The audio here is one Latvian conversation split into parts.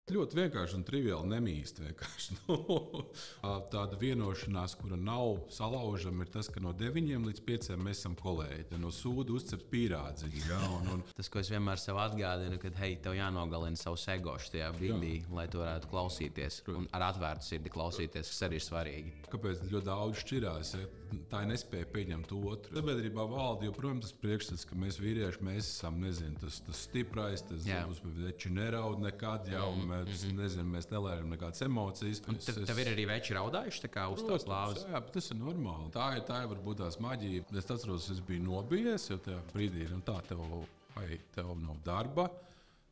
Ļoti vienkārši un triviāli nemīst. Tāda vienošanās, kura nav salaužama, ir tas, ka no 9 līdz 5 mēs esam kolēģi. No sūda uzcept pīrādziņu. Ja, Tas, ko es vienmēr sev atgādinu, ka hei, tev jānogalina savs egošs tajā brīdī, lai tu varētu klausīties. Un ar atvērtu sirdi klausīties, kas arī ir svarīgi. Kāpēc ļoti daudz šķirās? Ja? Tā ir nespēja pieņemt otru. Sabiedrībā valda joprojām tas priekšstats, ka mēs vīrieši esam tas stiprais, tas veči neraud nekad. Ja, mēs nelējam nekādas emocijas. Tev ir arī veči raudājuši uz tās lāvas? Jā, bet tas ir normāli. Tā ir varbūt tās maģija. Es atceros, es biju nobijies, jo tajā brīdī tev nav darba.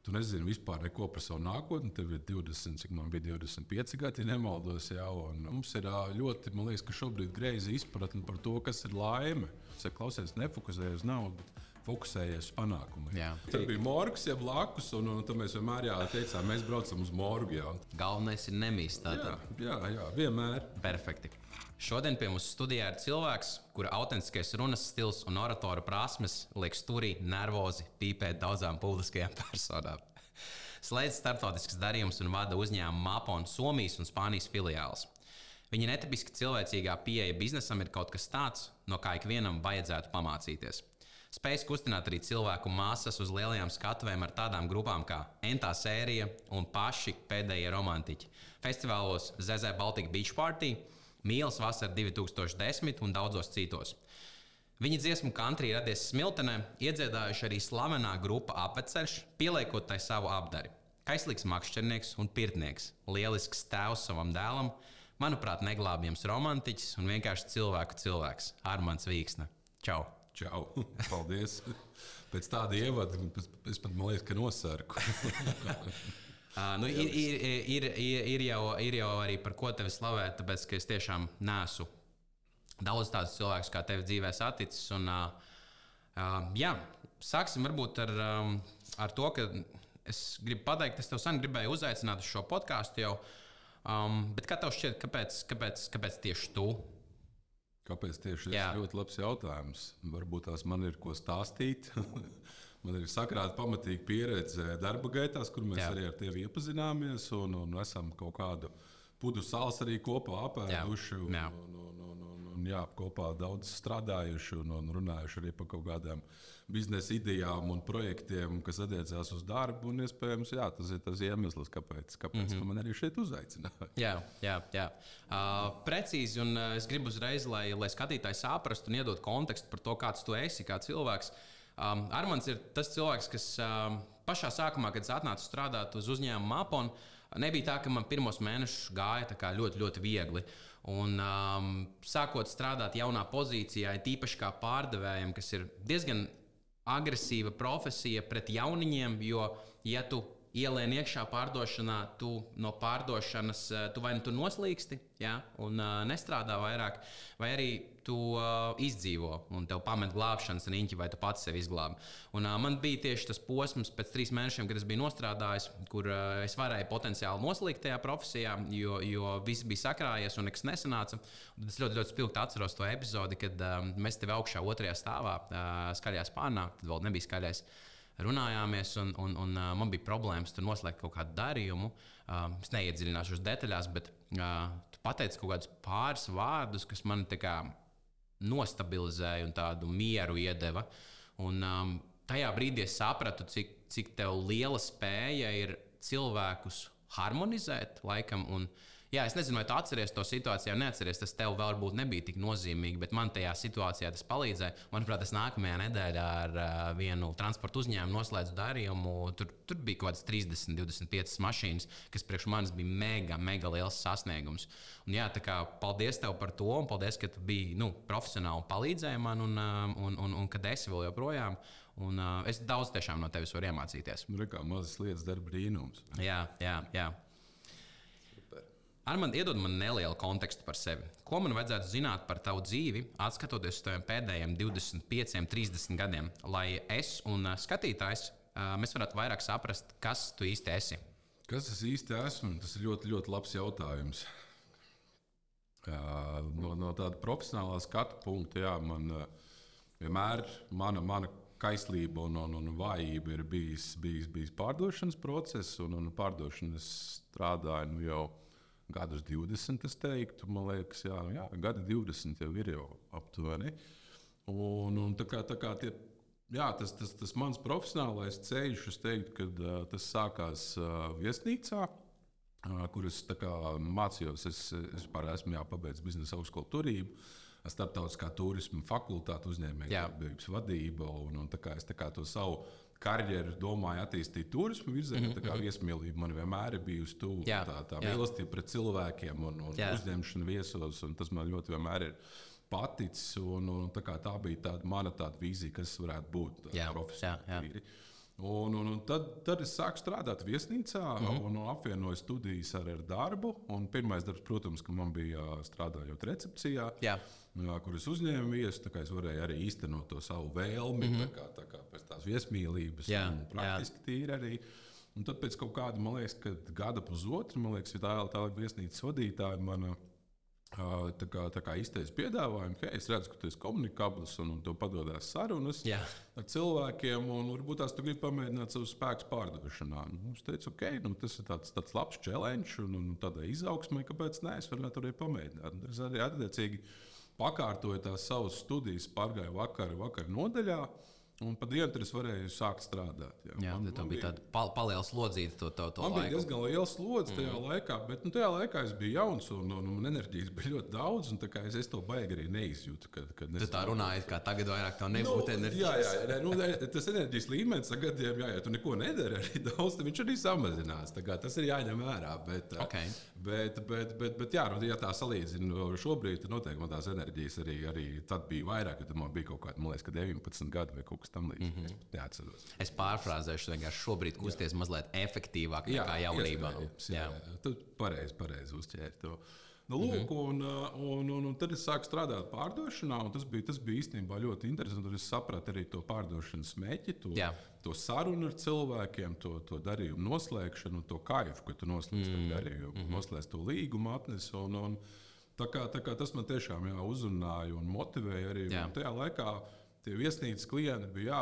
Tu nezini vispār neko par savu nākotni. Tev ir 20, cik man bija 25 gadi, ja nemaldos. Jā, mums ir ļoti, man liekas, ka šobrīd greizi izpratne par to, kas ir laime. Es klausies, nefokusējies uz naudu, bet fokusējies uz panākumiem. Tur bija morgs, ja blakus, un tad mēs vienmēr teicām, mēs braucam uz morgu. Jā. Galvenais ir nemīst. Jā, vienmēr. Perfekti. Šodien pie mums studijā ir cilvēks, kura autentiskais runas stils un oratora prasmes liek stūrī nervozi pīpēt daudzām publiskajām personām. Slēdz starptautiskas darījumus un vada uzņēmumu Mapon Somijas un Spānijas filiāles. Viņa netipiski cilvēcīgā pieeja biznesam ir kaut kas tāds, no kā ikvienam vajadzētu pamācīties. Spējas kustināt arī cilvēku masas uz lielajām skatuvēm ar tādām grupām kā Entā sērija un paši pēdējie romantiķi. Festivālos ZZ Baltic Beach Party, Mīlas vasara 2010 un daudzos citos. Viņa dziesmu country radies Smiltenē, iedziedājuši arī slavenā grupa Apveceļš, pieliekot tai savu apdari. Kaislīgs makšķernieks un pirtnieks, lielisks tēvs savam dēlam, manuprāt, neglābjams romantiķis un vienkārši cilvēks Armands Vīksne. Čau! Čau! Paldies! Pēc tāda ievada es pat man liekas, ka nosarku. Ir jau arī par ko tevi slavēt, tāpēc, ka es tiešām neesmu daudz tādus cilvēkus kā tevi dzīvē saticis. Sāksim varbūt ar to, ka es gribu pateikt, es tev sen gribēju uzaicināt uz šo podcastu jau, bet kā tev šķiet, kāpēc tieši tu? Kāpēc tieši tas ir ļoti labs jautājums? Varbūt tās man ir ko stāstīt. Man ir sakrāta pamatīga pieredze darba gaitās, kur mēs arī ar tevi iepazināmies un esam kaut kādu pudu sāls arī kopā apēduši. Kopā daudz strādājuši un runājuši arī par kaut kādām biznesa idejām un projektiem, kas attiecās uz darbu. Un, iespējams, tas ir tas iemesls, kāpēc man arī šeit uzaicināja. Jā. Precīzi, un es gribu uzreiz, lai skatītāji saprastu un iedot kontekstu par to, kāds tu esi, kā cilvēks. Armands ir tas cilvēks, kas pašā sākumā, kad es atnācu strādāt uz uzņēmumu Mapon, nebija tā, ka man pirmos mēnešus gāja ļoti, ļoti viegli. Un, sākot strādāt jaunā pozīcijā, tīpaši kā pārdevējam, kas ir diezgan agresīva profesija pret jauniņiem, jo, ja tu ielien iekšā pārdošanā, tu no pārdošanas vai nu tu noslīksti un nestrādā vairāk, vai arī tu izdzīvo un tev pamet glābšanas riņķi, vai tu pats sevi izglābi. Un man bija tieši tas posms pēc 3 mēnešiem, kad es biju nostrādājis, kur es varēju potenciāli noslīgt tajā profesijā, jo viss bija sakrājies un nekas nesanāca. Un es ļoti, ļoti spilgti atceros to epizodi, kad mēs tevi augšā 2. stāvā skaļajā spārnā, tad vēl nebija skaļais. Runājāmies, un man bija problēmas tur noslēgt kaut kādu darījumu. Es neiedziļināšos detaļās, bet tu pateici kaut kādus pāris vārdus, kas man tā kā nostabilizēja un tādu mieru iedeva. Un tajā brīdī es sapratu, cik tev liela spēja ir cilvēkus harmonizēt laikam. Un, es nezinu, vai tu atceries to situāciju, vai neatceries. Tas tev varbūt nebija tik nozīmīgi, bet man tajā situācijā tas palīdzēja. Manuprāt, es nākamajā nedēļā ar vienu transporta uzņēmumu noslēdzu darījumu. Tur bija kaut kādas 30, 25 mašīnas, kas priekš manis bija mega liels sasniegums. Un, tā kā paldies tev par to, un paldies, ka tu biji profesionāli palīdzēji man, un kad esi vēl joprojām. Un, es daudz tiešām no tevis varu iemācīties. Kā mazas lietas dara brīnums. Jā. Armand, iedod man nelielu kontekstu par sevi. Ko man vajadzētu zināt par tavu dzīvi, atskatoties uz taviem pēdējiem 25, 30 gadiem, lai es un skatītājs mēs varētu vairāk saprast, kas tu īsti esi? Kas es īsti esmu? Tas ir ļoti, ļoti labs jautājums. No tāda profesionālā skatu punkta, man vienmēr mana kaislība un vājība ir bijis pārdošanas process, un pārdošanas strādāju jau gadus 20, es teiktu. Man liekas, jā, gadi 20 jau ir aptuveni. Un tā kā tas mans profesionālais ceļš, es teiktu, ka tas sākās viesnīcā, kur es mācījos. Es esmu pabeidzis biznesa augstskolu turību, starptautiskā turisma fakultāte, uzņēmējdarbības vadība. Un es to savu karjeru domāju attīstīt turismu virzienā. Viesmīlība man vienmēr ir bijusi tuva. Tā mīlestība pret cilvēkiem un uzņemšana viesos. Un tas man ļoti vienmēr ir paticis. Tā bija mana vīzija, kas varētu būt profesionāli. Un tad es sāku strādāt viesnīcā un apvienoju studijas ar darbu. Un pirmais darbs, protams, ka man bija strādājot recepcijā, kur es uzņēmu viesu. Es varēju arī īstenot to savu vēlmi, pēc tās viesmīlības, un praktiski tīri arī. Un tad pēc kaut kāda, man liekas, gada pusotru, tā viesnīcas vadītāja man izteica piedāvājumu, ka es redzu, ka tu esi komunikabls un tev padodas sarunas ar cilvēkiem, un varbūt tās tu gribi pamēģināt savus spēkus pārdošanā. Es teicu, ok, tas ir tāds labs challenge un tādai izaugsmai, kāpēc ne, es varētu arī pamēģināt. Es arī attiecīgi pakārtoju tās savas studijas, pārgāju vakar nodaļā. Un pa dienu tur es varēju sākt strādāt. Man bija tāda paliela slodzīte to laiku. Man bija diezgan liela slodze tajā laikā, bet tajā laikā es biju jauns un enerģijas bija ļoti daudz. Es to baigi arī neizjūtu. Tu tā runāji, kā tagad vairāk tev nebūtu enerģijas. Jā, tas enerģijas līmenis ar gadiem, ja tu neko nedari arī daudz, tad viņš arī samazinās. Tas ir jāņem vērā. Bet ja tā salīdzina šobrīd, tad noteikti man tās enerģijas arī tad bija vairāk, jo tad man bija kaut kāda, man liekas, 19 gadi vai kaut kas tam līdzīgs. Es neatceros. Es pārfrāzēšu, vienkārši šobrīd kusties mazliet efektīvāk nekā jaunībā. Tu pareizi uzķēri to. Lūk, un tad es sāku strādāt pārdošanā, un tas bija īstenībā ļoti interesanti. Tad es sapratu arī to pārdošanas mērķi, to sarunu ar cilvēkiem, to darījumu noslēgšanu, to kaifu, ka tu noslēdz to darījumu, noslēdz to līgumu atnesi. Tā kā tas man tiešām uzrunāja un motivēja arī. Tajā laikā tie viesnīcas klienti bija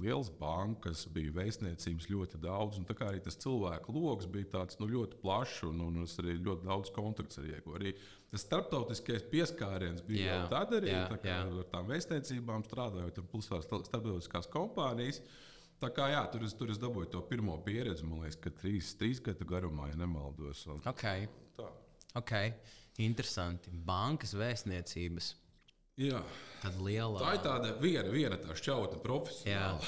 liels bankas, bija vēstniecības ļoti daudz. Tā kā arī tas cilvēku loks bija tāds ļoti plašs, un es arī ļoti daudz kontakts ar iegūstu. Arī tas starptautiskais pieskāriens bija jau tad arī ar tām vēstniecībām strādājot, un plus starptautiskās kompānijas. Tā kā tur es dabūju to pirmo pieredzi, man liekas, ka 3 gadu garumā, ja nemaldos. Ok, interesanti. Bankas, vēstniecības. Jā. Tad liela... Tā ir tāda viena tā šķautne profesionāla.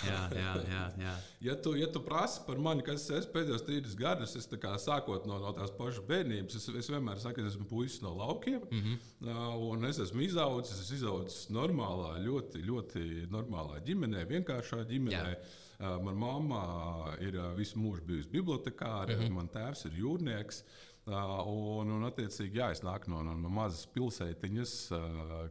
Jā. Ja tu prasi par mani, kas es pēdējos 30 gadus, es sākot no tās pašas bērnības, es vienmēr saku, ka es esmu puisis no laukiem, un es esmu izaudzis normālā, ļoti, ļoti normālā ģimenē, vienkāršā ģimenē. Mana mamma ir visu mūžu bijusi bibliotekāre, man tēvs ir jūrnieks. Un attiecīgi, es nāku no mazas pilsētiņas,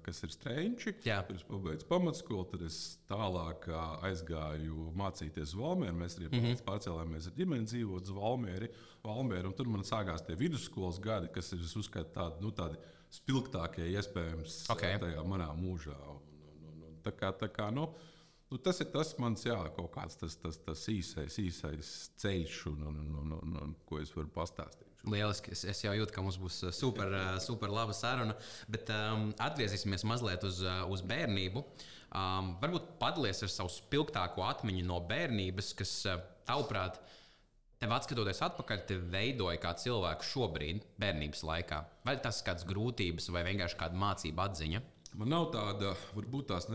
kas ir Strenči. Tur es pabeidzu pamatskolu, tad es tālāk aizgāju mācīties uz Valmieru. Mēs arī pārcēlāmies ar ģimeni dzīvot uz Valmieru. Un tur man sākās tie vidusskolas gadi, kas ir, es uzskatu, tādi spilgtākie iespējams tajā manā mūžā. Tas ir tas mans kaut kāds tas īsais ceļš, ko es varu pastāstīt. Lieliski. Es jau jūtu, ka mums būs super laba saruna. Bet atgriezīsimies mazliet uz bērnību. Varbūt padalies ar savu spilgtāko atmiņu no bērnības, kas, tavuprāt, tev atskatoties atpakaļ, tev veidoja kā cilvēku šobrīd, bērnības laikā. Vai tas ir kādas grūtības vai vienkārši kāda mācība atziņa? Man nav tāda, varbūt tās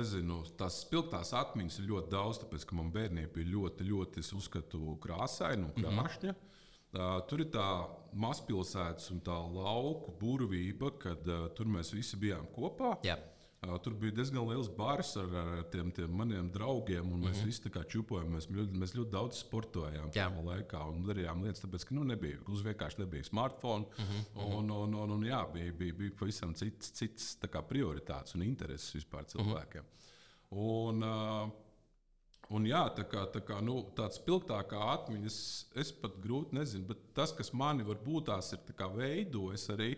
spilgtās atmiņas ir ļoti daudz, tāpēc, ka man bērnība bija ļoti, ļoti, es uzskatu, krāsaina un krāšņa. Tur ir tā mazpilsētas un tā lauku burvība, kad tur mēs visi bijām kopā. Tur bija diezgan liels bars ar tiem maniem draugiem, un mēs visi čupojām. Mēs ļoti daudz sportojām tajā laikā un darījām lietas, tāpēc, ka vienkārši nebija smartphone. Bija pavisam cits prioritātes un intereses vispār cilvēkiem. Tāds spilgtākā atmiņas, es pat grūti nezinu, bet tas, kas mani varbūt tās ir veidojis arī,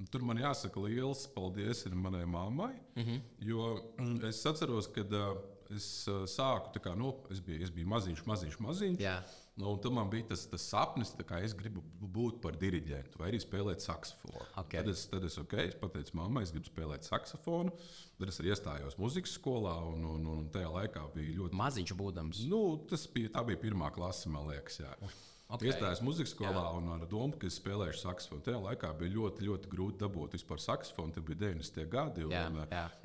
tur man jāsaka liels paldies manai mammai, jo es atceros, kad sāku, es biju maziņš. Jā. Un tad man bija tas sapnis, ka es gribu būt par diriģentu vai arī spēlēt saksofonu. Okay. Tad es pateicu mammai, es gribu spēlēt saksofonu. Tad es arī iestājos muzikas skolā, un tajā laikā bija ļoti maziņš būdams. Tā bija 1. klase, man liekas. Jā. Okay. Iestājos muzikas skolā un ar domu, ka es spēlēšu saksofonu. Tajā laikā bija ļoti, ļoti grūti dabūt vispār saksofonu. Tad bija 90. gadi.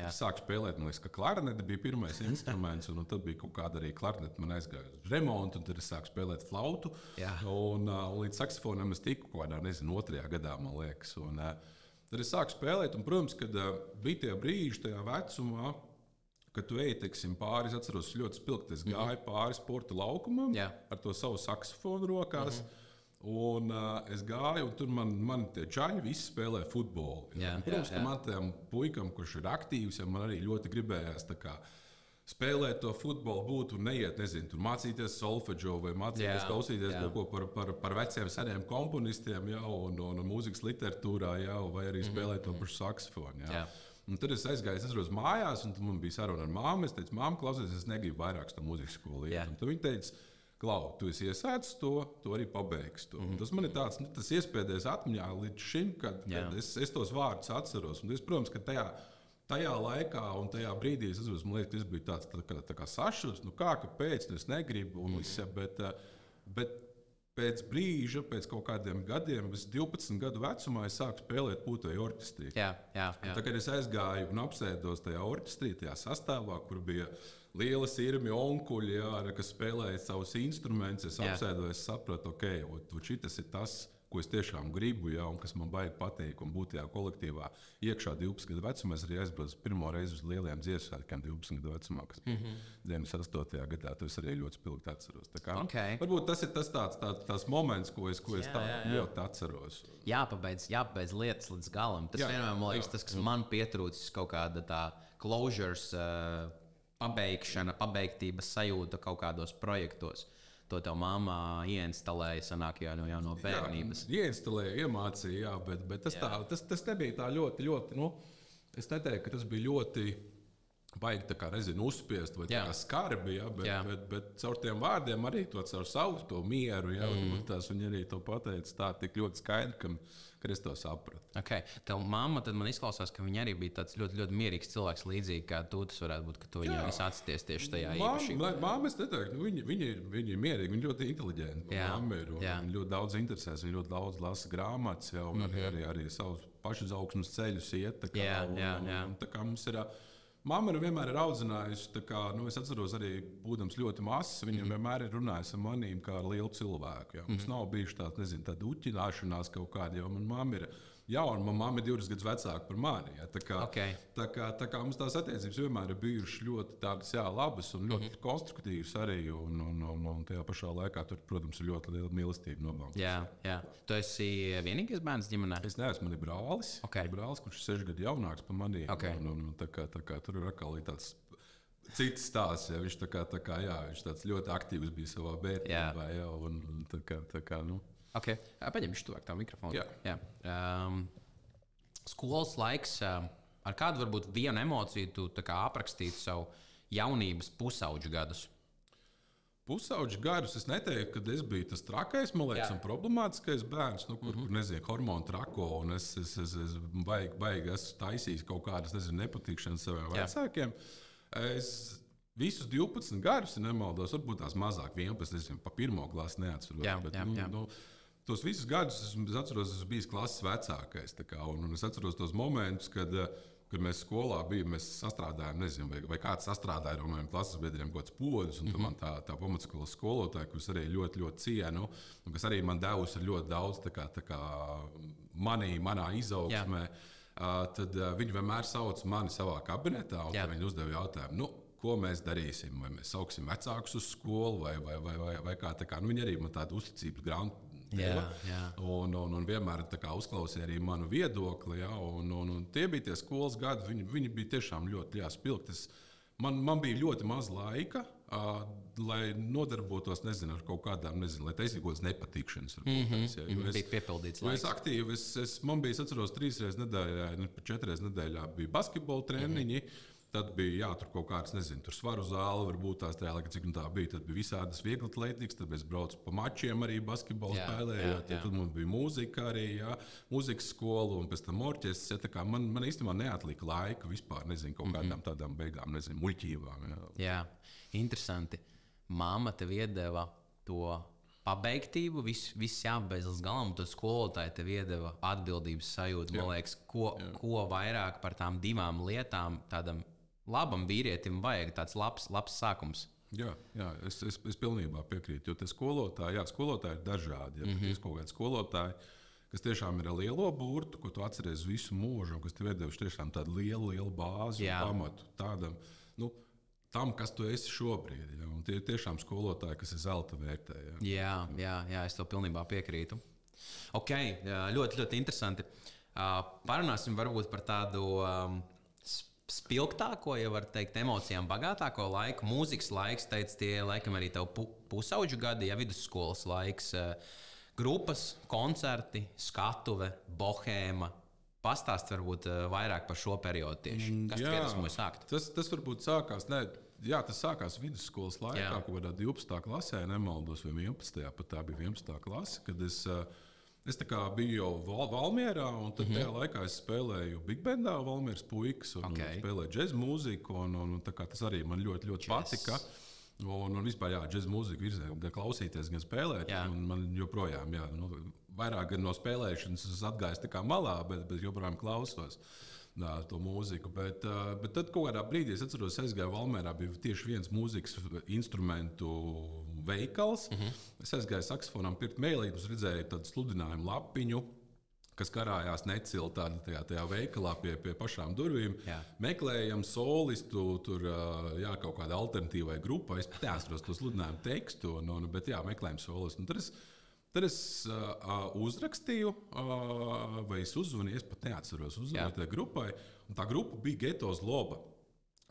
Es sāku spēlēt, man liekas, ka klarinete bija pirmais instruments, un tad bija kaut kāda arī klarinete. Man aizgāja uz remontu, un tad es sāku spēlēt flautu. Un līdz saksofonam es tiku kaut kādā, 2. gadā, man liekas. Tad es sāku spēlēt, un, protams, kad bija tie brīži tajā vecumā, kad tu ej pāri, es atceros, ļoti spilgti. Es gāju pāri sporta laukumam ar to savu saksofonu rokās. Un es gāju, un tur man tie čaļi visi spēlē futbolu. Protams, ka man tam puikam, kurš ir aktīvs, man arī ļoti gribējās spēlēt to futbolu, būt un neiet, nezinu, tur mācīties solfeģo vai mācīties klausīties kaut ko par veciem seniem komponistiem un mūzikas literatūrā, vai arī spēlēt to pašu saksofonu. Un tad es aizgāju, es atceros mājās, un man bija saruna ar māmu. Es teicu, māmu, klausies, es negribu vairāk to mūzikas skolu iet. Tad viņa teica, Klau, tu esi iesēdis to arī pabeigsi. Tas man ir tāds, tas iespēdējis atmiņā līdz šim, kad es tos vārdus atceros. Un es, protams, ka tajā laikā un tajā brīdī es atceros, man liekas, tas bija tāds tā kā sašuts, kāpēc, es negribu, bet pēc brīža, pēc kaut kādiem gadiem, es 12 gadu vecumā sāku spēlēt puteju orķestrī. Tad, kad es aizgāju un apsēdos tajā orķestrī, tajā sastāvā, kur bija liela sirmi onkuļi, kas spēlēja savus instrumentus, es apsēdos, es sapratu, šitas ir tas, ko es tiešām gribu, un kas man baigi patīk, un būt tajā kolektīvā iekšā 12 gadu vecumā. Es arī aizbraucu pirmo reizi uz lielajiem dziesmu svētkiem 12 gadu vecumā, kas bija 98. gadā. To es arī ļoti spilgti atceros. Varbūt tas ir tas moments, ko es tā ļoti atceros. Jāpabeidz lietas līdz galam. Tas vienmēr, man liekas, tas, kas man pietrūcis, kaut kāda tā closures, pabeigtības sajūta kaut kādos projektos. To tev mamma ieinstalēja, sanāk jau no bērnības. Jā, ieinstalēja, iemācīja, bet tas nebija tā ļoti, es neteiktu, ka tas bija ļoti baigi uzspiest vai skarbi, bet caur tiem vārdiem arī caur savu to mieru, viņi arī to pateica tā tik ļoti skaidri, ka es to sapratu. Okay. Tev mamma, tad man izklausās, ka viņa arī bija tāds ļoti, ļoti mierīgs cilvēks, līdzīgi kā tu. Tas varētu būt, ka tu viņai atsties tieši tajā īpašībā. Māma, es neteiktu, viņa ir mierīga, viņa ļoti inteliģenta. Viņa ļoti daudz interesēs, viņa ļoti daudz lasa grāmatas, un arī savus pašizaugsmes ceļus iet. Tā kā mums ir... Mamma vienmēr ir audzinājusi, es atceros arī, būdams ļoti mazs, viņa vienmēr ir runājusi ar manīm kā ar lielu cilvēku. Mums nav bijuši tāda uķināšanās kaut kāda, jo man mamma ir jauna, man mamma ir 20 gadus vecāka par mani. Tā kā mums tās attiecības vienmēr ir bijušas ļoti tādas, labas un ļoti konstruktīvas arī, un tajā pašā laikā tur, protams, ir ļoti liela mīlestība nobalta. Jā. Tu esi vienīgais bērns ģimenē? Es neesmu, man ir brālis. Brālis, kurš ir 6 gadu jaunāks par mani. Tā kā tur ir atkal tāds cits stāsts. Viņš viņš tāds ļoti aktīvs bija savā bērnībā. Paņem viņš tuvāk tā mikrofonu. Jā. Skolas laiks, ar kādu varbūt vienu emociju tu aprakstītu savu jaunības pusauģu gadus? Pusauģu gadus es neteiktu, ka es biju tas trakais, man liekas, un problemātiskais bērns, kur nezinu, hormonu trako, un es baigi esmu taisījis kaut kādas, nepatikšanas saviem vecākiem. Es visus 12 gadus, ja nemaldos, varbūt tās mazāk, 11, pa 1. klasi neatceros. Tos visus gadus es atceros, esmu bijis klases vecākais, un es atceros tos momentus, kad mēs skolā bijām, mēs sastrādājām, nezinu, vai kāds sastrādāja no maniem klases biedriem kaut kāds podus, un man tā pamatskolas skolotāja, kurus arī ļoti, ļoti cienu, un kas arī man devusi ļoti daudz manā izaugsmē, tad viņi vienmēr sauc mani savā kabinetā, un viņi uzdeva jautājumu, ko mēs darīsim, vai mēs sauksim vecākus uz skolu, vai kā. Viņi arī man tādu uzticības grāmatu. Un vienmēr uzklausīja arī manu viedokli. Un tie bija tie skolas gadi. Viņi bija tiešām ļoti spilgti. Man bija ļoti maz laika, lai nodarbotos ar kaut kādām, lai taisītu kaut kādas nepatikšanas. Bija piepildīts laiks. Es aktīvi, man bija, atceros, 3 reizes nedēļā, 4 reizes nedēļā bija basketbola treniņi. Tad bija tur kaut kāds, nezinu, tur svaru zāle, varbūt tās tajā laikā, cik tā bija. Tad bija visādas vieglatlētības, tad mēs braucām pa mačiem arī basketbolu spēlējot. Tad mums bija mūzika arī, mūzikas skola un pēc tam orķestris. Tā kā man īstenībā neatlika laika vispār, nezinu, kaut kādām tādām beigām, nezinu, muļķībām. Jā, interesanti. Māma tev iedeva to pabeigtību, viss jāpabeidz līdz galam, un tad skolotāji tev iedeva atbildības sajūtu. Man liekas, ko vairāk par tām divām lietām tādam labam vīrietim vajag, tāds labs sākums. Jā, es pilnībā piekrītu, jo tie skolotāji ir dažādi. Ja, ir kaut kādi skolotāji, kas tiešām ir ar lielo burtu, ko tu atceries visu mūžu, un kas tev iedevuši tiešām tādu lielu bāzi un pamatu tādam, tam, kas tu esi šobrīd. Ja? Un tie ir tiešām skolotāji, kas ir zelta vērtē. Ja? Jā, es tev pilnībā piekrītu. Ok, ļoti, ļoti interesanti. Parunāsim varbūt par tādu spilgtāko, ja var teikt, emocijām bagātāko laiku. Mūzikas laiks, teica, tie laikam arī tev pusauģu gadi, ja vidusskolas laiks. Grupas, koncerti, skatuve, bohēma. Pastāst varbūt vairāk par šo periodu tieši. Kas tev iedvesmoja sākt? Tas varbūt sākās, tas sākās vidusskolas laikā, kaut kādā 12. klasē, nemaldos, vai 11. pat tā bija 11. klase, kad es tā kā biju jau Valmierā, un tad tajā laikā es spēlēju Big Bandā, Valmieras puikas, un spēlēju džez mūziku, un tā kā tas arī man ļoti, ļoti patika. Un vispār, džez mūziku virzē, gan klausīties, gan spēlēt, un man joprojām, vairāk gan no spēlēšanas es atgājis tā kā malā, bet joprojām klausos to mūziku. Bet tad kaut kādā brīdī, es atceros, aizgāju Valmierā, bija tieši viens mūzikas instrumentu veikals. Es aizgāju saksofonam pirkt mēlītes, redzēju tādu sludinājumu lapiņu, kas karājās necili tajā veikalā pie pašām durvīm. Meklējam solistu, tur kaut kāda alternatīvai grupai. Es pat neatceros to sludinājumu tekstu, bet meklējam solistu. Tad es uzrakstīju, vai es uzzvanīju, es pat neatceros, uzzvanīju tajā grupai. Un tā grupa bija Geto Zloba,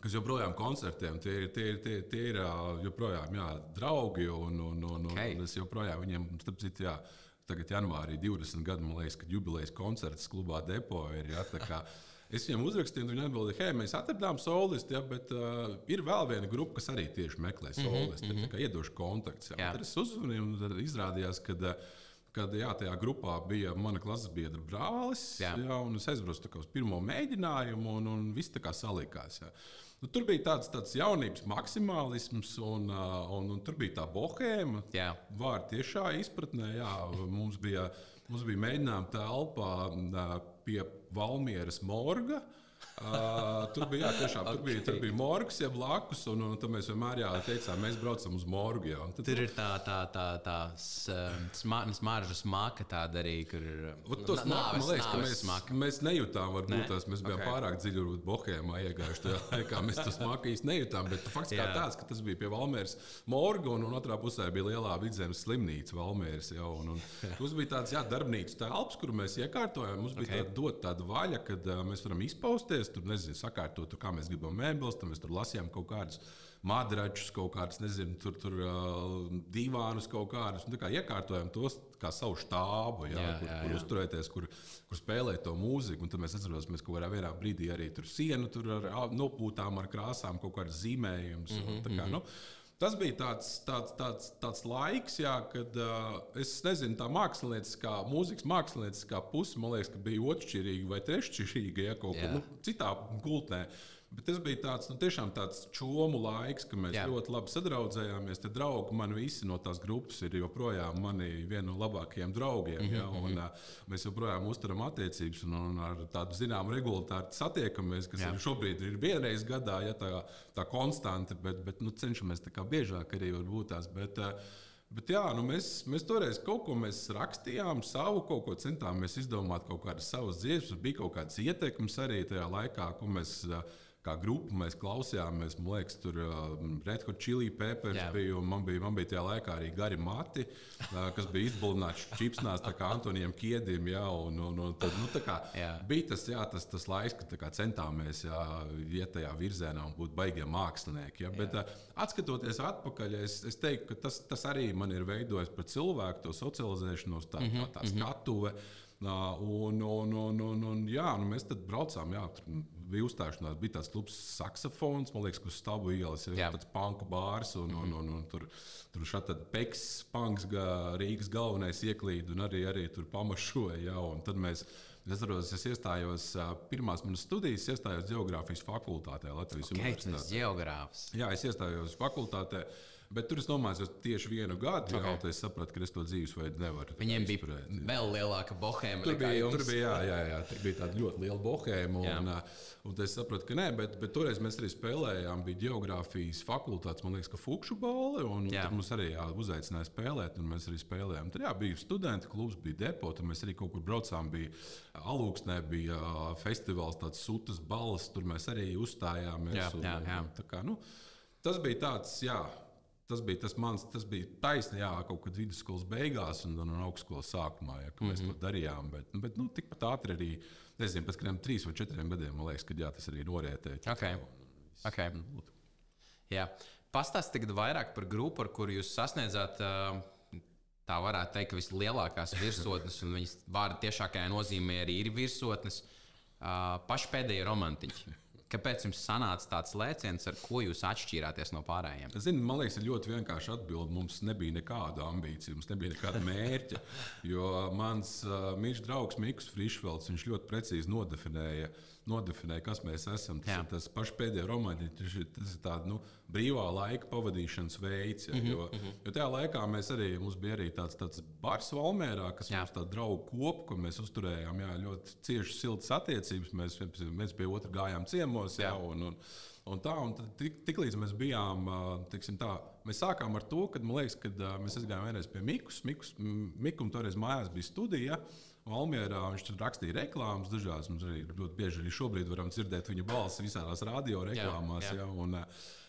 kas joprojām koncertē. Tie ir joprojām draugi, un es joprojām viņiem, starp citu, tagad janvārī 20 gadu, man liekas, kad jubilejas koncerts klubā Depo ir. Es viņam uzrakstīju, un viņi atbildēja, hei, mēs atradām solistu, bet ir vēl viena grupa, kas arī tieši meklē solistu. Tā kā iedošu kontakts. Tad es uzvanīju, un tad izrādījās, kad tajā grupā bija mana klases biedra brālis, un es aizbraucu uz pirmo mēģinājumu, un viss tā kā salikās. Tur bija tāds jaunības maksimālisms, un tur bija tā bohēma, vārda tiešā izpratnē. Mums bija mēģinājuma telpā pie Valmieras morga. Tur bija morgs, blakus, un tad mēs vienmēr teicām, mēs braucam uz morgu. Tur ir tā smaržas maka tāda arī, kur ir nāves maka. Mēs nejūtām, varbūt tās mēs bijām pārāk dziļi bohēmā iegājuši tajā laikā. Mēs to smaku īsti nejūtām, bet fakts kā tāds, ka tas bija pie Valmieras morga, un otrā pusē bija lielā Vidzemes slimnīca Valmieras. Mums bija tāds darbnīcas telpas, kuru mēs iekārtojām. Mums bija tāda vaļa, kad mēs varam izpausties. Tur sakārtot, kā mēs gribam mēbeles, tad mēs tur lasījām kaut kādus madračus, kaut kādus, tur divānus kaut kādus. Tā kā iekārtojām tos kā savu štābu, kur uzturēties, kur spēlēt to mūziku. Un tad mēs atceros, mēs kaut kādā vienā brīdī arī tur sienu ar nopūtām, ar krāsām, kaut kādas zīmējumus. Tas bija tāds laiks, kad es nezinu, tā mūzikas mākslinieckā puse, man liekas, ka bija otršķirīga vai treššķirīga, kaut kur citā gultnē. Bet tas bija tiešām tāds čomu laiks, ka mēs ļoti labi sadraudzējāmies. Te draugi man visi no tās grupas ir joprojām viena no labākajiem draugiem. Un mēs joprojām uzturam attiecības un ar tādu zināmu regulāri satiekamies, kas šobrīd ir vienreiz gadā, tā konstanti, bet cenšamies tā kā biežāk arī varbūt tās. Bet mēs toreiz kaut ko rakstījām, kaut ko centāmies izdomāt, kaut kādas savas dziesmas, bija kaut kādas ieteikums arī tajā laikā, ko mēs kā grupa mēs klausījāmies. Man liekas, tur Red Hot Chili Peppers bija, un man bija tajā laikā arī Gari Mati, kas bija izbulināts čipsnās tā kā Antonijam Kiedim, un tad, bija tas laiks, kad centāmies iet tajā virzienā un būt baigiem mākslinieki. Bet atskatoties atpakaļ, es teiktu, ka tas arī man ir veidojis par cilvēku, to socializēšanos, tā skatuve. Mēs tad braucām bija uzstāšanās, bija tāds klubs Saksofons, man liekas, uz Stabu ielas ir tāds panku bārs, un tur šādi peks, panks, Rīgas galvenais ieklīd, un arī tur pamašoja, jā, un tad es atceros, es iestājos, pirmās manas studijas iestājos ģeogrāfijas fakultātē Latvijas universitātē. Tas ģeogrāfs. Jā, es iestājos fakultātē. Bet tur es nomācījos tieši 1 gadu, jau tad es sapratu, ka es to dzīvesveidu nevaru. Viņiem bija vēl lielāka bohēma. Tur bija tāda ļoti liela bohēma. Un es sapratu, ka nē, bet toreiz mēs arī spēlējām. Bija ģeogrāfijas fakultātes, man liekas, ka Fukšu balli. Tur mums arī uzaicināja spēlēt, un mēs arī spēlējām. Tur bija studenti klubs, bija depo, tur mēs arī kaut kur braucām. Bija Alūksnē, bija festivāls, tāds Sutas balles, tur mēs arī uzstājāmies. Tā kā, tas bija tāds, jā. Tas bija taisni, kaut kad vidusskolas beigās un augstskolas sākumā, ka mēs to darījām. Bet tikpat ātri arī, nezinu, pēc kādiem 3 vai 4 gadiem, man liekas, ka tas arī norietēja. Okay. Jā. Pastāsti tagad vairāk par grupu, ar kuru jūs sasniedzāt, tā varētu teikt, ka vislielākās virsotnes, un viņas vārda tiešākajā nozīmē arī ir virsotnes, paši pēdējie romantiķi. Kāpēc jums sanāca tāds lēciens, ar ko jūs atšķīrāties no pārējiem? Man liekas, ir ļoti vienkārši atbildi. Mums nebija nekāda ambīcija, mums nebija nekāda mērķa. Jo mans mīļš draugs Mikls Frišvelds, viņš ļoti precīzi nodefinēja, kas mēs esam. Tas pašs pēdējais romantiķis, tas ir tāds brīvā laika pavadīšanas veids. Jo tajā laikā mums bija arī tāds bars Valmērā, kas mums tāda draugu kopu, ko mēs uzturējām ļoti cieši siltas attiecības. Mēs viens pie otra gājām ciemos. Un tiklīdz mēs bijām, mēs sākām ar to, kad man liekas, kad mēs aizgājām vienreiz pie Mikum toreiz mājās bija studija. Valmierā viņš tur rakstīja reklāmas dažādas. Mums arī ļoti bieži arī šobrīd varam dzirdēt viņa balsi visādās radio reklāmās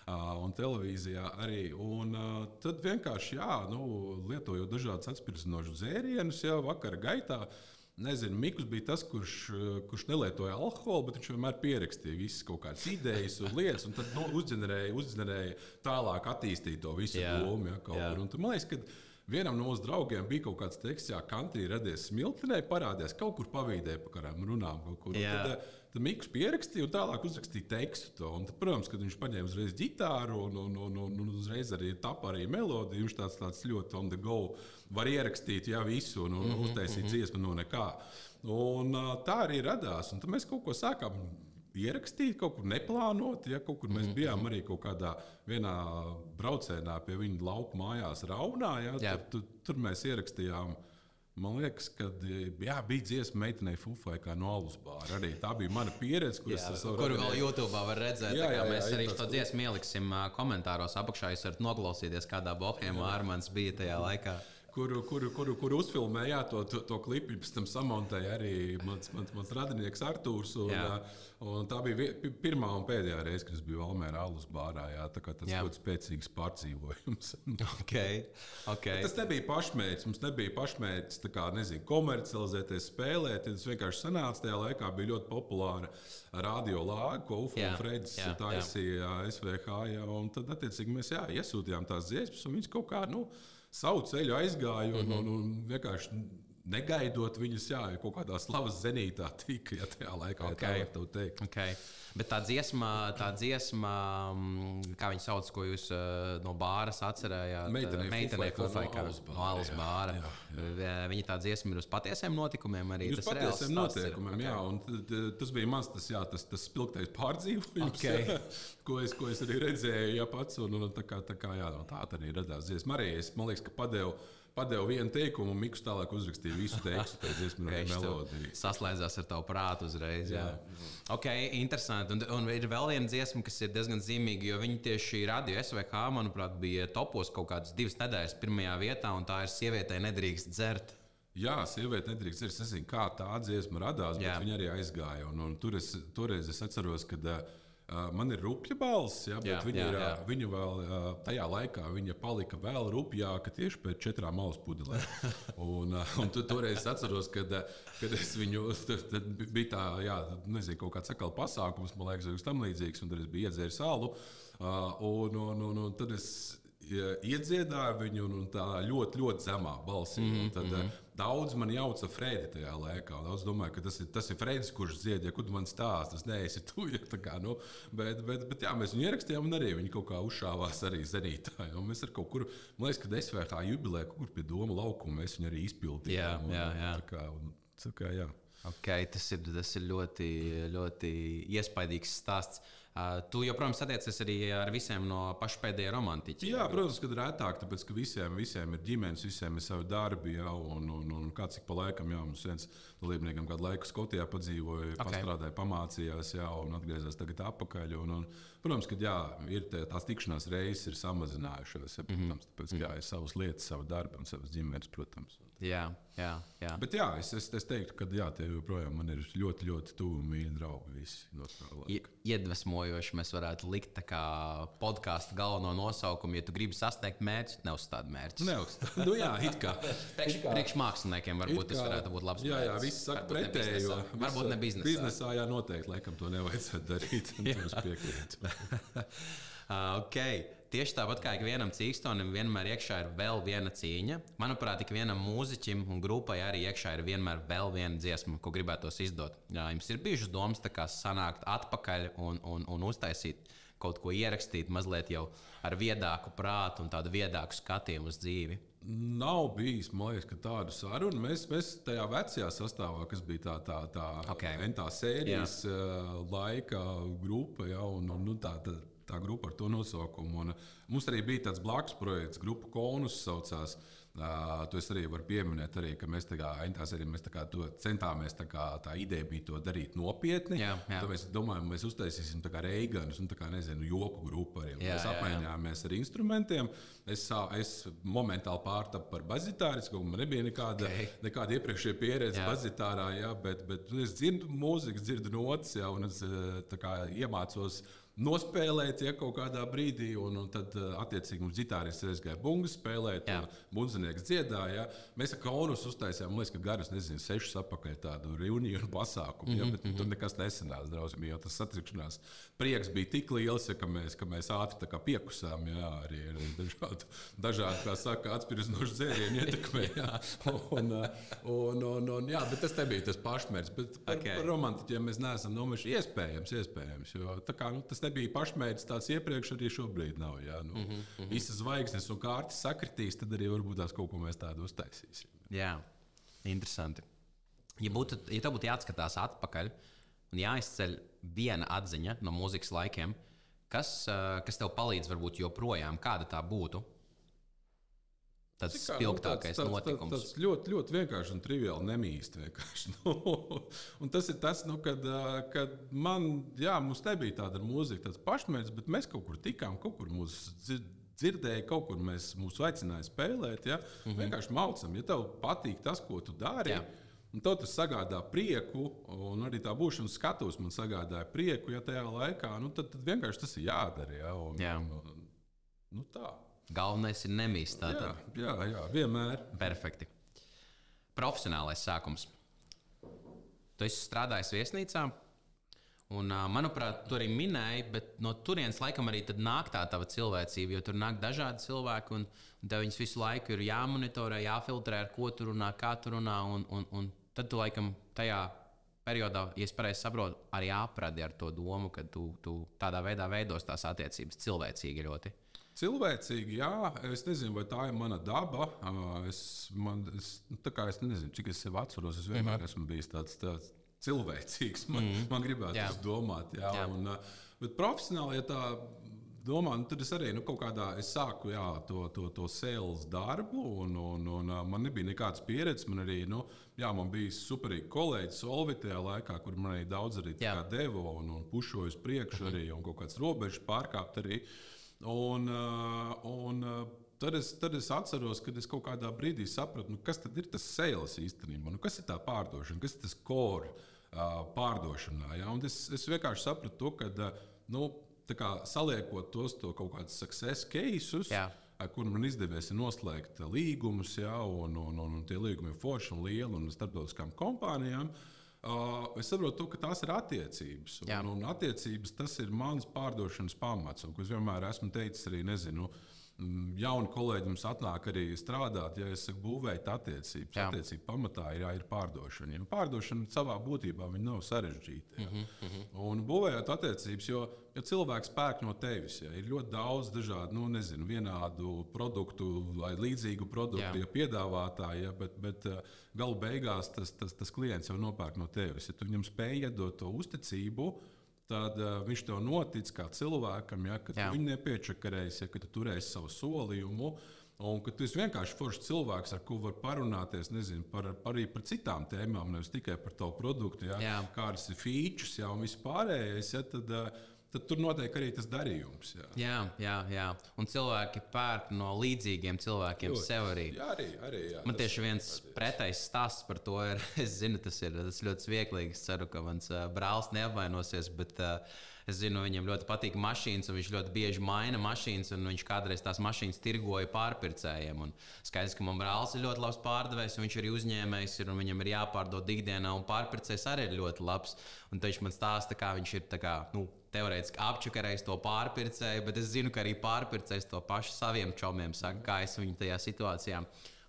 un televīzijā arī. Un tad vienkārši, lietojot dažādas atspirdzinošas dzērienus vakara gaitā. Nezinu, Mikls bija tas, kurš nelietoja alkoholu, bet viņš vienmēr pierakstīja visas kaut kādas idejas un lietas, un tad uzģenerēja tālāk attīstīt to visu domu. Man liekas, ka vienam no mūsu draugiem bija kaut kāds teksts, Kantrī radies Smiltenē, parādījās kaut kur pavīdē pa kādām runām. Tad Mikls pierakstīja un tālāk uzrakstīja tekstu. Un tad, protams, kad viņš paņēma uzreiz ģitāru un uzreiz arī tapa arī melodiju, viņš tāds ļoti on the go var ierakstīt visu un uztaisīt dziesmu no nekā. Un tā arī radās. Un tad mēs kaut ko sākām ierakstīt, kaut kur neplānot. Kaut kur mēs bijām arī kaut kādā vienā braucienā pie viņa lauku mājās Raunā. Tur mēs ierakstījām. Man liekas, ka bija dziesma meitenei Fufai kā no Alus bāra. Arī tā bija mana pieredze, kuru vēl YouTube var redzēt. Mēs arī šo dziesmu ieliksim komentāros apakšā. Jūs varat noklausīties, kādā bohēmā Armands bija tajā laikā. Kur uzfilmēja to klipu, pēc tam samontēja arī mans radinieks Artūrs. Tā bija pirmā un pēdējā reize, kad es biju Valmērā Alus bārā. Tā kā tāds ļoti spēcīgs pārdzīvojums. Okay. Tas nebija pašmērķis. Mums nebija pašmērķis komercializēties, spēlēt. Tas vienkārši sanāca. Tajā laikā bija ļoti populāra radio lāga, ko Ufo un Fredis taisīja SVH. Un tad, attiecīgi, mēs iesūtījām tās dziesmas, un viņas kaut kā, savu ceļu aizgāju un vienkārši negaidot viņas, kaut kādā slavas zenītā tika, tajā laikā, tā var tev teikt. Bet tā dziesma, kā viņi sauc, ko jūs no bāras atcerējāt? Meitenei Fufai, kā no Alus bāra. Viņa tā dziesma ir uz patiesiem notikumiem arī? Uz patiesiem notikumiem, un tas bija mans tas spilgtais pārdzīvojums, ko es arī redzēju pats, un tā arī radās dziesma. Arī man liekas, ka padevu vienu teikumu, un Mikls tālāk uzrakstīja visu tekstu, tā dziesmu un melodiju. Saslēdzās ar tavu prātu uzreiz. Interesanti. Un ir vēl viena dziesma, kas ir diezgan zīmīga, jo viņi tieši radio SVH, manuprāt, bija topos kaut kādas 2 nedēļas pirmajā vietā, un tā ir Sievietei nedrīkst dzert. Jā, Sieviete nedrīkst dzert. Es nezinu, kā tā dziesma radās, bet viņa arī aizgāja. Un toreiz es atceros, kad man ir rupja balss, bet viņa vēl tajā laikā palika vēl rupjāka tieši pēc 4 alus pudelēm. Un toreiz es atceros, kad es viņu, tad bija tā, nezinu, kaut kāds sakala pasākums, man liekas, tam līdzīgs, un tad es biju iedzēris alu, un tad es iedziedāju viņu un tā ļoti, ļoti zemā balsī. daudz man jauca Fredi tajā laikā. Daudz domāju, ka tas ir Fredis, kurš dzied, ja kur man stāsta, tas neesi tu. Ja, kā, nu, bet jā, mēs viņu ierakstījām, un arī viņi kaut kā uzšāvās arī Zenītā. Mēs ar kaut kur, man liekas, kad SVH jubilē, kaut kur pie Doma laukuma, mēs viņu arī izpildījām. Tā kā, jā. Okay, tas ir ļoti, ļoti iespaidīgs stāsts. Tu joprojām satiecies arī ar visiem no paša pēdējā romantiķa. Jā, protams, kad rētāk, tāpēc, ka visiem ir ģimenes, visiem ir savi darbi, jā, un kāds ik pa laikam, jā, mums viens dalībniekam kādu laiku Skotijā padzīvoja, pastrādāja, pamācījās, jā, un atgriezās tagad atpakaļ. Protams, ka jā, tās tikšanās reizes ir samazinājušās, ja, protams, tāpēc, ka jā, ir savas lietas, savu darbu un savas ģimenes, protams. Jā. Bet jā, es teiktu, ka jā, tie joprojām man ir ļoti, ļoti tuvi un mīļi draugi visi no tā laika. Iedvesmojoši mēs varētu likt tā kā podkāstu galveno nosaukumu, ja tu gribi sasniegt mērķus, neuzstādi mērķus. Nu jā, it kā. Priekš māksliniekiem varbūt tas varētu būt labs mērķis. Jā, viss saka pretējo. Varbūt ne biznesā. Biznesā, jā, noteikti, laikam to nevajadzētu darīt. Tur piekrītu. Okay. Tieši tāpat kā ikvienam cīkstonim, vienmēr iekšā ir vēl viena cīņa. Manuprāt, ikvienam mūziķim un grupai arī iekšā ir vienmēr vēl viena dziesma, ko gribētos izdot. Jā, jums ir bijušas domas sanākt atpakaļ un uztaisīt kaut ko, ierakstīt mazliet jau ar viedāku prātu un tādu viedāku skatījumu uz dzīvi? Nav bijis, man liekas, tādu sarunu. Mēs tajā vecajā sastāvā, kas bija tā sērijas laika grupa, ja, un tā grupa ar to nosaukumu. Un mums arī bija tāds blakus projekts, grupa Konus saucās. To es arī varu pieminēt, arī, ka mēs to centāmies, tā ideja bija to darīt nopietni. Jā. Tad mēs domājam, mēs uztaisīsim Reiganus un joku grupu arī. Mēs apmainījāmies ar instrumentiem. Es momentāli pārtapu par bazitāristu, man nebija nekāda iepriekšējā pieredze bazitārā, jā, bet es dzirdu mūziku, dzirdu notis, jā, un es iemācos nospēlēt, ja kaut kādā brīdī, un tad, attiecīgi, mums ģitārists aizgāja bungas spēlēt, bundzinieks dziedāja. Mēs ar Konus uztaisījām, man liekas, ka garus, 6 apakaļ tādu reunionu pasākumu, ja, bet tur nekas nesanās, drausmīgi, jo tas satrikšanās prieks bija tik liels, ja, ka mēs ātri piekusām, jā, arī dažādi, kā saka, atspirdzinoši dzērieni ietekmē, jā. Jā, bet tas nebija tas pašmērķis, bet par romantiķiem mēs neesam nomeši iespējams, jo tā kā, tas nebija pašmērķis tāds iepriekš, arī šobrīd nav. Jā, visas zvaigznes un kārtas sakritīs, tad arī varbūt tās kaut ko mēs tādu uztaisīsim. Jā, interesanti. Ja tev būtu jāatskatās atpakaļ un jāizceļ viena atziņa no mūzikas laikiem, kas tev palīdz varbūt joprojām, kāda tā būtu? Tas spilgtākais notikums. Tas ļoti, ļoti vienkārši un triviāli nemīst. Un tas ir tas, kad mums nebija tāda mūzika, tāds pašmērķis, bet mēs kaut kur tikām, kaut kur mūs dzirdēja, kaut kur mūs aicināja spēlēt. Ja? Vienkārši maucam, ja tev patīk tas, ko tu dari. Un tas sagādā prieku, un arī tā būšana skatos man sagādāja prieku, ja tajā laikā, tad vienkārši tas ir jādara. Ja? Tā. Galvenais ir nemīst. Jā, vienmēr. Perfekti. Profesionālais sākums. Tu esi strādājis viesnīcā, un, manuprāt, tu arī minēji, bet no turienes laikam arī nāk tā tava cilvēcība, jo tur nāk dažādi cilvēki, un tev viņus visu laiku ir jāmonitorē, jāfiltrē, ar ko tu runā, kā tu runā, un tad tu laikam tajā periodā, ja es pareizi saprotu, arī apradi ar to domu, ka tu tādā veidā veidos tās attiecības cilvēcīgi ļoti. Cilvēcīgi, jā. Es nezinu, vai tā ir mana daba. Es nezinu, cik es sev atceros. Es vienmēr esmu bijis tāds cilvēcīgs. Man gribētu domāt. Jā. Bet profesionāli, ja tā domā, tad es arī kaut kādā sāku to sales darbu. Un man nebija nekādas pieredzes. Man arī man bija superīgi kolēģi Solvitējā laikā, kur man arī daudz arī deva un pušoja uz priekšu arī un kaut kāds robežas pārkāpt arī. Tad es atceros, kad es kaut kādā brīdī sapratu, kas tad ir tas sales īstenībā, kas ir tā pārdošana, kas ir tas core pārdošanā. Ja? Un es vienkārši sapratu to, ka saliekot to kaut kādus success cases, kur man izdevies noslēgt līgumus, un tie līgumi ir forši un lieli un starptautiskām kompānijām. Es saprotu, ka tās ir attiecības. Un attiecības tas ir mans pārdošanas pamats. Un, es vienmēr esmu teicis arī, jauni kolēģi mums atnāk arī strādāt, ja es saku, būvēt attiecības. Attiecību pamatā ir pārdošana. Ja pārdošana savā būtībā nav sarežģīta. Ja. Un būvējot attiecības, jo cilvēks pērk no tevis. Ja. Ir ļoti daudz dažādu, vienādu produktu vai līdzīgu produktu piedāvātāji, ja, bet galu beigās tas klients jau nopērk no tevis. Ja tu viņam spēj iedot to uzticību, tad viņš tev notic kā cilvēkam, ja, ka tu viņu nepiečakarēsi, ja, ka tu turēsi savu solījumu, un ka tu esi vienkārši foršs cilvēks, ar ko var parunāties, arī par citām tēmām, nevis tikai par tavu produktu, ja, kādas ir features, ja, un viss pārējais, ja, tad tur notiek arī tas darījums. Jā. Un cilvēki pērk no līdzīgiem cilvēkiem sev arī. Jā, man tieši viens pretējs stāsts par to ir. Es zinu, tas ir ļoti smieklīgi. Es ceru, ka mans brālis neapvainosies, bet es zinu, viņam ļoti patīk mašīnas, un viņš ļoti bieži maina mašīnas, un viņš kādreiz tās mašīnas tirgoja pārpircējiem. Un skaidrs, ka man brālis ir ļoti labs pārdevējs, un viņš arī uzņēmējs ir, un viņam ir jāpārdod ikdienā, un pārpircējs arī ir ļoti labs. Un viņš man stāsta, kā viņš ir teorētiski apčakarējis to pārpircēju, bet es zinu, ka arī pārpircējs to pašu saviem čomiem saka, kā es viņu tajā situācijā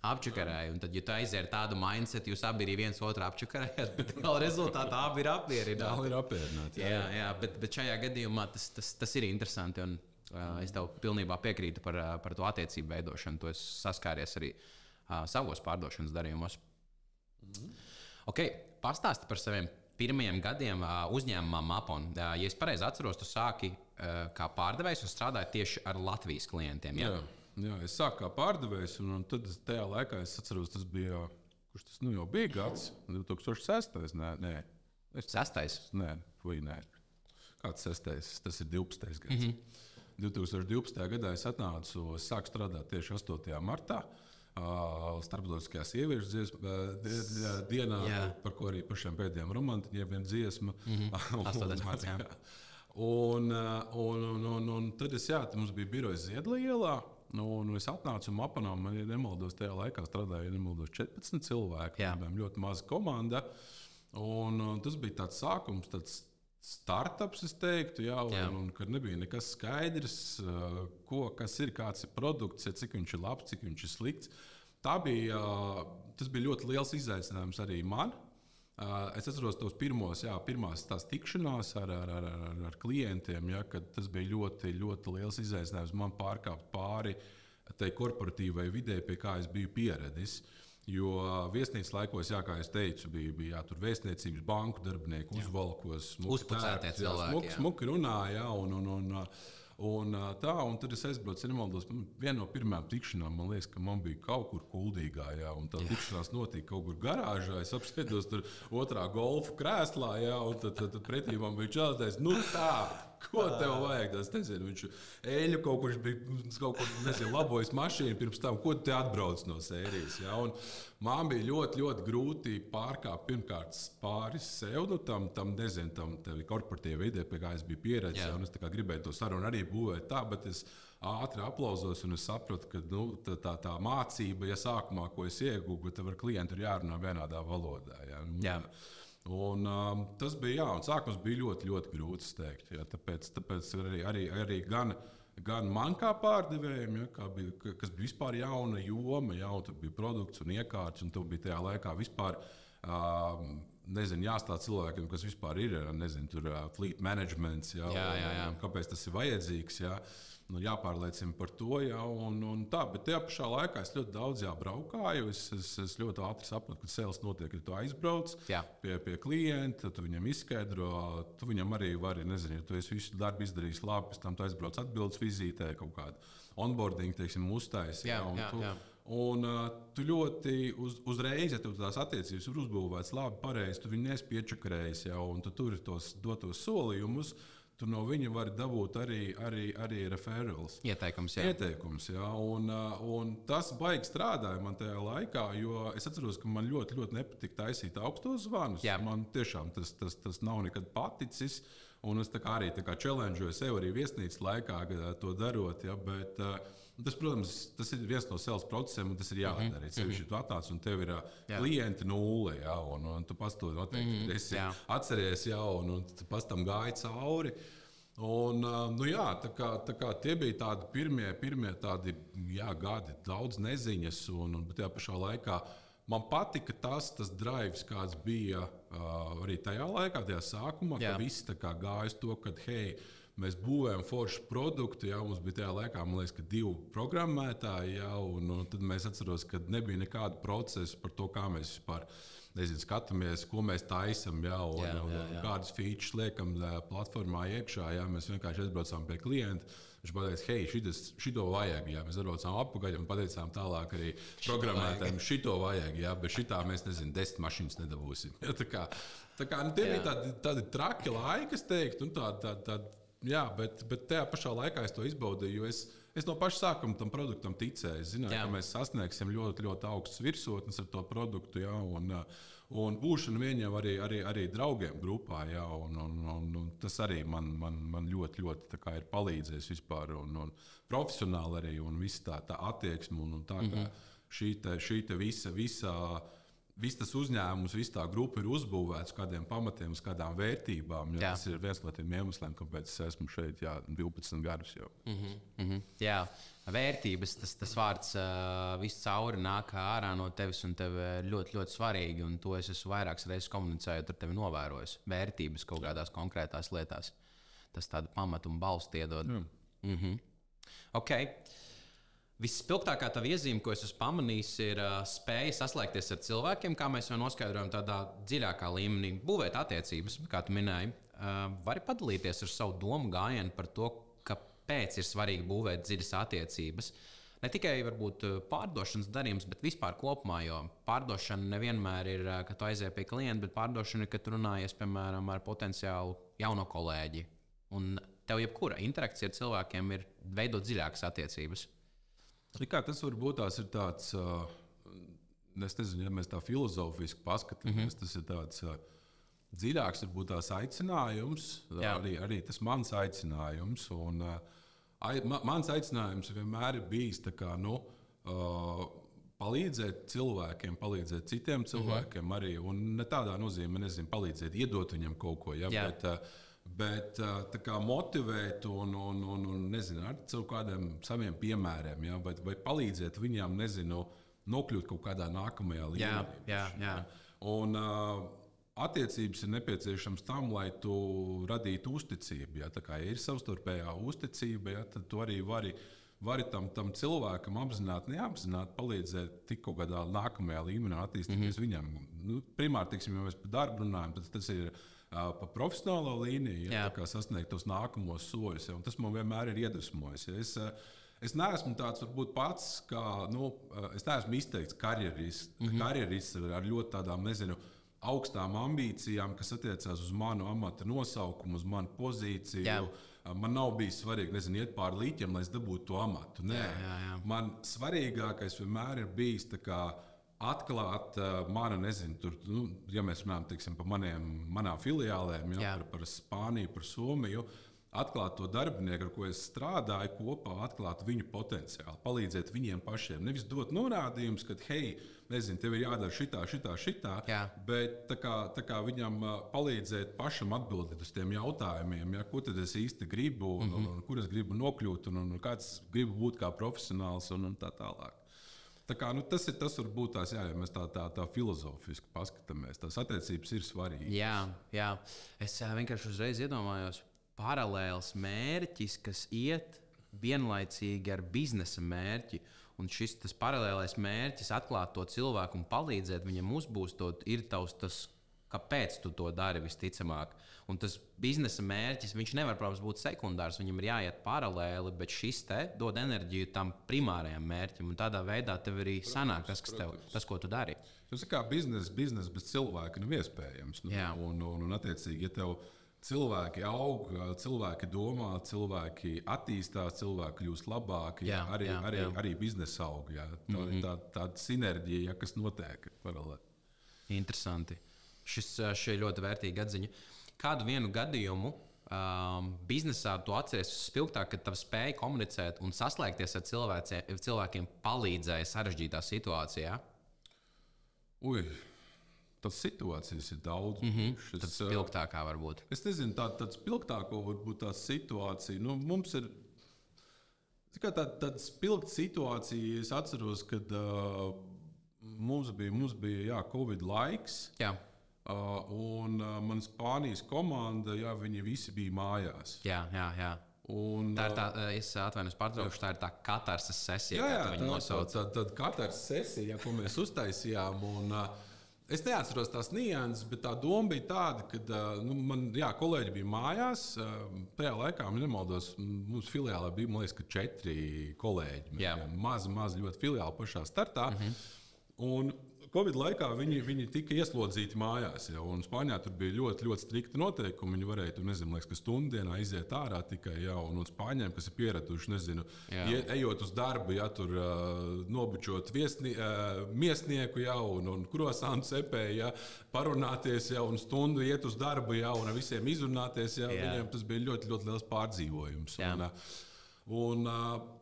apčakarēju. Un tad, ja tu aizies ar tādu mindset, jūs abi arī viens otru apčakarējat, bet gala rezultātā abi ir apmierināti. Jā, bet šajā gadījumā tas ir interesanti. Un, es tev pilnībā piekrītu par to attiecību veidošanu. To es saskāries arī savos pārdošanas darījumos. Okay, pastāsti par saviem pirmajiem gadiem uzņēmumā Mapon. Ja es pareizi atceros, tu sāki kā pārdevējs un strādāji tieši ar Latvijas klientiem. Jā, es sāku kā pārdevējs, un tad tajā laikā es atceros, tas bija, kurš tas jau bija gads, 2006. Nē. 6. Nē. Kāds 6. Tas ir 12. gads. 2012. gadā es sāku strādāt tieši 8. martā. Starptautiskajā sieviešu dienā, par ko arī pašiem pēdējiem romantiķiem ir dziesma. 8. martā. Un tad mums bija birojas Ziedlielā, un es atnācu un Mapanām, ja nemaldos, tajā laikā strādāja 14 cilvēki. Ļoti maza komanda. Un tas bija tāds sākums, tāds startups, es teiktu, un kad nebija nekas skaidrs, kas ir, kāds ir produkts, cik viņš ir labs, cik viņš ir slikts. Tas bija ļoti liels izaicinājums arī man. Es atceros tos pirmās tās tikšanās ar klientiem, kad tas bija ļoti, ļoti liels izaicinājums man pārkāpt pāri tai korporatīvai vidē, pie kā es biju pieredzis. Jo viesnīcas laikos, kā es teicu, bija tur vēstniecības banku darbinieki, uzvalkos, uzpucētie cilvēki. Smuki runāja, un tad es aizbraucu, nemaldos, viena no pirmajām tikšanām, man liekas, ka man bija kaut kur Kuldīgā, un tā tikšanās notika kaut kur garāžā, es apsēdos tur otrā golfa krēslā, un tad pretī man bija čeltais, ko tev vajag? Es nezinu, viņš eļu kaut kur labojis mašīnu pirms tam, ko te atbrauc no sērijas. Ja? Un man bija ļoti, ļoti grūti pārkāpt pirmkārt pāri sev, tam korporatīvai vidē, pie kā es biju pieredzējis. Un es gribēju to sarunu arī būvēt tā, bet es ātri aplauzos un es sapratu, ka tā mācība, sākumā, ko es iegūstu, tev ar klientu ir jārunā vienādā valodā. Ja? Un tas bija, un sākums bija ļoti, ļoti grūts, teikt. Ja, tāpēc arī gan man kā pārdevējiem, kas bija vispār jauna joma, tur bija produkts un iekārts, un tur bija tajā laikā vispār jāstāsta cilvēkiem, kas vispār ir, tur fleet managements, kāpēc tas ir vajadzīgs. Jāpārliecina par to, bet tajā pašā laikā es ļoti daudz braukāju. Es ļoti ātri sapratu, ka sales notiek, ja tu aizbrauc pie klienta, tu viņam izskaidro, tu viņam arī vari, ja tu esi visu darbu izdarījis labi, pēc tam tu aizbrauc atbildes vizītē, kaut kādu onboarding, uztaisi. Un tu ļoti uzreiz, ja tu tās attiecības ir uzbūvētas labi, pareizi, tu viņu neesi piečakarējis, un tu turi tos dotos solījumus. Tu no viņa vari dabūt arī referrals. Ieteikums. Un tas baigi strādāja man tajā laikā, jo es atceros, ka man ļoti, ļoti nepatika taisīt augstos zvanus. Man tiešām tas nav nekad paticis. Un es arī challengeoju sev arī viesnīcas laikā to darot. Bet tas, protams, tas ir viens no sales procesiem, un tas ir jādara. Sevišķi tu atnāc un tev ir klienti nulle, un tu pats to noteikti esi atceries, un tu pats tam gāji cauri. Un, tā kā tie bija tādi pirmie tādi, gadi, daudz neziņas, bet tajā pašā laikā man patika tas drives, kāds bija arī tajā laikā, tajā sākumā, ka visi gāja uz to, ka, hei, mēs būvējam foršu produktu, mums bija tajā laikā, man liekas, 2 programmētāji, un tad mēs atceros, ka nebija nekāda procesa par to, kā mēs vispār skatāmies, ko mēs taisam, kādas features liekam platformā iekšā. Mēs vienkārši aizbraucām pie klienta. Viņš teica, hei, šito vajag. Mēs atbraucām atpakaļ un pateicām tālāk arī programmētājiem, šito vajag, bet šitā mēs 10 mašīnas nedabūsim. Tā kā tie bija tādi traki laiki, es teiktu, bet tajā pašā laikā es to izbaudīju, jo es no paša sākuma tam produktam ticēju. Es zināju, ka mēs sasniegsim ļoti, ļoti augstus virsotnes ar to produktu, un būšanu viņiem arī draugiem grupā. Un tas arī man ļoti, ļoti ir palīdzējis vispār, un profesionāli arī, un viss tā attieksme. Un tā, šī viss tas uzņēmums, viss tā grupa ir uzbūvēts uz kādiem pamatiem, uz kādām vērtībām. Tas ir viens no tiem iemesliem, kāpēc es esmu šeit 12 gadus jau. Jā, vērtības, tas vārds viscauri nāk ārā no tevis, un tev ļoti, ļoti svarīgi. Un to es esmu vairākas reizes komunicējot ar tevi novērojis. Vērtības kaut kādās konkrētās lietās. Tas tādu pamatu un balstu iedod. Okay. Visspilgtākā tā iezīme, ko es esmu pamanījis, ir spēja saslēgties ar cilvēkiem, kā mēs jau noskaidrojam, tādā dziļākā līmenī, būvēt attiecības, kā tu minēji. Vari padalīties ar savu domu gājienu par to, kāpēc ir svarīgi būvēt dziļas attiecības. Ne tikai varbūt pārdošanas darījums, bet vispār kopumā, jo pārdošana nevienmēr ir, ka tu aizej pie klienta, bet pārdošana ir, ka tu runājies, piemēram, ar potenciālu jauno kolēģi. Un tev jebkura interakcija ar cilvēkiem ir veidot dziļākas attiecības. Tas varbūt tās ir tāds, es nezinu, ja mēs tā filozofiski paskatāmies, tas ir tāds dziļāks, varbūt tās aicinājums, arī tas mans aicinājums. Un, mans aicinājums vienmēr ir bijis palīdzēt cilvēkiem, palīdzēt citiem cilvēkiem arī, un ne tādā nozīmē, palīdzēt, iedot viņam kaut ko, bet motivēt un ar kādiem saviem piemēriem, vai palīdzēt viņiem, nokļūt kaut kādā nākamajā līmenī. Un attiecības ir nepieciešams tam, lai tu radītu uzticību. Ja ir savstarpējā uzticība, tad tu arī vari tam cilvēkam apzināti, neapzināti palīdzēt tik kaut kādā nākamajā līmenī attīstīties viņam. Primāri, ja mēs par darbu runājam, tad tas ir pa profesionālo līniju, kā sasniegt tos nākamos soļus. Tas man vienmēr ir iedvesmojis. Es neesmu tāds varbūt pats, es neesmu izteikts karjerists. Karjerists ar ļoti tādām, augstām ambīcijām, kas attiecās uz manu amata nosaukumu, uz manu pozīciju. Man nav bijis svarīgi, iet pāri līķiem, lai es dabūtu to amatu. Nē, man svarīgākais vienmēr ir bijis atklāt manu, ja mēs runājam par manām filiālēm, par Spāniju, par Somiju, atklāt to darbinieku, ar ko es strādāju kopā, atklāt viņu potenciālu, palīdzēt viņiem pašiem. Nevis dot norādījumus, ka, hei, tev ir jādara šitā, bet tā kā viņam palīdzēt pašam atbildēt uz tiem jautājumiem, ko tad es īsti gribu, un kur es gribu nokļūt, un kāds gribu būt kā profesionāls, un tā tālāk. Tas ir tas, varbūt tās, ja mēs tā filozofiski paskatāmies. Tās attiecības ir svarīgas. Jā. Es vienkārši uzreiz iedomājos paralēls mērķis, kas iet vienlaicīgi ar biznesa mērķi. Un tas paralēlais mērķis atklāt to cilvēku un palīdzēt viņam uzbūstot, ir tas, kāpēc tu to dari visticamāk. Un tas biznesa mērķis, viņš nevar, protams, būt sekundārs, viņam ir jāiet paralēli, bet šis dod enerģiju tam primārajam mērķim. Un tādā veidā tev arī sanāk tas, ko tu dari. Tas ir kā bizness bez cilvēka nav iespējams. Un attiecīgi, ja tev cilvēki aug, cilvēki domā, cilvēki attīstās, cilvēki kļūst labāki, arī biznesa aug. Tāda sinerģija, kas notiek paralēli. Interesanti. Šī ir ļoti vērtīga atziņa. Kādu vienu gadījumu biznesā tu atceries spilgtāk, kad tava spēja komunicēt un saslēgties ar cilvēkiem palīdzēja sarežģītā situācijā? tas situācijas ir daudz. Tad spilgtākā varbūt. Es nezinu, tāda spilgtāko varbūt tā situācija. Nu, mums ir tāda spilgta situācija. Es atceros, kad mums bija Covid laiks. Jā. Un man Spānijas komanda, viņi visi bija mājās. Jā. Un, tā ir es atvainojos pārtraukšu, tā ir tā katarses sesija, kā viņi nosauc. Tad katarses sesija, ko mēs uztaisījām. Un, es neatceros tās nianses, bet tā doma bija tāda, ka man kolēģi bija mājās. Tajā laikā, ja nemaldos, mums filiālē bija, man liekas, 4 kolēģi. Mazi ļoti filiāli pašā startā. Un Covid laikā viņi tika ieslodzīti mājās. Un Spānijā tur bija ļoti, ļoti strikti noteikumi. Viņi varēja, nezinu, ka stundu dienā iziet ārā tikai. Un spāņiem, kas ir pieraduši, ejot uz darbu, tur nobučot miesnieku un krosānu cepēju, parunāties un stundu iet uz darbu un ar visiem izrunāties. Viņiem tas bija ļoti, ļoti liels pārdzīvojums.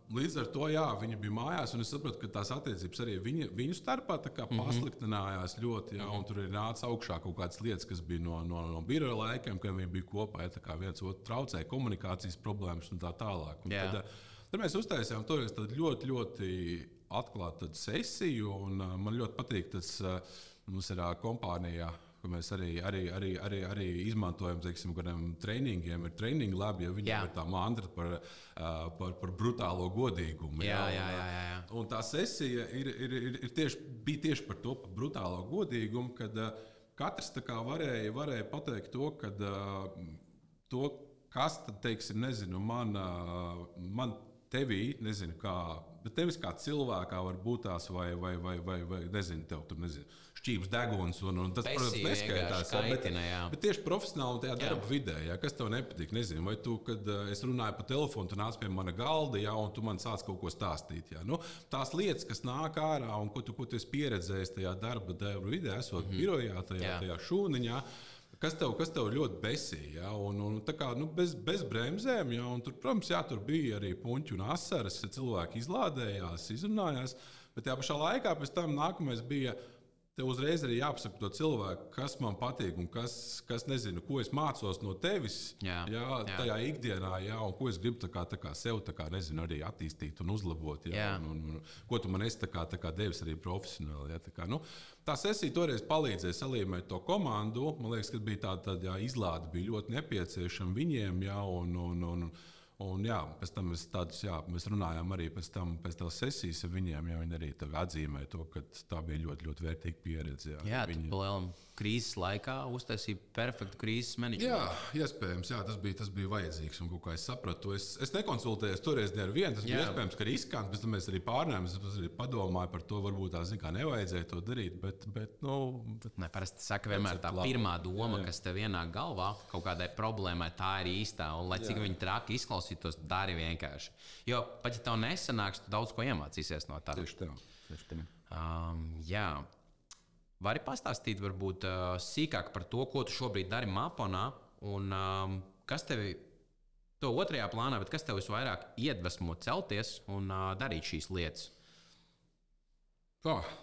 Līdz ar to viņi bija mājās, un es sapratu, ka tās attiecības arī viņu starpā pasliktinājās ļoti. Tur ir nācis augšā kaut kādas lietas, kas bija no biroja laikiem, kad viņi bija kopā. Viens otru traucēja komunikācijas problēmas un tā tālāk. Tad mēs uztaisījām toreiz ļoti, ļoti atklātu sesiju, un man ļoti patīk tas mums ir kompānijā. Mēs arī izmantojam, teiksim, kādiem treiningiem, ir training labi, ja viņiem ir tā mantra par brutālo godīgumu. Un tā sesija bija tieši par to, par brutālo godīgumu, kad katrs varēja pateikt to, kas tad, teiksim, nezinu, man tevī, nezinu kā, bet tevis kā cilvēkā var būt tās vai nezinu, tev tur nezinu. Šķības deguns, un tas, protams, neskaitās. Bet tieši profesionāli tajā darba vidē, kas tev nepatīk, nezinu, vai tu, kad es runāju pa telefonu, tu nāc pie mana galda, un tu man sāc kaut ko stāstīt. Tās lietas, kas nāk ārā un ko tu esi pieredzējis tajā darba vidē, esot birojā, tajā šūniņā, kas tev ļoti besīja. Tā kā bez bremzēm, un tur, protams, tur bija arī puņķi un asaras, cilvēki izlādējās, izrunājās, bet tajā pašā laikā pēc tam nākamais bija. Tev uzreiz arī jāpasaka to cilvēku, kas man patīk un kas nezinu, ko es mācos no tevis tajā ikdienā, un ko es gribu tā kā sev nezinu, arī attīstīt un uzlabot. Un ko tu man esi tā kā devis arī profesionāli. Tā sesija toreiz palīdzēja salīmēt to komandu. Man liekas, ka bija tāda izlāde bija ļoti nepieciešama viņiem. Un pēc tam mēs runājām arī pēc tās sesijas ar viņiem. Viņi arī atzīmēja to, ka tā bija ļoti, ļoti vērtīga pieredze. Krīzes laikā uztaisīja perfektu krīzes menedžmentu. Iespējams, tas bija vajadzīgs. Un, kā es sapratu, es nekonsultējos toreiz ne ar vienu. Tas bija iespējams, ka riskanti, bet mēs arī pārnājām. Es arī padomāju par to, varbūt tā nevajadzēja to darīt. Parasti saka, vienmēr tā pirmā doma, kas tev ienāk galvā, kaut kādai problēmai, tā ir īstā. Un, lai cik viņi traki izklausītos, dari vienkārši. Jo pat ja tev nesanāks, tu daudz ko iemācīsies no tā. Tieši tā. Vari pastāstīt varbūt sīkāk par to, ko tu šobrīd dari Maponā, un kas tevi, to otrajā plānā, bet kas tev visvairāk iedvesmo celties un darīt šīs lietas?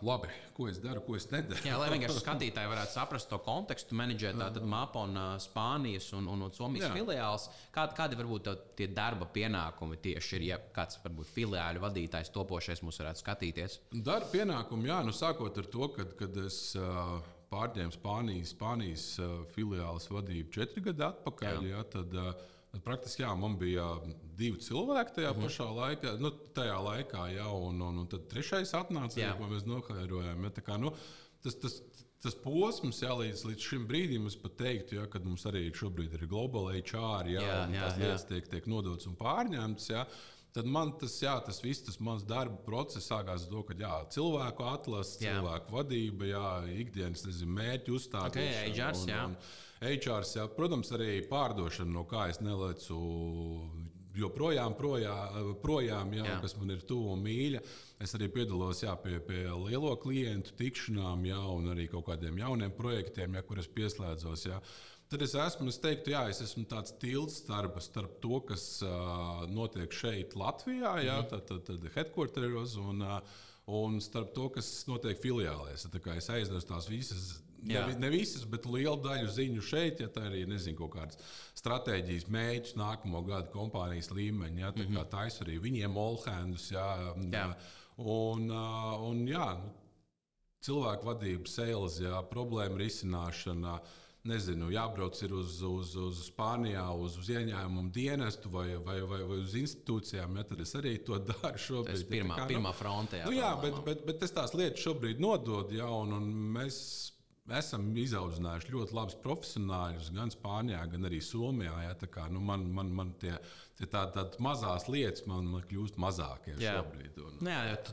Labi, ko es daru, ko es nedaru. Lai vienkārši skatītāji varētu saprast to kontekstu, menedžēt tātad Mapona Spānijas un Somijas filiāls. Kādi varbūt tie darba pienākumi tieši ir, ja kāds varbūt filiāļu vadītājs topošais mūs varētu skatīties? Darba pienākumi, sākot ar to, kad es pārņēmu Spānijas filiāles vadību 4 gadu atpakaļ, tad praktiski man bija 2 cilvēki tajā pašā laikā, tajā laikā, un tad 3. atnāca, ko mēs nokairojām. Tas posms, līdz šim brīdim, es pat teiktu, kad mums arī šobrīd ir Global HR, un tās lietas tiek nodotas un pārņemtas, tad man tas viss mans darba process sākās ar to, ka cilvēku atlase, cilvēku vadība, ikdienas mērķu uzstādīšana. HRs, protams, arī pārdošana, no kā es nelecu joprojām projām, kas man ir tuvu un mīļa. Es arī piedalos pie lielo klientu tikšanām, un arī kaut kādiem jauniem projektiem, kur es pieslēdzos. Tad es teiktu, es esmu tāds tilts starp to, kas notiek šeit Latvijā, tad headquarteros, un starp to, kas notiek filiālēs. Es aiznesu tās visas Ne visas, bet liela daļa ziņu šeit, ja tā arī nezinu, kaut kādas stratēģijas mērķus nākamo gadu kompānijas līmeņi. Ja, tā kā taisa arī viņiem all-handus. Ja, un cilvēku vadība, sales, problēma risināšana. Nezinu, jābrauc uz Spānijā, uz ieņēmumu dienestu vai uz institūcijām. Ja, tad es arī to daru šobrīd. Tas pirmā frontē. Bet es tās lietas šobrīd nododu, un mēs esam izaudzinājuši ļoti labus profesionāļus gan Spānijā, gan arī Somijā. Ja, tā kā, man tādas mazās lietas man kļūst mazākie šobrīd. Jo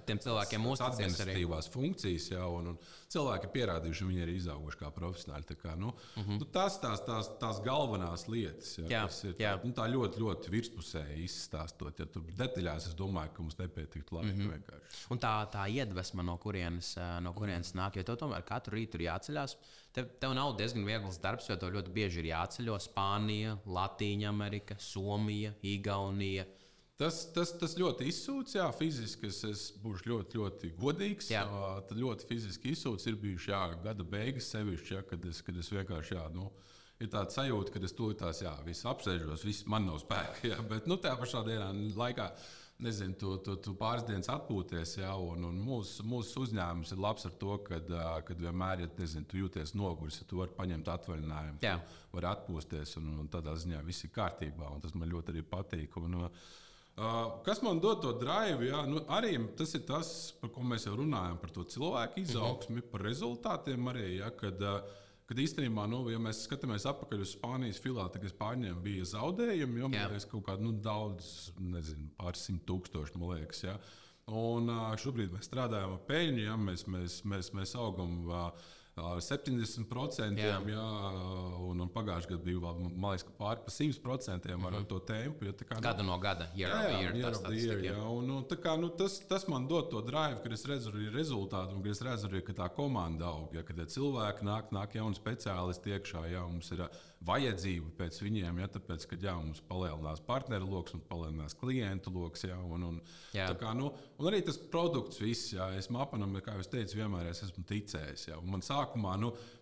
tiem cilvēkiem uzticies arī administratīvās funkcijas, un cilvēki ir pierādījuši, viņi ir izauguši kā profesionāļi. Tā kā, tās galvenās lietas, kas ir tā ļoti, ļoti virspusēji izstāstot. Ja tur detaļās es domāju, ka mums nepietiktu labi vienkārši. Un tā iedvesma, no kurienes nāk, jo tev tomēr katru rītu ir jāceļās. Tev nav diezgan viegls darbs, jo tev ļoti bieži ir jāceļo Spānija, Latīņa Amerika, Somija, Igaunija. Tas ļoti izsūc, fiziski es būšu ļoti, ļoti godīgs. Tad ļoti fiziski izsūc ir bijuši gada beigas sevišķi, kad es vienkārši, ir tāda sajūta, ka es tūlītās, visu apsēžos, viss man nav spēka, bet tajā pašā dienā laikā, nezinu, tu pāris dienas atpūties, un mūsu uzņēmums ir labs ar to, kad vienmēr, ja nezinu, tu jūties noguris, ja tu vari paņemt atvaļinājumu, tu vari atpūsties, un tādā ziņā viss ir kārtībā, un tas man ļoti arī patīk. Kas man dod to drive, arī tas ir tas, par ko mēs jau runājam, par to cilvēku izaugsmi, par rezultātiem arī, kad īstenībā, ja mēs skatāmies atpakaļ uz Spānijas filiāli, tad Spāņiem bija zaudējumi, jo mēs kaut kādu daudz, nezinu, pāris 100,000, man liekas. Ja. Un šobrīd mēs strādājam ar peļņu, mēs augam 70%, un pagājušajā gadā bija man liekas, pāri pa 100% ar to tempu. Gada no gada, tas man dod to drive, kad es redzu arī rezultātu, un kad es redzu arī, ka tā komanda aug, kad cilvēki nāk jauni speciālisti iekšā, mums ir vajadzība pēc viņiem, tāpēc, ka mums palielinās partneru loks un palielinās klientu loks, un arī tas produkts viss, es mapanam, kā jau es teicu, vienmēr es esmu ticējis, un man sākumā,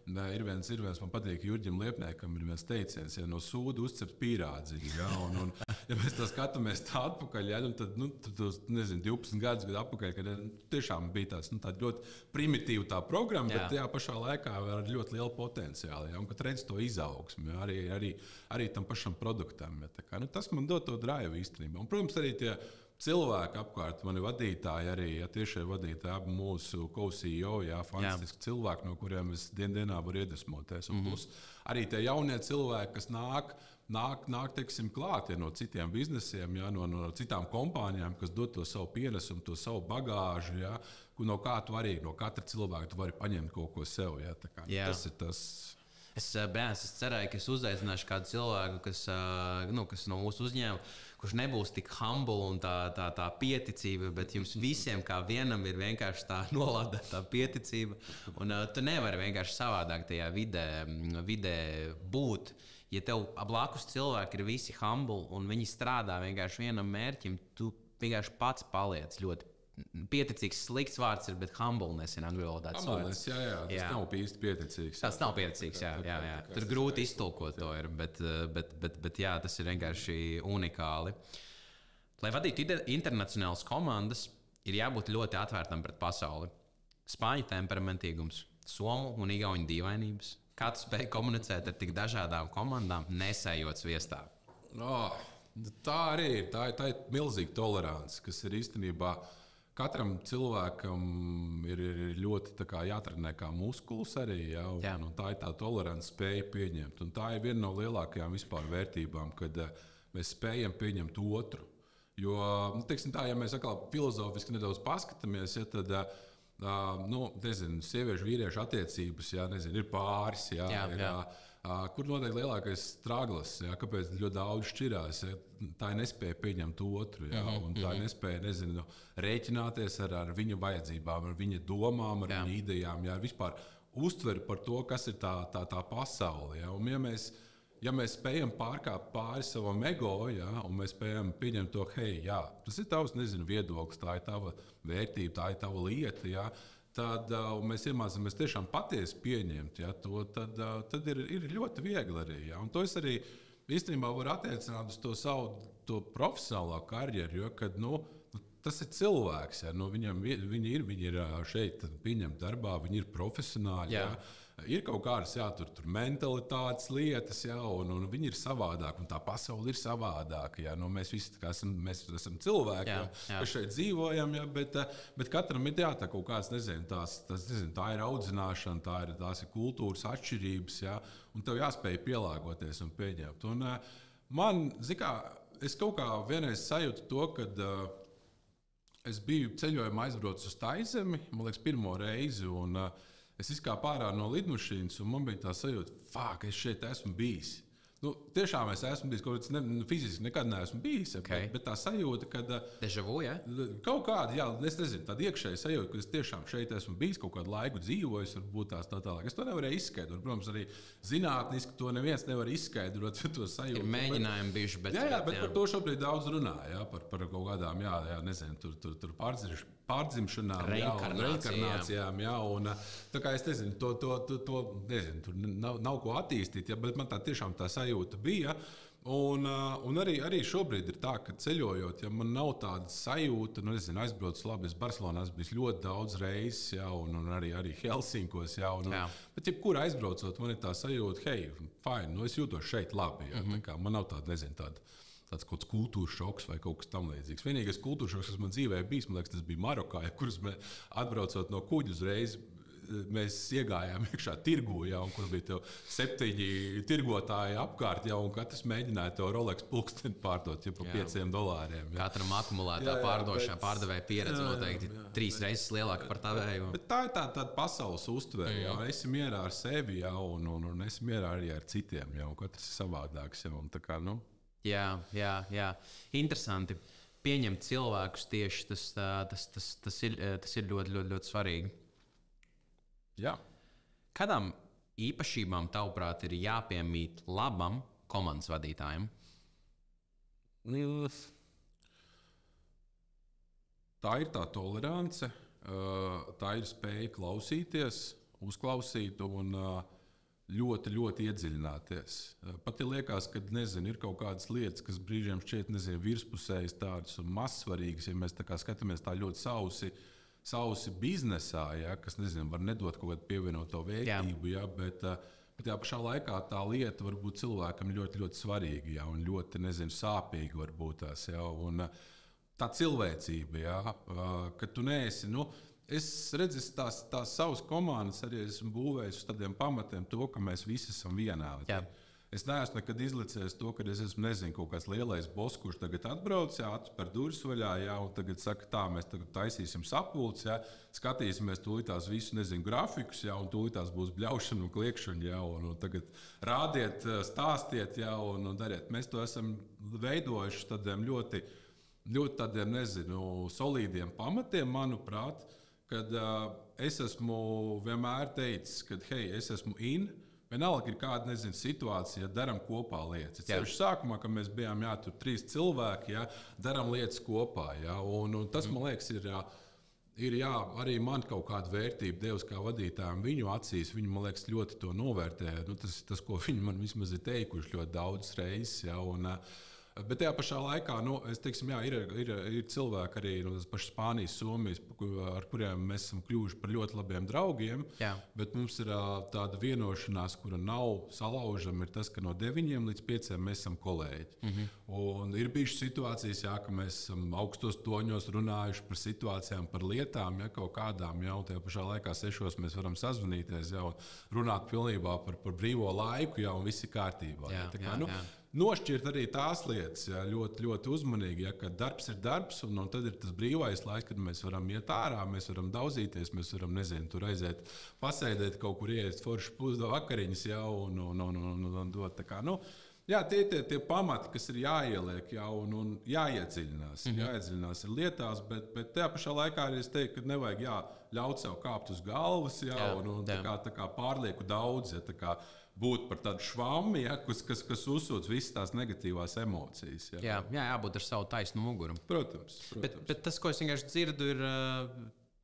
ir viens, man patīk Jurģim Liepniekam, ir viens teiciens, no sūda uzcept pīrādziņu, un ja mēs tā skatāmies tā atpakaļ, tad, nezinu, 12 gadus atpakaļ, kad tiešām bija tāda ļoti primitīva tā programma, bet tajā pašā laikā ar ļoti lielu potenciālu, un kad redz to izaugsmi, arī tam pašam produktam. Tas man dod to drive īstenībā. Un, protams, arī tie cilvēki apkārt, mani vadītāji, arī tiešie vadītāji, mūsu co-CEO, fantastiski cilvēki, no kuriem es dienā varu iedvesmoties. Un plus arī tie jaunie cilvēki, kas nāk teiksim, klāt no citiem biznesiem, no citām kompānijām, kas dod to savu pienesumu, to savu bagāžu, no kā tu arī, no katra cilvēka tu vari paņemt kaut ko sev. Tas ir tas. Es cerēju, ka es uzaicināšu kādu cilvēku, kas no mūsu uzņēmuma, kurš nebūs tik humble un tā pieticība, bet jums visiem kā vienam ir vienkārši tā nolādētā pieticība. Un tu nevari vienkārši savādāk tajā vidē būt. Ja tev blakus cilvēki ir visi humble un viņi strādā vienkārši vienam mērķim, tu vienkārši pats paliec ļoti pieticīgs. Slikts vārds ir, bet humbleness ir angļu valodā. Humbleness, tas nav īsti pieticīgs. Tas nav pieticīgs, Tur grūti iztulkot to, bet tas ir vienkārši unikāli. Lai vadītu internacionālas komandas, ir jābūt ļoti atvērtam pret pasauli. Spāņu temperamentīgums, somu un igauņu dīvainības. Kā tu spēj komunicēt ar tik dažādām komandām, nesējot sviestā? Tā arī ir. Tā ir milzīga tolerance, kas ir īstenībā katram cilvēkam ir ļoti jātrenē kā muskulis arī. Un tā ir tā tolerance, spēja pieņemt. Un tā ir viena no lielākajām vispār vērtībām, kad mēs spējam pieņemt otru. Jo, teiksim tā, ja mēs atkal filozofiski nedaudz paskatāmies, tad nezinu, sieviešu vīriešu attiecības, ir pāris, kur noteikti lielākais straglis, kāpēc ļoti daudz šķirās. Tā ir nespēja pieņemt otru, un tā ir nespēja, rēķināties ar viņa vajadzībām, ar viņa domām, ar viņa idejām, vispār uztveri par to, kas ir tā pasaule. Un, ja mēs spējam pārkāpt pāri savam ego, un mēs spējam pieņemt to, hei, tas ir tavs viedoklis, tā ir tava vērtība, tā ir tava lieta, tad mēs iemācāmies tiešām patiesi pieņemt to, tad ir ļoti viegli arī. Ja? Un to es arī īstenībā varu attiecināt uz to savu profesionālo karjeru, jo kad, tas ir cilvēks. Ja? Viņi ir šeit pieņemti darbā, viņi ir profesionāļi. Ja? Ir kaut kādas tur mentalitātes lietas, un viņi ir savādāki, un tā pasaule ir savādāka. Ja? Mēs visi esam cilvēki, kas šeit dzīvojam, bet katram ir tā kaut kāds, tā ir audzināšana, tās ir kultūras atšķirības, un tev jāspēj pielāgoties un pieņemt. Un, es kaut kā vienreiz sajūtu to, kad es biju ceļojumā aizbraucis uz Taizemi, man liekas, pirmo reizi. Es izkāpu ārā no lidmašīnas, un man bija tā sajūta, ka es šeit esmu bijis. Tiešām es esmu bijis, kaut kāds fiziski nekad neesmu bijis, bet tā sajūta, ka Deja vu, ja? Kaut kāda, es nezinu, tāda iekšēja sajūta, ka es tiešām šeit esmu bijis, kaut kādu laiku dzīvojis, varbūt tā tālāk. Es to nevarēju izskaidrot. Protams, arī zinātniski to neviens nevar izskaidrot. To sajūtu. Ir mēģinājumi bijuši, bet par to šobrīd daudz runā, par kaut kādām, tur pārdzimšanām, reinkarnācijām. Un, tā kā es nezinu, to nezinu, tur nav ko attīstīt, bet man tā tiešām tā sajūta bija. Un arī šobrīd ir tā, ka ceļojot, man nav tāda sajūta, aizbraucis labi, es Barcelonā esmu bijis ļoti daudz reizes, un arī Helsinkos. Bet jebkur aizbraucot, man ir tā sajūta, fine, es jūtos šeit labi. Tā kā man nav tāda, tāds kaut kāds kultūras šoks vai kaut kas tamlīdzīgs. Vienīgais kultūras šoks, kas man dzīvē bijis, man liekas, tas bija Marokā, kurus mēs atbraucot no kuģa uzreiz. Mēs iegājām iekšā tirgū, un kur bija 7 tirgotāji apkārt, un katrs mēģināja to Rolex pulksteni pārdot par $5. Katram akumulētā pārdevēja pieredze noteikti 3 reizes lielāka par tavēju. Bet tā ir tāda pasaules uztvere. Esi mierā ar sevi, un esi mierā arī ar citiem, un katrs ir savādāks. Jā. Interesanti. Pieņemt cilvēkus tieši tas ir ļoti, ļoti, ļoti svarīgi. Jā. Kādām īpašībām, tavuprāt, ir jāpiemīt labam komandas vadītājam? Tā ir tā tolerance, tā ir spēja klausīties, uzklausīt un ļoti, ļoti iedziļināties. Pat ja liekas, ka ir kaut kādas lietas, kas brīžiem šķiet virspusējas tādas un mazsvarīgas, ja mēs skatāmies tā ļoti sausi biznesā, kas var nedot kaut kādu pievienoto vērtību, bet tajā pašā laikā tā lieta var būt cilvēkam ļoti, ļoti svarīga un ļoti sāpīga varbūt tās. Un tā cilvēcība, ka tu neesi. Es redzu, tās savas komandas arī esmu būvējis uz tādiem pamatiem, ka mēs visi esam vienādi. Es neesmu nekad izlicējis to, ka es esmu kaut kāds lielais boss, kurš tagad atbrauc, atver durvis vaļā, un tagad saka, tā mēs tagad taisīsim sapulci, skatīsimies tūlīt tās visu grafikus, un tūlīt tās būs bļaušana un kliekšana, un tagad rādiet, stāstiet, un dariet. Mēs to esam veidojuši tādiem ļoti, ļoti tādiem, solīdiem pamatiem, manuprāt, kad es esmu vienmēr teicis, ka, es esmu vienalga ir kāda situācija, darām kopā lietas. Ceļš sākumā, kad mēs bijām tur 3 cilvēki, darām lietas kopā. Un tas, man liekas, ir arī man kaut kāda vērtība devis kā vadītājiem viņu acīs. Viņi, man liekas, ļoti to novērtē. Tas, ko viņi man vismaz ir teikuši ļoti daudzas reizes. Bet tajā pašā laikā es teiksim, ir cilvēki arī no Spānijas, Somijas, ar kuriem mēs esam kļuvuši par ļoti labiem draugiem. Bet mums ir tāda vienošanās, kura nav salaužama, ir tas, ka no 9 līdz 5 mēs esam kolēģi. Un ir bijušas situācijas, ka mēs esam augstos toņos runājuši par situācijām, par lietām, kaut kādām. Un tajā pašā laikā 6 mēs varam sazvanīties un runāt pilnībā par brīvo laiku, un viss ir kārtībā. Nošķirt arī tās lietas ļoti, ļoti uzmanīgi, ka darbs ir darbs, un tad ir tas brīvais laiks, kad mēs varam iet ārā, mēs varam daudzīties, mēs varam, tur aiziet, pasēdēt kaut kur, ieiest foršas pusvakariņas, un dot. Tie pamati, kas ir jāieliek, un jāiedziļinās. Jāiedziļinās ir lietās, bet tajā pašā laikā arī es teiktu, ka nevajag ļaut sev kāpt uz galvas, tā kā pārlieku daudz, būt par tādu švammi, kas uzsūdz visas tās negatīvās emocijas. Jābūt ar savu taisnu muguru. Protams. Bet tas, ko es vienkārši dzirdu, ir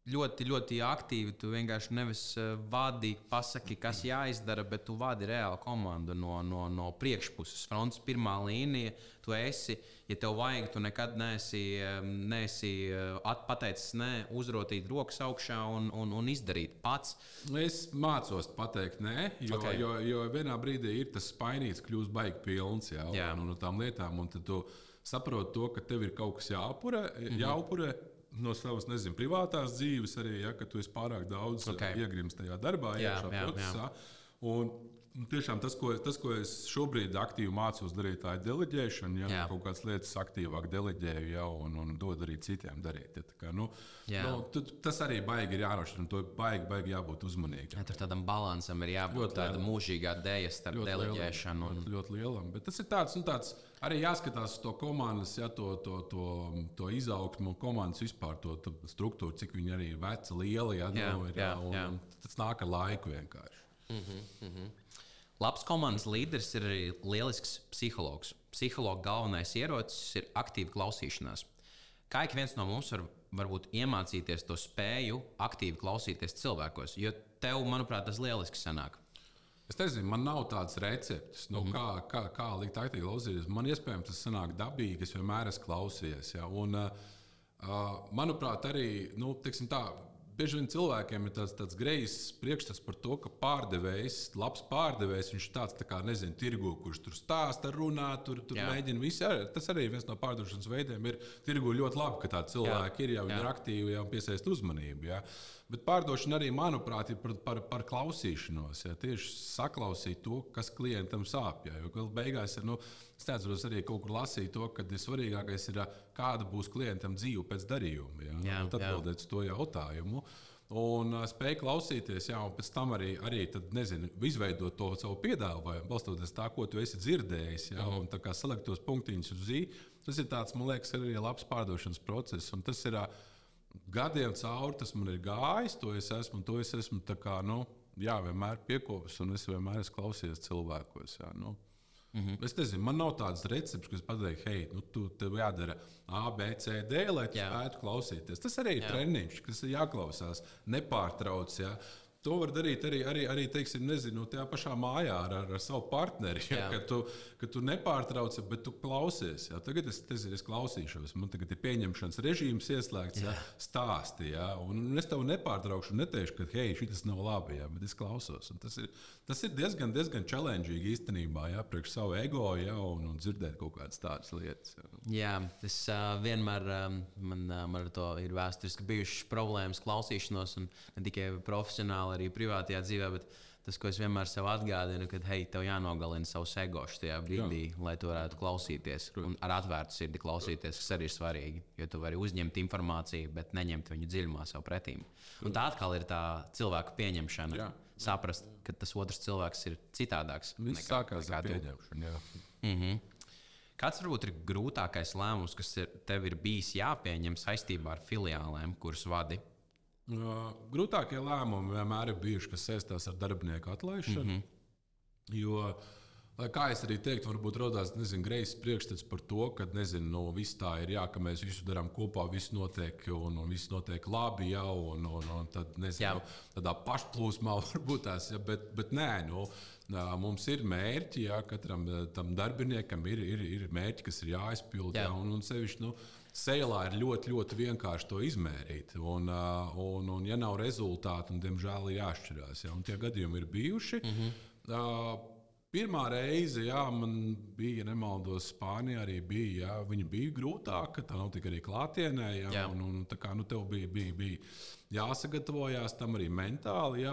ļoti, ļoti aktīvi. Tu vienkārši nevis vadi, pasaki, kas jāizdara, bet tu vadi reāli komandu no priekšpuses, frontes pirmā līnija. Tu esi, ja tev vajag, tu nekad neesi pateicis, uzrotīt rokas augšā un izdarīt pats. Es mācos pateikt, nē, jo vienā brīdī ir tas spainīts, kļūst baigi pilns no tām lietām, un tad tu saproti to, ka tev ir kaut kas jāupurē no savas, privātās dzīves arī, ka tu esi pārāk daudz iegrims tajā darbā, iekšā procesā. Un tiešām tas, ko es šobrīd aktīvi mācos darīt, tā ir deleģēšana. Kaut kādas lietas aktīvāk deleģēju un dod arī citiem darīt. Tas arī baigi ir jānošķir, un to baigi jābūt uzmanīgam. Tur tādam balansam ir jābūt tāda mūžīgā dēja starp deleģēšanu. Ļoti lielam. Bet tas ir tāds arī jāskatās uz to komandas, to izaugsmu, komandas vispār to struktūru, cik viņi arī ir veci, lieli. Un tas nāk ar laiku vienkārši. Labs komandas līderis ir arī lielisks psihologs. Psihologa galvenais ierocis ir aktīva klausīšanās. Kā ik viens no mums var iemācīties to spēju aktīvi klausīties cilvēkos? Jo tev, manuprāt, tas lieliski sanāk. Es nezinu, man nav tāds recepts, kā likt aktīvi klausīties. Man iespējams tas sanāk dabīgi, es vienmēr esmu klausījies. Un, manuprāt, arī bieži vien cilvēkiem ir tāds greizs priekšstats par to, ka labs pārdevējs, viņš ir tāds, tirgu, kurš tur stāsta, runā, tur mēģina visu. Tas arī viens no pārdošanas veidiem ir tirgu ļoti labi, ka tādi cilvēki ir, viņi ir aktīvi un piesaist uzmanību. Bet pārdošana arī, manuprāt, ir par klausīšanos. Tieši saklausīt to, kas klientam sāp. Jo beigās ir, es atceros arī kaut kur lasīt to, ka svarīgākais ir, kāda būs klientam dzīve pēc darījuma. Tad atbildēt uz to jautājumu. Un spēj klausīties, un pēc tam arī izveidot to savu piedāvājumu, balstoties tā, ko tu esi dzirdējis, un tā kā salikt tos punktiņus uz ī. Tas ir tāds, man liekas, arī labs pārdošanas process. Un tas ir gadiem cauri, tas man ir gājis, to es esmu vienmēr piekopis, un es vienmēr esmu klausījies cilvēkos. Es nezinu, man nav tāds recepts, kas pateiks, hei, tev jādara A, B, C, D, lai tu spētu klausīties. Tas arī ir treniņš, kas ir jāklausās, nepārtrauc. To var darīt arī tajā pašā mājā ar savu partneri. Ka tu nepārtrauc, bet tu klausies. Tagad es klausīšos. Man tagad ir pieņemšanas režīms ieslēgts, stāsti. Un es tev nepārtraukšu, neteikšu, ka hei, šis nav labi, bet es klausos. Un tas ir diezgan challenging īstenībā, priekš savu ego un dzirdēt kaut kādas tādas lietas. Tas vienmēr man ar to ir vēsturiski bijušas problēmas klausīšanos, un ne tikai profesionāli, arī privātajā dzīvē, bet tas, ko es vienmēr sev atgādinu, ka hei, tev jānogalina savs ego šajā brīdī, lai tu varētu klausīties. Un ar atvērtu sirdi klausīties, kas arī ir svarīgi. Jo tu vari uzņemt informāciju, bet neņemt viņu dziļumā sev pretīm. Un tā atkal ir tā cilvēka pieņemšana. Saprast, ka tas otrs cilvēks ir citādāks. Viss sākās ar pieņemšanu. Kāds varbūt ir grūtākais lēmums, kas tev ir bijis jāpieņem saistībā ar filiālēm, kuras vadi? Grūtākie lēmumi vienmēr ir bijuši, kas saistās ar darbinieku atlaišanu. Jo, kā es arī teiktu, varbūt rodās greizs priekšstats par to, ka viss tā ir, ka mēs visu darām kopā, viss notiek un viss notiek labi, un tad tādā pašplūsmā varbūt tās, bet nē, mums ir mērķi, katram tam darbiniekam ir mērķi, kas ir jāizpild, un sevišķi, Sēlā ir ļoti, ļoti vienkārši to izmērīt. Un ja nav rezultātu, diemžēl ir jāšķirās. Un tie gadījumi ir bijuši. Pirmā reize, man bija, nemaldos, Spānijā arī bija. Viņa bija grūtāka, tā nav tikai arī klātienē. Tev bija jāsagatavojās tam arī mentāli.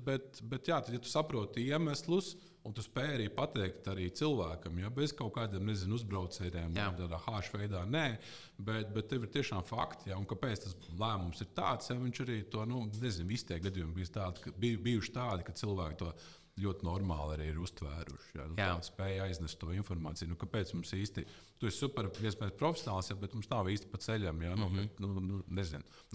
Bet ja tu saproti iemeslus, un tu spēj arī pateikt arī cilvēkam, bez kaut kādiem uzbraucējiem, tādā hāša veidā, nē, bet tev ir tiešām fakti. Un kāpēc tas lēmums ir tāds? Viņš arī to, visi tie gadījumi bijuši tādi, ka cilvēki to ļoti normāli arī ir uztvēruši. Spēja aiznest to informāciju. Kāpēc mums īsti, tu esi super profesionāls, bet mums nav īsti pa ceļam.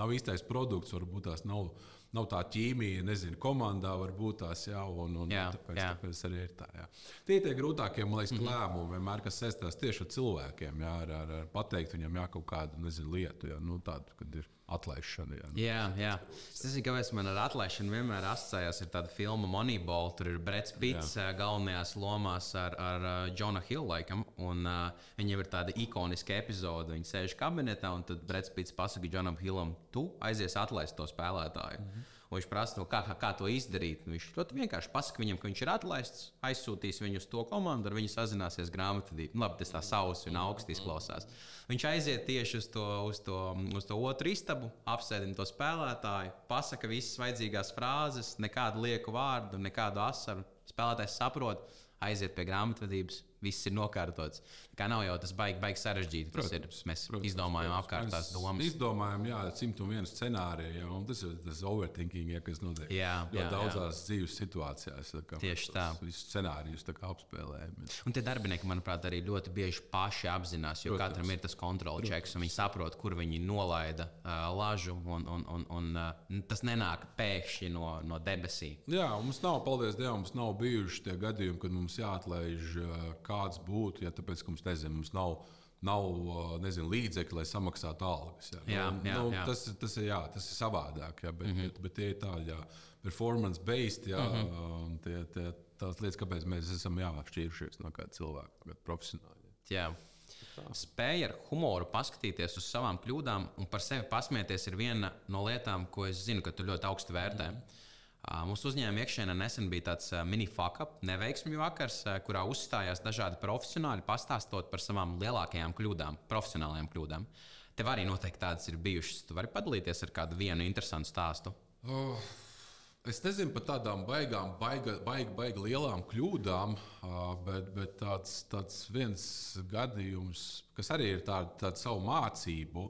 Nav īstais produkts, varbūt tās nav nav tā ķīmija, nezinu, komandā varbūt tās jau, un tāpēc arī ir tā. Jā. Tie grūtākie, man liekas, lēmumi vienmēr, kas saistās tieši ar cilvēkiem, jā, ar pateikt viņam kaut kādu, nezinu, lietu, jā, tādu, kad ir atlaišana. Jā. Es nezinu, kāpēc man ar atlaišanu vienmēr asociējās ar tādu filmu Moneyball. Tur ir Breds Pitts galvenajās lomās ar Jonah Hill laikam. Un viņiem ir tāda ikoniska epizode. Viņi sēž kabinetā un tad Breds Pitts pasaka Jonam Hillam, tu aizies atlaist to spēlētāju. Un viņš prasa, kā to izdarīt. Viņš ļoti vienkārši pasaka viņam, ka viņš ir atlaists, aizsūtīs viņu uz to komandu, ar viņu sazināsies grāmatvedībā. Labi, tas tā sausi un augsti izklausās. Viņš aiziet tieši uz to otru istabu, apsēdina to spēlētāju, pasaka visas vajadzīgās frāzes, nekādu lieku vārdu, nekādu asaru. Spēlētājs saprot, aiziet pie grāmatvedības. Viss ir nokārtots. Kā nav jau tas baigi sarežģīti. Mēs izdomājam apkārt tās domas. Izdomājam, 101 scenāriju, un tas ir tas overthinking, kas notiek daudzās dzīves situācijās. Tieši tā. Visus scenārijus apspēlējam. Un tie darbinieki, manuprāt, arī ļoti bieži paši apzinās, jo katram ir tas kontrola čeks, un viņi saprot, kur viņi nolaida lažu, un tas nenāk pēkšņi no debesīm. Jā, mums nav, paldies Dievam, mums nav bijuši tie gadījumi, kad mums jāatlaiž kāds būtu, tāpēc, ka mums nav līdzekļi, lai samaksātu algas. Tas ir savādāk, bet tie ir tādi performance-based, tās lietas, kāpēc mēs esam šķīrušies no kāda cilvēka, no kāda profesionāļa. Jā. Spēja ar humoru paskatīties uz savām kļūdām un par sevi pasmieties ir viena no lietām, ko es zinu, ka tu ļoti augstu vērtē. Mūsu uzņēmuma iekšienē nesen bija tāds mini-fuck-up, neveiksmju vakars, kurā uzstājās dažādi profesionāļi, pastāstot par savām lielākajām kļūdām, profesionālajām kļūdām. Tev arī noteikti tādas ir bijušas. Tu vari padalīties ar kādu vienu interesantu stāstu? Es nezinu par tādām baigi lielām kļūdām, bet tāds viens gadījums, kas arī ir tāda savu mācību,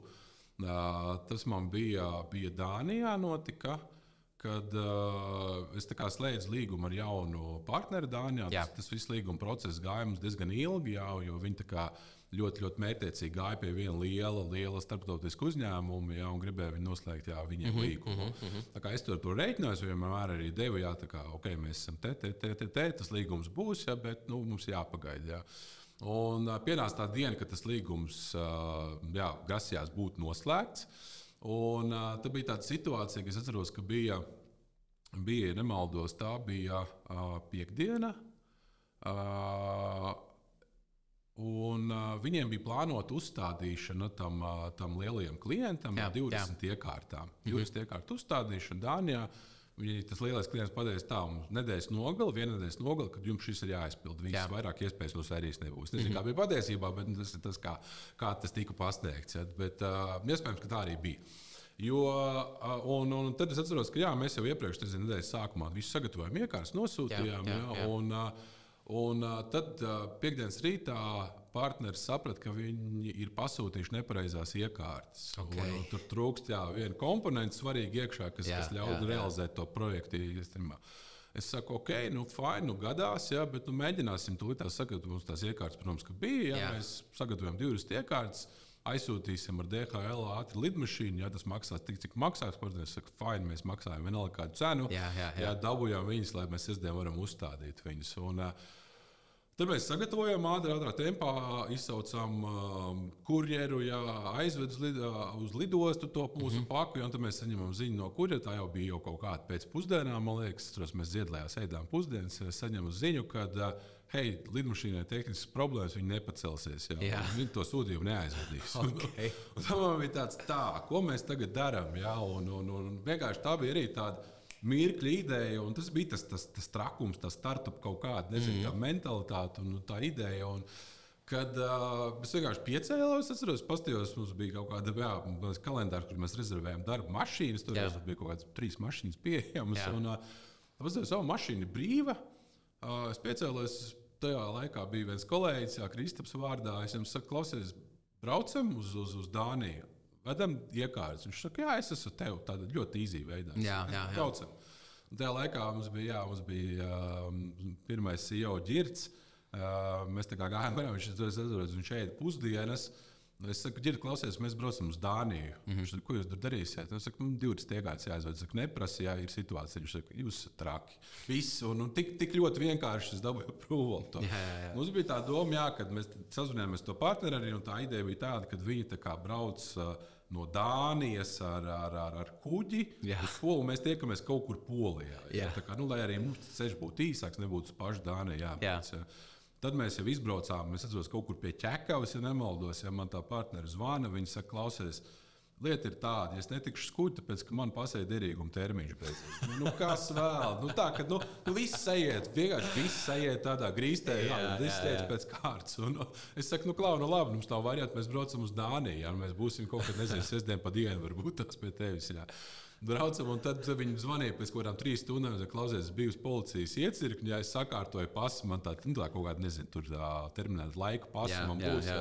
tas man bija Dānijā notika. Kad es slēdzu līgumu ar jaunu partneri Dānijā, tas viss līguma process gāja mums diezgan ilgi, jo viņi ļoti, ļoti mērķtiecīgi gāja pie viena liela starptautiska uzņēmuma un gribēja viņu noslēgt viņiem līgumu. Tā kā es tur reiķinājos, jo vienmēr arī devu, okay, mēs esam tas līgums būs, bet mums jāpagaida. Un pienāca tā diena, kad tas līgums grasījās būt noslēgts. Un tā bija tāda situācija, ka es atceros, ka bija nemaldos, tā bija piektdiena. Un viņiem bija plānota uzstādīšana tam lielajam klientam, 20 iekārtām. 20 iekārtu uzstādīšana Dānijā. Tas lielais klients pateica, tā mums viena nedēļas nogali, kad jums šis ir jāizpild. Viņas vairāk iespējas no sērijas nebūs. Nezinu, kā bija patiesībā, bet tas ir tas, kā tas tika pasteikts. Bet iespējams, ka tā arī bija. Un tad es atceros, ka mēs jau iepriekš nedēļas sākumā visu sagatavojām, iekārtas nosūtījām. Un tad piekdienas rītā partneris saprata, ka viņi ir pasūtījuši nepareizās iekārtas. Un tur trūkst viena komponenta svarīga iekšā, kas ļauj realizēt to projektu. Es saku, fine, gadās, bet mēģināsim tūlīt sagatavot. Mums tās iekārtas, protams, ka bija. Mēs sagatavojam 20 iekārtas. Aizsūtīsim ar DHL ātri lidmašīnu, tas maksās tik, cik maksās. Protams, es saku, fine, mēs maksājam vienalga kādu cenu. Dabūjām viņus, lai mēs sestdien varam uzstādīt viņus. Un, tad mēs sagatavojām ātrā tempā, izsaucām kurjeru, aizved uz lidostu to mūsu paku, un tad mēs saņemam ziņu no kurjera. Tā jau bija kaut kāda pēc pusdienām, man liekas. Mēs Ziedlējās ēdām pusdienas, saņemam ziņu, kad lidmašīnai tehniskas problēmas, viņi nepacelsies. Viņi to sūtījumu neaizvedīs. Un tā man bija tā, ko mēs tagad darām. Un vienkārši tā bija arī tāda mirkļa ideja, un tas bija tas trakums, tas startup kaut kāda, nezinu, tā mentalitāte un tā ideja. Un, kad es vienkārši piecēlos, atceros, pastījos, mums bija kaut kāda kalendāra, kur mēs rezervējām darba mašīnas. Tur bija kaut kādas 3 mašīnas pieejamas. Un pastījos, savu mašīnu brīva. Es piecēlos, tajā laikā bija viens kolēģis, Kristaps vārdā. Es viņam saku, klausies, braucam uz Dāniju. Vedam iekārtas. Viņš saka, es esmu tev tādā ļoti īzī veidā. Braucam. Un tajā laikā mums bija pirmais CEO Ģirts. Mēs tā kā gājām garām, viņš ēda pusdienas. Es saku, ģirdi, klausies, mēs braucam uz Dāniju. Viņš saka, ko jūs tur darīsiet? Es saku, 20 iegādes jāizved. Es saku, neprasa, jā, ir situācija. Viņš saka, jūs esat traki. Viss, un tik ļoti vienkārši es dabūju approval. Mums bija tā doma, jā, kad mēs sazvanījāmies to partneri arī, un tā ideja bija tāda, ka viņi tā kā brauc no Dānijas ar kuģi uz Poliju. Mēs tiekamies kaut kur Polijā. Tā kā, lai arī mums ceļš būtu īsāks, nebūtu uz pašu Dāniju jābrauc. Tad mēs jau izbraucām, es atceros, kaut kur pie Ķekavas, ja nemaldos, ja man tā partneri zvana, viņi saka, klausies, lieta ir tāda, ja es netikšu skuti, tāpēc, ka man pasēja derīguma termiņš beidzas. Kas vēl? Tā, ka viss aiziet, vienkārši viss aiziet tādā grīstē, viss tiec pēc kārtas. Es saku, klau, labi, mums nav varianti, mēs braucam uz Dāniju, ja mēs būsim kaut kad, nezinu, sestdien pa dienu, varbūt tās pie tevis, jā. Braucam, un tad viņi zvanīja pēc kaut kādām 3 stundām, un klausies, es biju uz policijas iecirkņi, ja es sakārtoju pasu, man tā kaut kāda, nezinu, tur terminēta laika pasa man būs.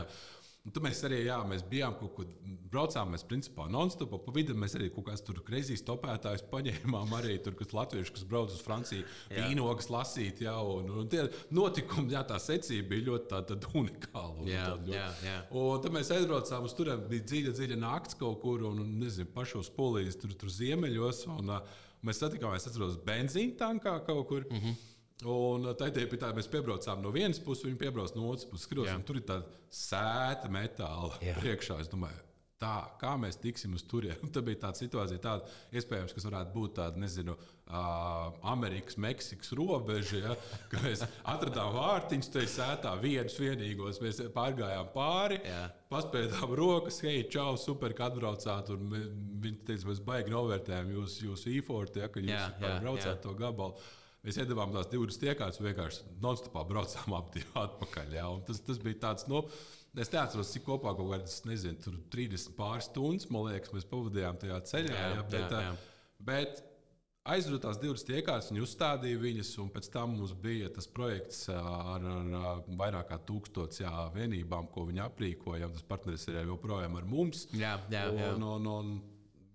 Un tad mēs arī, mēs bijām kaut kur, braucām mēs principā non-stop, pa vidu mēs arī kaut kāds tur crazy stopētājus paņēmām arī tur, kas latvieši, kas brauc uz Franciju, vīnogas lasīt, un tie notikumi, tā secība bija ļoti tāda unikāla. Un tad mēs aizbraucām uz turiem, bija dziļa nakts kaut kur, un nezinu, pašos Polijas tur ziemeļos, un mēs satikāmies, atceros, benzīna tankā kaut kur. Un tā ideja bija tā, mēs piebraucām no vienas puses, viņi piebrauc no otras puses. Skatos, tur ir tāda sēta metāla priekšā. Es domāju, kā mēs tiksim uz turieni? Tad bija tāda situācija, tāda iespējams, kas varētu būt tāda, nezinu, Amerikas, Meksikas robeža, ka mēs atradām vārtiņus tajā sētā vienīgos. Mēs pārgājām pāri, paspēdām rokas, hei, čau, super, ka atbraucāt. Un viņi teica, mēs baigi novērtējam jūsu e-forti, ka jūs braucāt to gabalu. Mēs iedavām tās 20 iekārtas un vienkārši non-stopā braucām atpakaļ. Tas bija tāds, es neatceros, cik kopā kaut kādas, nezinu, tur 30 pāris stundas, man liekas, mēs pavadījām tajā ceļā. Bet aizvedot tās 20 iekārtas, viņi uzstādīja viņas, un pēc tam mums bija tas projekts ar vairāk kā 1000 vienībām, ko viņi aprīkoja. Tas partneris ir joprojām ar mums.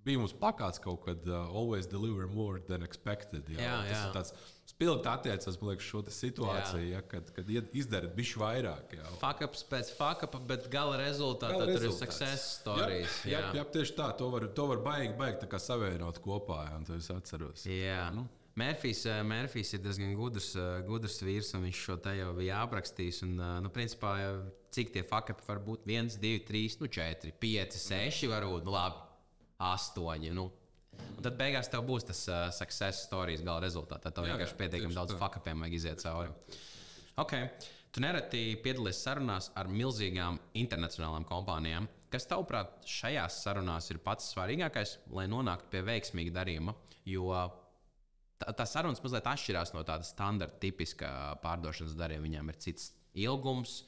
Bija mums plakāts kaut kad always deliver more than expected. Tas ir tāds spilgti attiecas, man liekas, šo situāciju, kad izdarat bišķi vairāk. Fuck-ups pēc fuck-upa, bet gala rezultātā tur ir success stories. Jā, tieši tā. To var baigi tā kā savienot kopā, un to es atceros. Mērfijs ir diezgan gudrs vīrs, un viņš šo te jau bija aprakstījis. Un, principā, cik tie fuck-upi var būt? 1, 2, 3, 4, 5, 6 varbūt, labi. 8. Un tad beigās tev būs tas success stories gala rezultātā. Tev vienkārši pietiekami daudz fuck-upiem vajag iziet cauri. Okay. Tu nereti piedalies sarunās ar milzīgām internacionālām kompānijām. Kas tavuprāt šajās sarunās ir pats svarīgākais, lai nonāktu pie veiksmīga darījuma? Jo tā sarunas mazliet atšķirās no tāda standarta tipiskā pārdošanas darījuma. Viņām ir cits ilgums,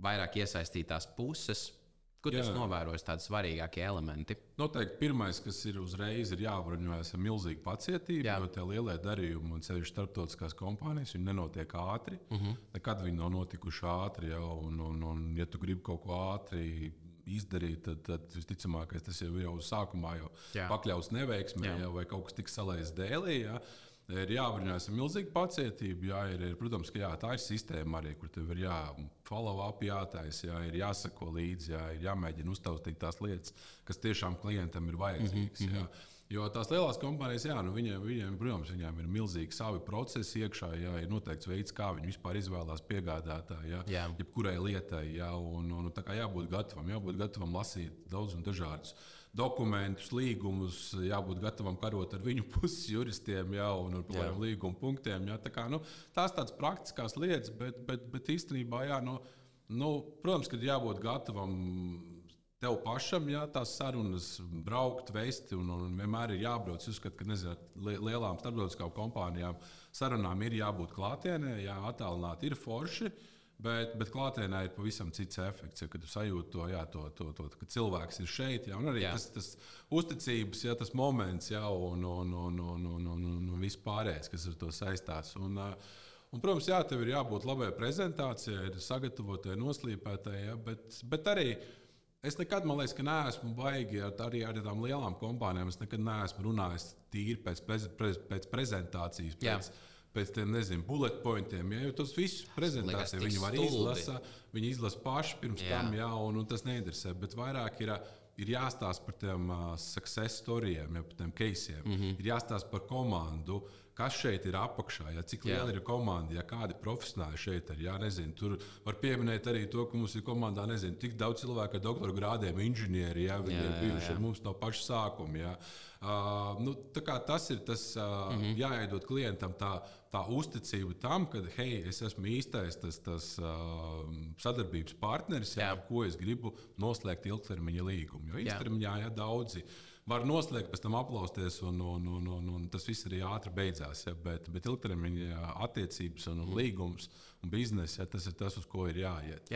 vairāk iesaistītās puses. Kur tas novērojas tādi svarīgākie elementi? Noteikti pirmais, kas ir uzreiz iebruņojas ar milzīgu pacietību, jo tie lielie darījumi un sevišķi starptautiskās kompānijas, viņi nenotiek ātri. Nekad viņi nav notikuši ātri. Un, ja tu gribi kaut ko ātri izdarīt, tad visticamākais tas jau ir uz sākumā pakļauts neveiksmē vai kaut kas tiks salaists dēlī. Ir jāapbrīnās ar milzīgu pacietību. Protams, ka tā ir sistēma arī, kur tev ir follow up jātaisa, ir jāsako līdzi, ir jāmēģina uztaustīt tās lietas, kas tiešām klientam ir vajadzīgas. Jo tās lielās kompānijas, viņiem, protams, viņiem ir milzīgi savi procesi iekšā, ir noteikts veids, kā viņi vispār izvēlās piegādātāju, jebkurai lietai. Un tā kā jābūt gatavam lasīt daudz un dažādus dokumentus, līgumus, jābūt gatavam karot ar viņu puses juristiem un ar līguma punktiem. Tās tādas praktiskās lietas, bet īstenībā, protams, ka jābūt gatavam tev pašam, tās sarunas braukt, vesti un vienmēr ir jābrauc. Es uzskatu, ka lielām starptautiskām kompānijām sarunām ir jābūt klātienē, attālināti ir forši. Bet klātienē ir pavisam cits efekts, kad tu sajūti to, ka cilvēks ir šeit. Un arī tas uzticības, tas moments un viss pārējais, kas ar to saistās. Un, protams, tev ir jābūt labai prezentācijai, ir sagatavotai, noslīpētai, bet arī es nekad, man liekas, ka neesmu baigi arī ar tām lielām kompānijām. Es nekad neesmu runājis tīri pēc prezentācijas. pēc tiem, nezinu, bullet pointiem, jo tos visus prezentāciju viņi var izlasīt. Viņi izlasa paši pirms tam, un tas neinteresē. Bet vairāk ir jāstāsta par tiem success storyiem, par tiem caseiem. Ir jāstāsta par komandu, kas šeit ir apakšā, cik liela ir komanda, kādi profesionāļi šeit ir. Nezinu, tur var pieminēt arī to, ka mums ir komandā tik daudz cilvēku ar doktora grādiem, inženieri, viņi ir bijuši ar mums no paša sākuma. Tas ir tas, jāiedod klientam tā uzticība tam, ka, hei, es esmu īstais tas sadarbības partneris, ar ko es gribu noslēgt ilgtermiņa līgumu. Jo īstermiņā daudzi var noslēgt, pēc tam aplausties, un tas viss arī ātri beidzās. Bet ilgtermiņa attiecības un līgums un biznesa, tas ir tas, uz ko ir jāiet.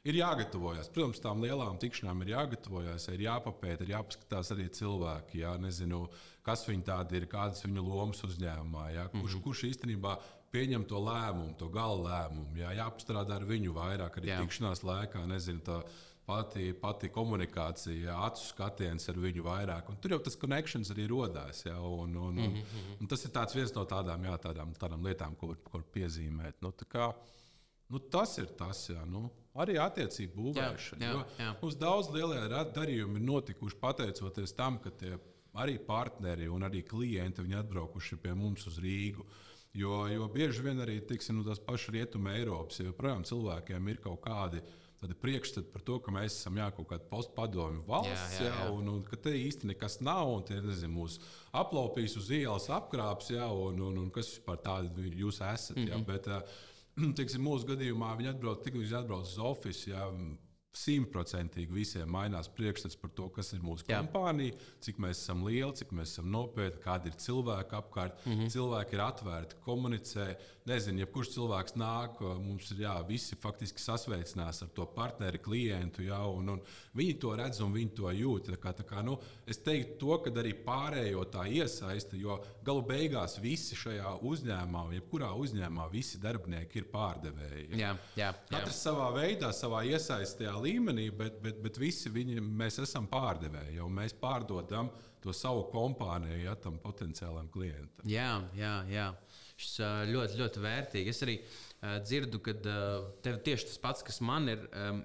Ir jāgatavojas. Protams, tām lielām tikšanām ir jāgatavojas, ir jāpapēta, ir jāpaskatās arī cilvēki. Nezinu, kas viņi tādi ir, kādas viņu lomas uzņēmumā. Kurš īstenībā pieņem to lēmumu, to gala lēmumu. Jāpastrādā ar viņu vairāk arī tikšanās laikā. Nezinu, Pati komunikācija, acu skatiens ar viņu vairāk. Un tur jau tas connections arī rodās. Un tas ir viens no tādām lietām, ko piezīmēt. Tas ir tas. Arī attiecību būvēšana. Mums daudz lielie darījumi ir notikuši pateicoties tam, ka tie arī partneri un arī klienti viņi atbraukuši pie mums uz Rīgu. Jo bieži vien arī tās pašas Rietuma Eiropas, joprojām cilvēkiem ir kaut kādi priekšstati par to, ka mēs esam kaut kāda postpadomju valsts, un ka te īsti nekas nav, un tie mūs aplaupīs uz ielas, apkrāps, un kas vispār tādi jūs esat. Bet, mūsu gadījumā viņi atbrauc uz ofisu, 100% visiem mainās priekšstats par to, kas ir mūsu kompānija, cik mēs esam lieli, cik mēs esam nopietni, kādi ir cilvēki apkārt. Cilvēki ir atvērti, komunicē. Nezinu, jebkurš cilvēks nāk, mums ir visi faktiski sasveicinās ar to partneri, klientu, un viņi to redz un viņi to jūt. Es teiktu to, ka arī pārējo tā iesaista, jo galu beigās visi šajā uzņēmumā, jebkurā uzņēmumā, visi darbinieki ir pārdevēji. Katrs savā veidā, savā iesaistajā līmenī, bet visi mēs esam pārdevēji, jo mēs pārdodam to savu kompāniju tam potenciālam klientam. Jā. Šis ļoti, ļoti vērtīgi. Es arī dzirdu, ka tev tieši tas pats, kas man ir.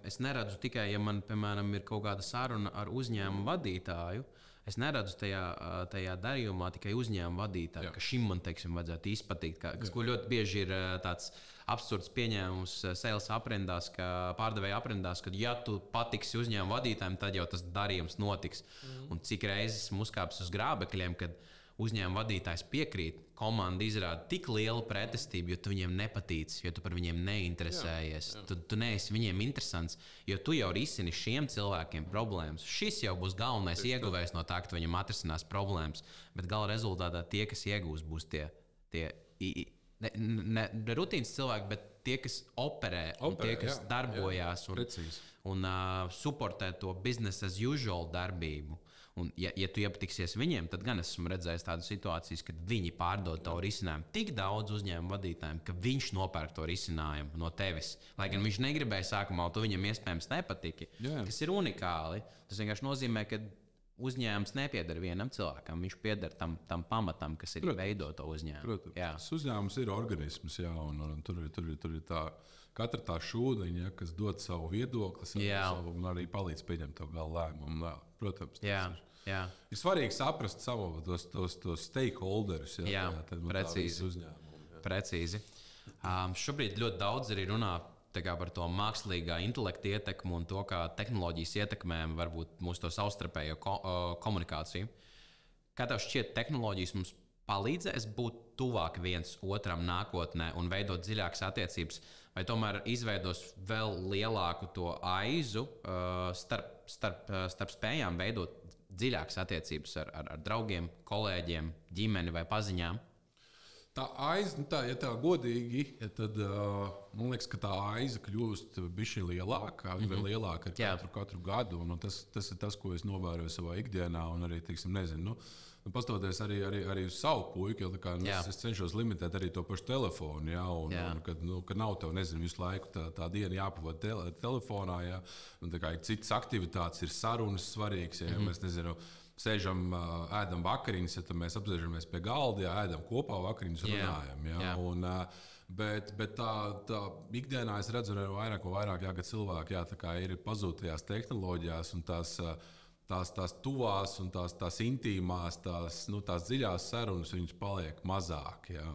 Es neredzu tikai, ja man, piemēram, ir kaut kāda saruna ar uzņēmumu vadītāju. Es neredzu tajā darījumā tikai uzņēmumu vadītāju, ka šim man, vajadzētu izpatikt. Ko ļoti bieži ir tāds absurds pieņēmums sales aprindās, pārdevēja aprindās, ka, ja tu patiksi uzņēmumu vadītājiem, tad jau tas darījums notiks. Un cik reizes esmu uzkāpis uz grābekļiem, kad uzņēmuma vadītājs piekrīt, komanda izrāda tik lielu pretestību, jo tu viņiem nepatīc, jo tu par viņiem neinteresējies. Tu neesi viņiem interesants, jo tu jau risini šiem cilvēkiem problēmas. Šis jau būs galvenais ieguvējs no tā, ka tu viņam atrisinās problēmas. Bet gala rezultātā tie, kas iegūs, būs tie ne rutīnas cilvēki, bet tie, kas operē un tie, kas darbojās un supportē to business as usual darbību. Un, ja tu iepatiksies viņiem, tad gan esmu redzējis tādu situāciju, kad viņi pārdod to risinājumu tik daudz uzņēmumu vadītājiem, ka viņš nopērk to risinājumu no tevis. Lai gan viņš negribēja sākumā, tu viņam iespējams nepatiki, kas ir unikāli. Tas vienkārši nozīmē, ka uzņēmums nepieder vienam cilvēkam, viņš pieder tam pamatam, kas ir veidot to uzņēmumu. Tas uzņēmums ir organisms, un tur ir tā. Katra tā šūdiņa, kas dod savu viedokli, un arī palīdz pieņemt to gala lēmumu. Protams, ir svarīgi saprast tos stakeholderus. Precīzi. Šobrīd ļoti daudz arī runā par to mākslīgā intelekta ietekmi un to, kā tehnoloģijas ietekmē varbūt mūsu to savstarpējo komunikāciju. Kā tev šķiet, tehnoloģijas mums palīdzēs būt tuvāk viens otram nākotnē un veidot dziļākas attiecības, vai tomēr izveidos vēl lielāku to aizu starp spējām veidot dziļākas attiecības ar draugiem, kolēģiem, ģimeni vai paziņām? Tā aiza, ja tā godīgi, tad man liekas, ka tā aiza kļūst bišķi lielāka, vēl lielāka ar katru gadu. Un tas ir tas, ko es novēroju savā ikdienā un arī, pastoties arī uz savu puiku, es cenšos limitēt arī to pašu telefonu, kad nav tev, visu laiku tā diena jāpavada telefonā, un citas aktivitātes ir sarunas svarīgas, mēs, sēžam, ēdam vakariņas, ja mēs apsēžamies pie galda, jā, ēdam kopā vakariņas, runājam. Jā. Un, bet tā ikdienā es redzu vairāk un vairāk, jā, ka cilvēki ir pazūtajās tehnoloģijās un tās tuvās un tās intīmās, tās dziļās sarunas, viņas paliek mazāk. Jā.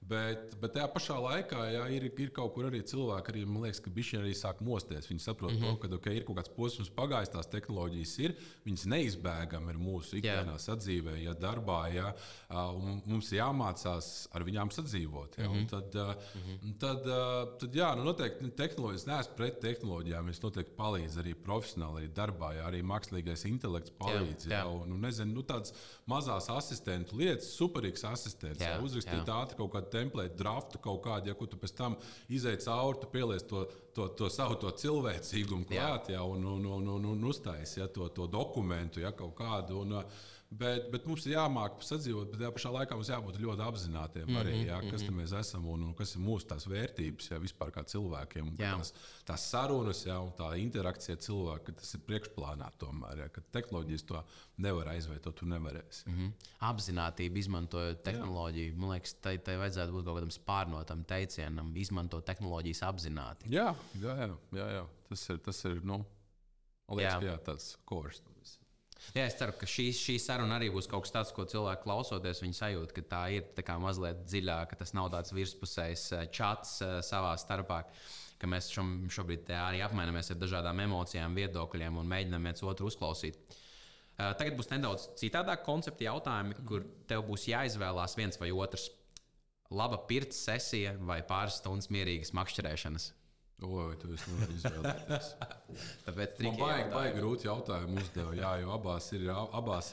Bet tajā pašā laikā ir kaut kur arī cilvēki, arī, man liekas, ka viņi arī sāk mosties. Viņi saprot, ka ir kaut kāds posms pagājis, tās tehnoloģijas ir, viņas neizbēgami ir mūsu ikdienā sadzīvē, darbā, un mums ir jāmācās ar viņām sadzīvot. Tad noteikti tehnoloģijas, neesmu pret tehnoloģijām, es noteikti palīdzu arī profesionāli, arī darbā, arī mākslīgais intelekts palīdz. Nezinu, tādas mazās asistentu lietas, superīgs asistents, uzrakstīt ātri kaut kādu template, draftu kaut kādu, ko tu pēc tam izej cauri, tu pieliec to savu cilvēcīgumu klāt, un uztaisi to dokumentu, kaut kādu. Bet mums ir jāmāk sadzīvot, bet tajā pašā laikā mums jābūt ļoti apzinātiem arī, kas mēs esam un kas ir mūsu tās vērtības, vispār kā cilvēkiem. Tās sarunas, un tā interakcija ar cilvēku, ka tas ir priekšplānā tomēr, ka tehnoloģijas to nevar aizvietot, tu nevarēsi. Apzinātība izmantojot tehnoloģiju, man liekas, tai vajadzētu būt kaut kādam spārnotam teicienam, izmantot tehnoloģijas apzināti. Jā. Tas ir, liekas, tāds kors. Jā, es ceru, ka šī saruna arī būs kaut kas tāds, ko cilvēki klausoties, viņi sajūt, ka tā ir tā kā mazliet dziļāka, ka tas nav tāds virspusējs čats savā starpā, ka mēs šobrīd arī apmainamies ar dažādām emocijām, viedokļiem un mēģinām viens otru uzklausīt. Tagad būs nedaudz citādāk koncepti jautājumi, kur tev būs jāizvēlās viens vai otrs. Laba pirts sesija vai pāris stundas mierīgas makšķerēšanas? Oi, tu esi nevar izvēlēties. Tāpēc man baigi grūti jautājumu uzdeva, jo abās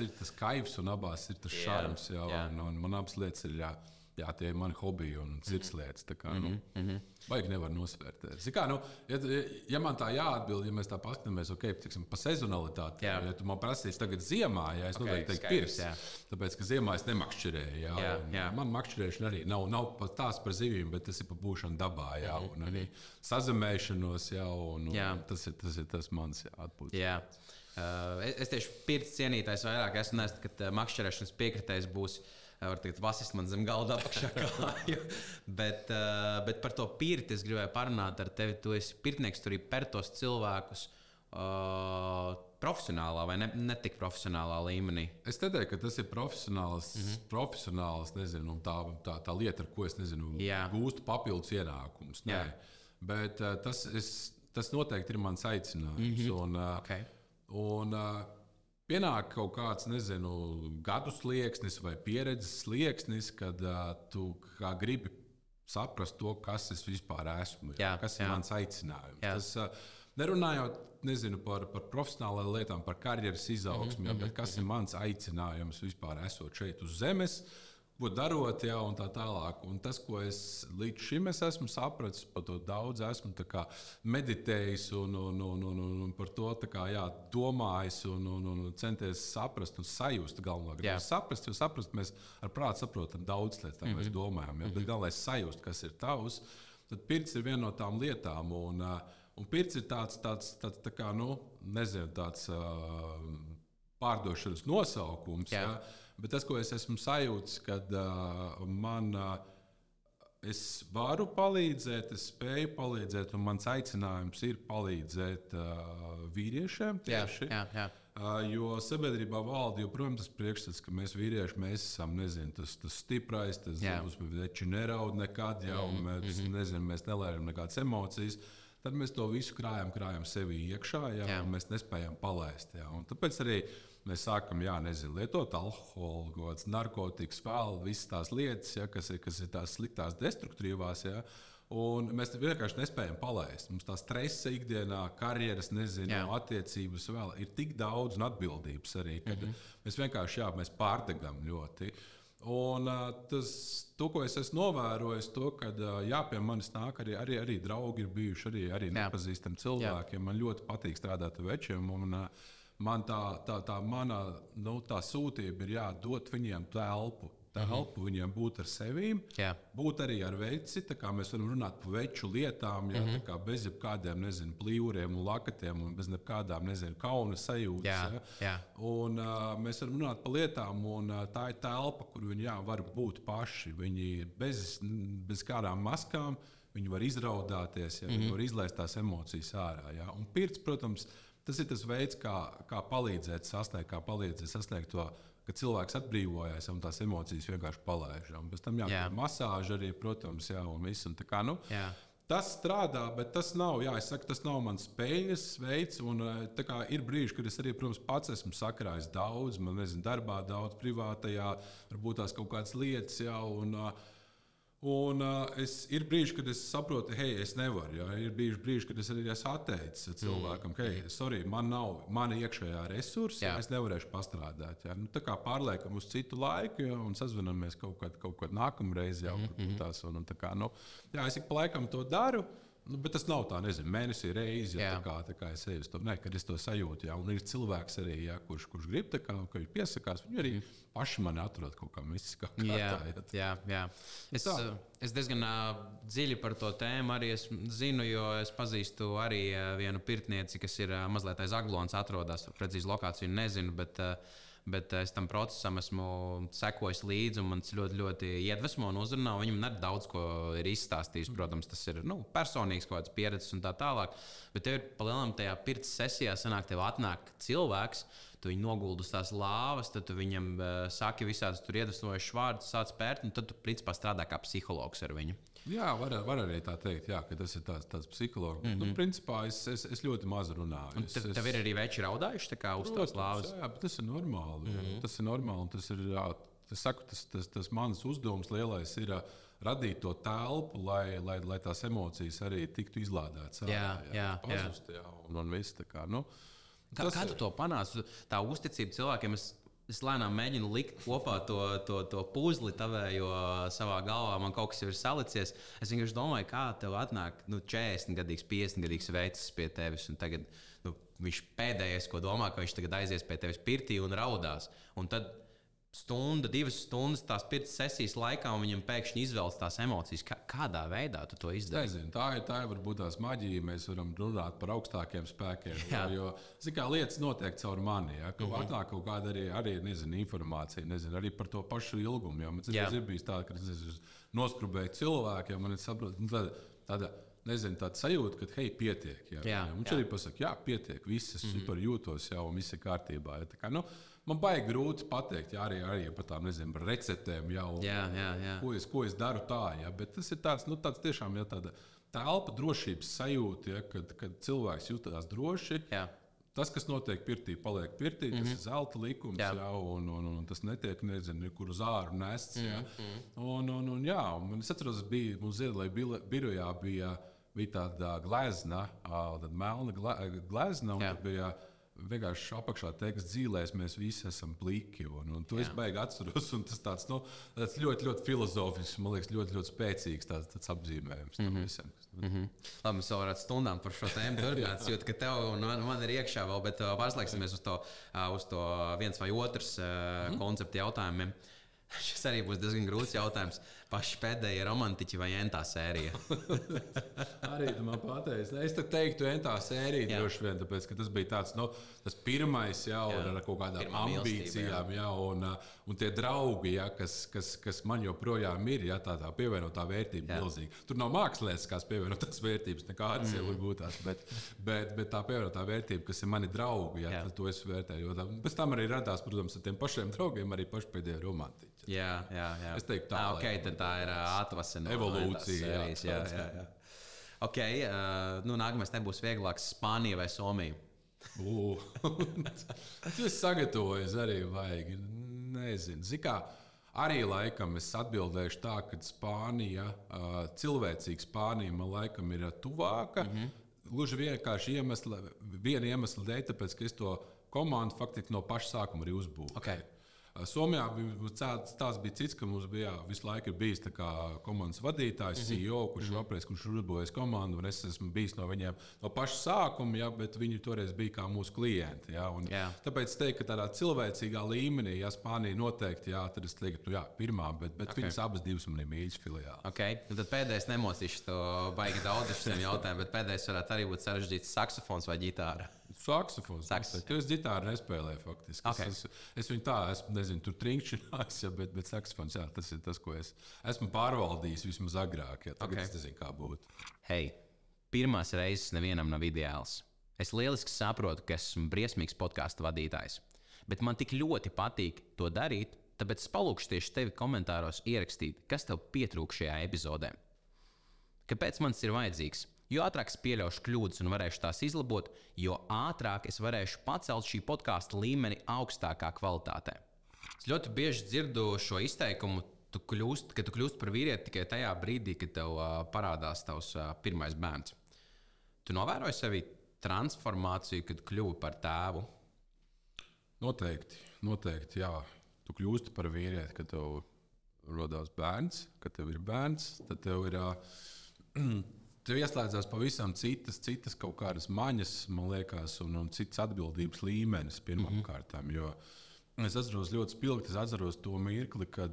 ir tas kaivs un abās ir tas šarms. Un man abas lietas ir, tie ir mani hobiji un sirds lietas. Baigi nevar nosvērtēt. Ja man tā jāatbild, ja mēs tā paskatāmies, pa sezonalitāti, ja tu man prasīsi tagad ziemā, es noteikti teiktu pirks. Tāpēc, ka ziemā es nemakšķerēju. Man makšķerēšana arī nav pat tās par zivīm, bet tas ir par būšanu dabā. Un arī sazemēšanos, un tas ir tas mans atpūtas. Es tieši pirts cienītājs vairāk esmu, kad makšķerēšanas piekritējs būs. Var teikt, vasis man zem galda apakšā kāju. bet par to pirti es gribēju parunāt ar tevi. Tu esi pirtnieks, tur ir per tos cilvēkus profesionālā vai ne tik profesionālā līmenī. Es teiktu, ka tas ir profesionāls, nezinu, tā lieta, ar ko es gūstu papildus ienākumus. Bet tas noteikti ir mans aicinājums. Un pienāk kaut kāds, gadu slieksnis vai pieredzes slieksnis, kad tu gribi saprast to, kas es vispār esmu, kas ir mans aicinājums. Tas, nerunājot par profesionālām lietām, par karjeras izaugsmi, bet kas ir mans aicinājums vispār esot šeit uz zemes, ko darot, un tā tālāk. Un tas, ko es līdz šim esmu sapratis, par to daudz esmu meditējis un par to domājis un centies saprast un sajust galvenokārt. Saprast, mēs ar prātu saprotam daudz lietas, tā mēs domājam. Bet galvenais sajust, kas ir tavs, tad pirts ir viena no tām lietām. Un pirts ir tāds pārdošanas nosaukums. Bet tas, ko es esmu sajūtis, kad es varu palīdzēt, es spēju palīdzēt, un mans aicinājums ir palīdzēt vīriešiem tieši. Jo sabiedrībā valda joprojām tas priekšstats, ka mēs vīrieši esam tas stiprais, tas mums veči neraud nekad, mēs nelējam nekādas emocijas. Tad mēs to visu krājam sevi iekšā, un mēs nespējam palaist. Un tāpēc arī mēs sākam lietot alkoholu, narkotikas, visas tās lietas, kas ir tās sliktās, destruktīvās. Un mēs vienkārši nespējam palaist. Mums tā stresa ikdienā, karjeras, attiecības vēl ir tik daudz un atbildības arī, kad mēs vienkārši mēs pārdegam ļoti. Un to, ko es esmu novērojis, ka pie manis nāk arī draugi, ir bijuši arī nepazīstami cilvēki. Man ļoti patīk strādāt ar večiem. Man tā mana sūtība ir dot viņiem telpu telpu, viņiem būt ar sevīm, būt arī ar veci. Tā kā mēs varam runāt par veču lietām, tā kā bez jebkādiem, plīvuriem un lakatiem un bez nekādām, kauna sajūtas. Un mēs varam runāt par lietām, un tā ir telpa, kur viņi var būt paši. Viņi bez kādām maskām, viņi var izraudāties, viņi var izlaist tās emocijas ārā. Un pirts, protams, tas ir tas veids, kā palīdzēt sasniegt to, ka cilvēks atbrīvojas un tās emocijas vienkārši palaiž. Pēc tam masāža arī, protams, un viss. Un tā kā, tas strādā, bet tas nav, tas nav mans spēļas veids. Un, ir brīži, kad es arī, protams, pats esmu sakrājis daudz, darbā daudz, privātajā, varbūt tās kaut kādas lietas. Ir brīži, kad es saprotu, hei, es nevaru. Ir brīži, kad es arī esmu atteicis cilvēkam, hei, sorry, man nav mana iekšējā resursa, es nevarēšu pastrādāt. Tā kā pārliekam uz citu laiku un sazvanamies kaut kad nākamreiz. Es ik pa laikam to daru. Bet tas nav tā, mēnesī reizi, tā kā es eju uz to, kad es to sajūtu. Un ir cilvēks arī, kurš grib, ka viņš piesakās. Viņi arī paši mani atrod kaut kā mistiskā kārtā. Es diezgan dziļi par to tēmu arī zinu, jo es pazīstu arī vienu pirtnieci, kas ir mazliet aiz Aglonas atrodas. Precīzi lokāciju nezinu, bet es tam procesam esmu sekojis līdzi, un man tas ļoti, ļoti iedvesmo un uzrunā. Viņam arī daudz ko ir izstāstījis. Protams, tas ir personīgs kaut kāds pieredzes un tā tālāk. Bet tev ir palielinām tajā pirts sesijā tev atnāk cilvēks, tu viņu noguldi uz tās lāvas, tad tu viņam saki visādus tur iedvesmojušus vārdus, sāc pērt, un tad tu principā strādā kā psihologs ar viņu. Jā, var arī tā teikt, ka tas ir tāds psihologs. Principā es ļoti maz runāju. Tev ir arī veči raudājuši uz tās lāvas? Jā, bet tas ir normāli. Tas ir normāli. Tas mans uzdevums lielais ir radīt to telpu, lai tās emocijas arī tiktu izlādētas. Pazust, un viss tā kā. Kā tu to panāci? Tā uzticība cilvēkiem. Es lēnām mēģinu likt kopā to puzli tavējo savā galvā. Man kaut kas jau ir salicies. Es vienkārši domāju, kā tev atnāk 40-gadīgs, 50-gadīgs vecis pie tevis. Un tagad viņš pēdējais, ko domā, ka viņš tagad aizies pie tevis pirtī un raudās. Un tad stunda, 2 stundas tās pirts sesijas laikā, un viņam pēkšņi izvelc tās emocijas. Kādā veidā tu to izdari? Nezinu, tā ir varbūt tās maģija. Mēs varam runāt par augstākiem spēkiem. Jo lietas notiek caur mani. Atnāk kaut kāda arī informācija, arī par to pašu ilgumu. Man ir bijis tā, ka es noskrubēju cilvēku, man ir tāda sajūta, ka hei, pietiek. Viņš arī pasaka, pietiek, viss es super jūtos, un viss ir kārtībā. Man baigi grūti pateikt, arī par tām par receptēm, ko es daru tā. Bet tas ir tāds tiešām tāda telpa drošības sajūta, kad cilvēks jutās droši. Tas, kas notiek pirtī, paliek pirtī. Tas ir zelta likums, un tas netiek nekur uz āru nests. Es atceros, mums Ziedlaja birojā bija tāda glezna, tāda melna glezna, un tad bija vienkārši apakšā teksts dzīvēs, mēs visi esam pliki. To es baigi atceros. Tas tāds ļoti, ļoti filozofisks, man liekas, ļoti, ļoti spēcīgs tāds apzīmējums. Labi, mēs vēl varētu stundām par šo tēmu turpināt. Es jūtu, ka tev un man ir iekšā vēl, bet pārslēgsimies uz to viens vai otrs konceptu jautājumiem. Šis arī būs diezgan grūts jautājums. Paši pēdējie romantiķi vai entā sērija? Arī tu man pateici. Es teiktu entā sērija droši vien, tāpēc, ka tas bija tāds, tas pirmais, ar kaut kādām ambīcijām, un tie draugi, kas man joprojām ir, tādā pievienotā vērtība milzīga. Tur nav mākslinieckās pievienotās vērtības, nekādas jau varbūt tās, bet tā pievienotā vērtība, kas ir mani draugi, to es vērtēju. Pēc tam arī radās, protams, ar tiem pašiem draugiem arī pašpēdējie romantiķi. Jā. Es teiktu tā. Tad tā ir atvasina evolūcija. Jā. Nākamais nebūs vieglāks Spānija vai Somija. Tas sagatavojas arī vajag. Nezinu. Zikā, arī laikam es atbildēšu tā, ka Spānija, cilvēcīga Spānija man laikam ir tuvāka. Gluži vienkārši viena iemesla dēļ, tāpēc, ka es to komandu faktiski no paša sākuma arī uzbūvēju. Somijā tās bija cits, ka mums bija visu laiku bijis komandas vadītājs, CEO, kurš kurš uzbūvējis komandu, un es esmu bijis no viņiem no paša sākuma, ja, bet viņi toreiz bija kā mūsu klienti. Ja, tāpēc es teiktu, ka tādā cilvēcīgā līmenī, ja Spānija noteikti, jā, tad es teiktu, jā, pirmā, bet viņas abas divas man ir mīļas filiāli. Okay. Tad pēdējais nemocīšu to baigi daudz ar šiem jautājumiem, bet pēdējais varētu arī būt sarežģīts saksofons vai ģitāra. Saksofons. Es ģitāru nespēlēju faktiski. Okay. Es viņu tā, nezinu, tur trinkšķinās, ja, bet saksofons, jā, tas ir tas, ko es esmu pārvaldījis vismaz agrāk. Ja, tagad es nezinu, kā būtu. Hei, pirmās reizes nevienam nav ideāls. Es lieliski saprotu, ka esmu briesmīgs podkāstu vadītājs, bet man tik ļoti patīk to darīt, tāpēc es palūkšu tieši tevi komentāros ierakstīt, kas tev pietrūk šajā epizodē. Kāpēc man tas ir vajadzīgs? Jo ātrāk es pieļaušu kļūdas un varēšu tās izlabot, jo ātrāk es varēšu pacelt šī podkāstu līmeni augstākā kvalitātē. Es ļoti bieži dzirdu šo izteikumu, ka tu kļūsti par vīrieti tikai tajā brīdī, kad tev parādās tavs pirmais bērns. Tu novēroji sevi transformāciju, kad kļuvi par tēvu? Noteikti, jā. Tu kļūsti par vīrieti, kad tev rodās bērns, kad tev ir bērns, tad tev ir... Tev ieslēdzās pavisam citas kaut kādas maņas, man liekas, un cits atbildības līmenis pirmām kārtām. Jo es atceros ļoti spilgti, es atceros to mirkli, kad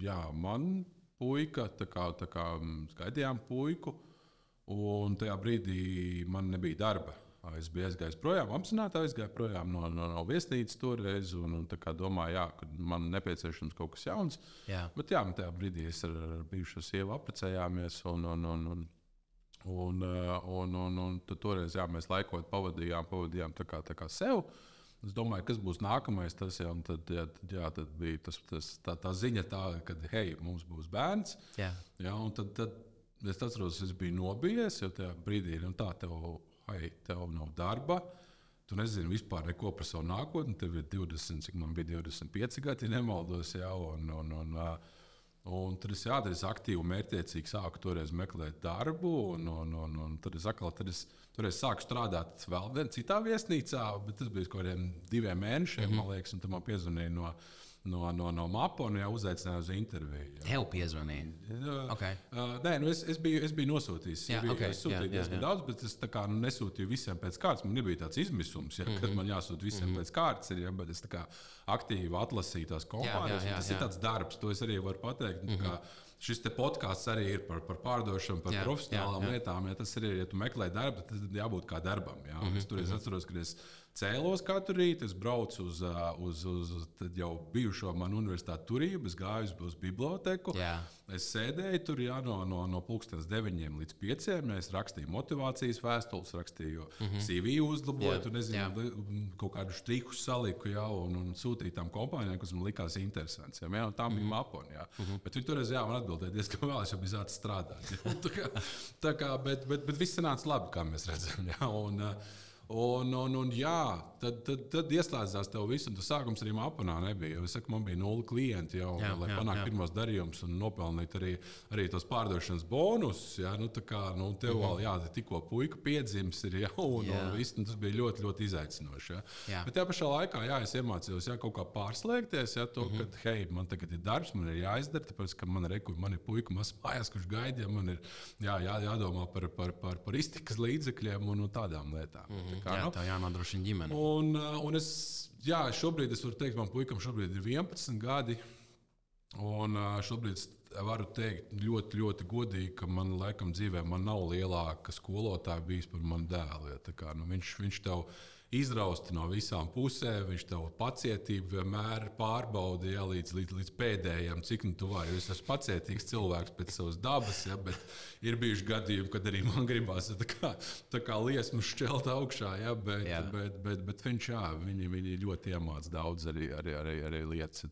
jā, man puika, tā kā gaidījām puiku, un tajā brīdī man nebija darba. Es biju aizgājis projām, apzināti aizgāju projām no viesnīcas toreiz, un tā kā domāju, jā, ka man nepieciešams kaut kas jauns. Jā. Bet jā, tajā brīdī es ar bijušo sievu apprecējāmies, un tad toreiz jā, mēs laikot pavadījām tā kā sev. Es domāju, kas būs nākamais, tas jau, tad bija tā ziņa tā, ka, hei, mums būs bērns. Jā. Jā, un tad es atceros, es biju nobijies, jo tajā brīdī tev nav darba, tu nezini vispār neko par savu nākotni, tev ir 20, cik man bija 25 gadi, ja nemaldos, jā, un tad es aktīvi un mērķtiecīgi sāku toreiz meklēt darbu, un tad es sāku strādāt vēl citā viesnīcā, bet tas bija kaut kādiem 2 mēnešiem, man liekas, un tad man piezvanīja no MAPA un jau uzaicināja uz interviju. Tev piezvanīja? Okay. Nē, es biju nosūtījis. Es sūtīju diezgan daudz, bet es nesūtīju visiem pēc kārtas. Man nebija tāds izmisums, kad man jāsūt visiem pēc kārtas, bet es aktīvi atlasīju tās kompānijas. Tas ir tāds darbs, to es arī varu pateikt. Šis podkāsts arī ir par pārdošanu, par profesionālām lietām. Ja tas ir, ja tu meklē darbu, tad jābūt kā darbam. Ja? Es toreiz atceros, ka es cēlos katru rītu, es braucu uz jau bijušo manu universitāti turību, es gāju uz biblioteku. Jā. Es sēdēju tur no pulkstens 9 līdz 5. Es rakstīju motivācijas vēstules, rakstīju CV uzlaboju, kaut kādu štriku saliku un sūtīju tām kompānijām, kas man likās interesants. Ja? Tā bija MAPA. Ja? Bet viņi toreiz man atbildēja diezgan vēl, es jau biju sācis strādāt. Bet viss nāca labi, kā mēs redzam. Ja? Un jā, tad ieslēdzās tev viss, un tas sākums arī MAPA nebija. Es saku, man bija 0 klienti jau, lai panāktu pirmos darījumus un nopelnītu arī tos pārdošanas bonusus. Ja? Tev vēl tikko puika piedzimis ir jau, un viss, tas bija ļoti, ļoti izaicinoši. Ja? Bet tajā pašā laikā es iemācījos kaut kā pārslēgties, to, ka hei, man tagad ir darbs, man ir jāizdara, tāpēc, ka man ir puika mazs mājās, kurš gaida, man ir jādomā par iztikas līdzekļiem un tādām lietām. Tā jānodrošina ģimene. Un šobrīd es varu teikt, man puikam šobrīd ir 11 gadi. Un šobrīd varu teikt ļoti, ļoti godīgi, ka man laikam dzīvē nav lielāka skolotāja bijis par manu dēlu. Ja, viņš tev izrausti no visām pusēm, viņš tev pacietību vienmēr pārbauda līdz pēdējiem, cik tu vari. Es esmu pacietīgs cilvēks pēc savas dabas, bet ir bijuši gadījumi, kad arī man gribās tā kā liesmu šķelt augšā, bet viņš viņi ļoti iemāca daudz arī lietas.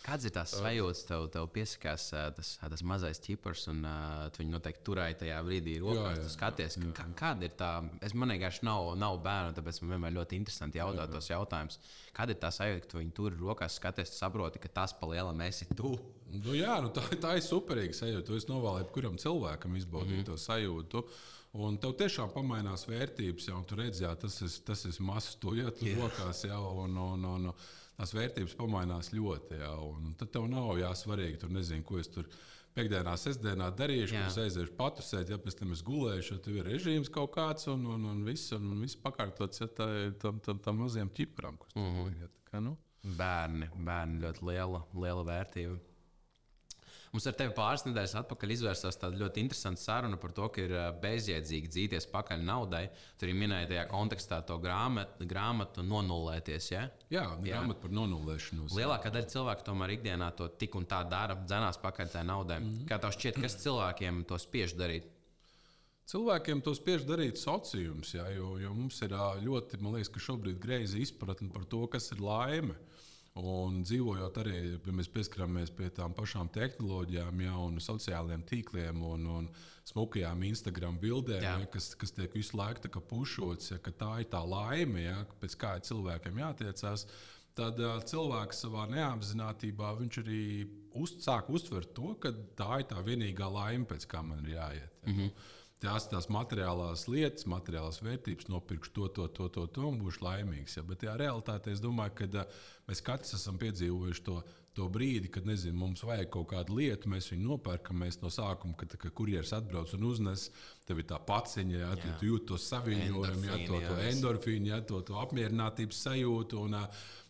Kāds ir tās sajūtas, tev piesakās tas mazais ķipars, un tu viņu noteikti turēji tajā brīdī rokās, tu skaties, kāda ir tā, man vienkārši nav bērnu, tāpēc man vienmēr ļoti interesanti jautāt tos jautājumus. Kāda ir tā sajūta, ka tu viņu turi rokās, skaties, tu saproti, ka tas pa lielam esi tu? Tā ir superīga sajūta, to es novēlēju kuram cilvēkam izbaudīt to sajūtu. Un tev tiešām pamainās vērtības, un tu redzi, tas ir mazs tu rokās, un tās vērtības pamainās ļoti. Jā, un tad tev nav jāsvarīgi, tur nezinu, ko es tur pēkdienā, sestdienā darīšu, kad es aiziešu patusēt, ja pēc tam es gulēšu, tad ir režīms kaut kāds un viss pakārtots tam mazajam ķiparam. Bērni ļoti liela vērtība. Mums ar tevi pāris nedēļas atpakaļ izvērsās tāda ļoti interesanta saruna par to, ka ir bezjēdzīgi dzīties pakaļ naudai. Tur arī minēja tajā kontekstā to grāmatu nonulēties. Ja? Jā, grāmata par nonulēšanos. Lielākā daļa cilvēku tomēr ikdienā to tik un tā dara, dzenās pakaļ tai naudai. Kā tev šķiet, kas cilvēkiem to spiež darīt? Cilvēkiem to spiež darīt sociums, ja, jo mums ir ļoti, man liekas, ka šobrīd greiza izpratne par to, kas ir laime. Un dzīvojot arī, ja mēs pieskaramies pie tām pašām tehnoloģijām, ja, un sociālajiem tīkliem un smukajām Instagram bildēm, ja, kas tiek visu laiku pušots, ja, ka tā ir tā laime, ja, pēc kā cilvēkiem jātiecās, tad cilvēks savā neapzinātībā viņš arī sāk uztvert to, ka tā ir tā vienīgā laime, pēc kā man ir jāiet. Ja. Tās materiālās lietas, materiālās vērtības, nopirkšu to un būšu laimīgs. Ja? Bet tajā realitātē es domāju, ka mēs katrs esam piedzīvojuši to brīdi, kad nezinu, mums vajag kaut kādu lietu, mēs viņu nopērkam, mēs no sākuma, kad kurjeris atbrauc un uznes, tev ir tā paciņa, ja? Tu jūti to saviņojumu, ja? to endorfīnu, ja? to apmierinātības sajūtu.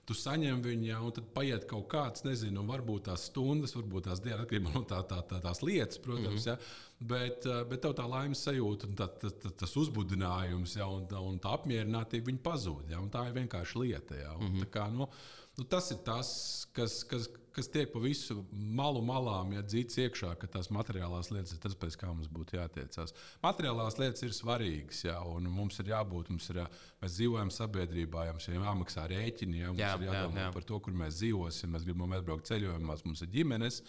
Tu saņem viņu, ja, un tad paiet kaut kāds, nezinu, varbūt tās stundas, varbūt tās dienas, atkarībā no tās lietas, protams. Ja, bet tev tā laimes sajūta un tas uzbudinājums, ja, un tā apmierinātība pazūd. Ja, tā ir vienkārši lieta. Ja, un, kā, tas ir tas, kas tiek pa visu malām, ja dzīts iekšā, ka tās materiālās lietas ir tas, pēc kā mums būtu jātiecās. Materiālās lietas ir svarīgas, ja, un mums ir jābūt, mēs dzīvojam sabiedrībā, ja mums ir jāmaksā rēķini, ja, mums ir jādomā par to, kur mēs dzīvosim, mēs gribam aizbraukt ceļojumās, mums ir ģimenes.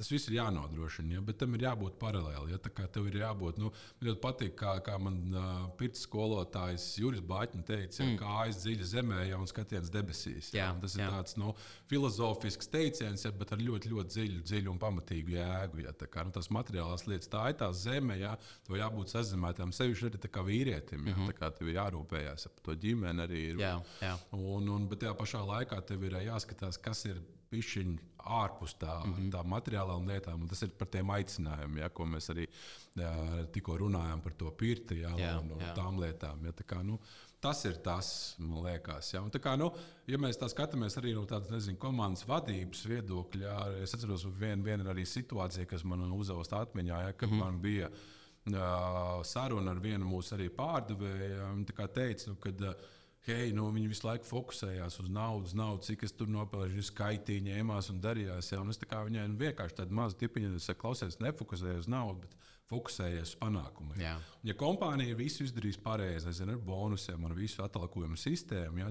Tas viss ir jānodrošina, ja, bet tam ir jābūt paralēli. Ja, tā kā tev ir jābūt, ļoti patīk, kā man pirts skolotājs Juris Bāķņa teica, kā aiz dziļa zemē, ja, un skatiens debesīs. Ja, tas ir tāds filozofisks teiciens, ja, bet ar ļoti, ļoti dziļu un pamatīgu jēgu. Ja, tā kā, tās materiālās lietas, tā ir tā zeme, ja, to jābūt sazemētām, sevišķi arī tā kā vīrietim. Ja, tā kā tev ir jārūpējās par to ģimeni arī. Bet tajā pašā laikā tev ir jāskatās, kas ir pišķiņi ārpus tā materiālām lietām, un tas ir par tiem aicinājumiem, ja, ko mēs arī tikko runājām par to pirti, ja, un tām lietām. Ja, tā kā, tas ir tas, man liekas. Ja, un tā kā, ja mēs tā skatāmies arī no tādas, nezinu, komandas vadības viedokļa, ja, es atceros viena arī situācija, kas man uzaust atmiņā, ja, kad man bija saruna ar vienu mūsu arī pārdevēju, un tā kā teica, kad viņi visu laiku fokusējās uz naudu, cik es tur nopelnīju, skaitīju, ņēmās un darījās. Ja, un es viņai vienkārši tādu mazu tipiņu, es saku, klausies, nefokusējies uz naudu, bet fokusējies uz panākumiem. Jā. Ja kompānija visu izdarīs pareizi, ar bonusiem, ar visu atalgojumu sistēmu, ja,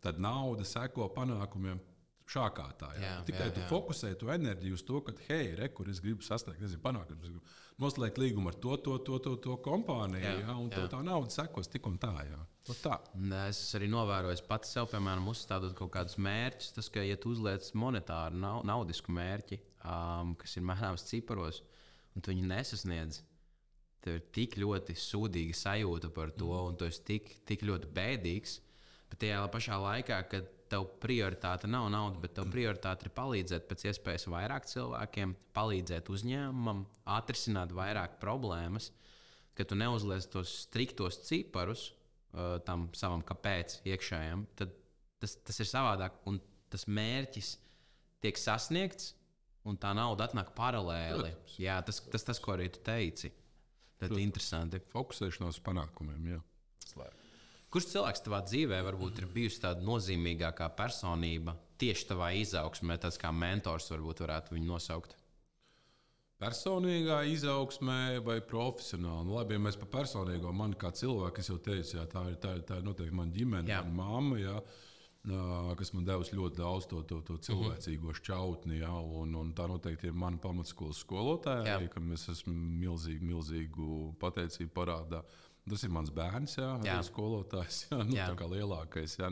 tad nauda seko panākumiem šākā tā. Ja. Tikai tu fokusē tu enerģiju uz to, ka, kur es gribu sasniegt, nezinu, panākumus, noslēgt līgumu ar to kompāniju, ja, un tā nauda sekos tik un tā. Ja. Tā. Es arī novēroju pats sev, piemēram, uzstādot kaut kādus mērķus. Tas, ka, ja tu uzliec monetāru, naudisku mērķi, kas ir mērāms ciparos, un tu viņu nesasniedz, tev ir tik ļoti sūdīga sajūta par to, un tu esi tik ļoti bēdīgs. Bet tajā pašā laikā, kad tev prioritāte nav nauda, bet tev prioritāte ir palīdzēt pēc iespējas vairāk cilvēkiem, palīdzēt uzņēmumam, atrisināt vairāk problēmas, ka tu neuzliec tos striktos ciparus tam savam kāpēc iekšējam, tad tas ir savādāk, un tas mērķis tiek sasniegts, un tā nauda atnāk paralēli. Jā, tas, ko arī tu teici. Tas ir interesanti. Fokusēšanās panākumiem, jā. Kurš cilvēks tavā dzīvē varbūt ir bijusi tāda nozīmīgākā personība tieši tavā izaugsmē, tāds kā mentors varētu viņu nosaukt? Personīgā izaugsmē vai profesionāli? Labi, ja mēs par personīgo, man kā cilvēku, es jau teicu, jā, tā ir noteikti mana ģimene, mana mamma, jā, kas man devusi ļoti daudz to cilvēcīgo šķautni, jā, un tā noteikti ir mana pamatskolas skolotāja, kam es esmu milzīgu pateicību parādā. Tas ir mans bērns, jā. Skolotājs, jā, tā kā lielākais. Jā,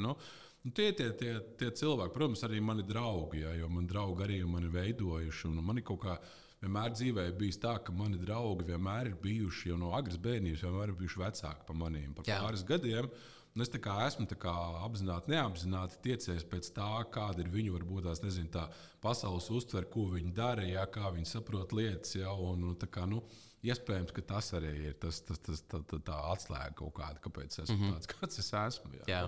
tie cilvēki, protams, arī mani draugi, jā, jo mani draugi arī mani veidojuši, un man ir kaut kā vienmēr dzīvē ir bijis tā, ka mani draugi vienmēr ir bijuši jau no agras bērnības, vienmēr ir bijuši vecāki par maniem, par pāris gadiem. Un es esmu apzināti, neapzināti tiecies pēc tā, kāda ir viņu varbūt tās, nezinu, tā pasaules uztvere, ko viņi dara, ja, kā viņi saprot lietas. Ja, iespējams, ka tas arī ir tā atslēga kaut kāda, kāpēc esmu tāds, kāds es esmu. Ja.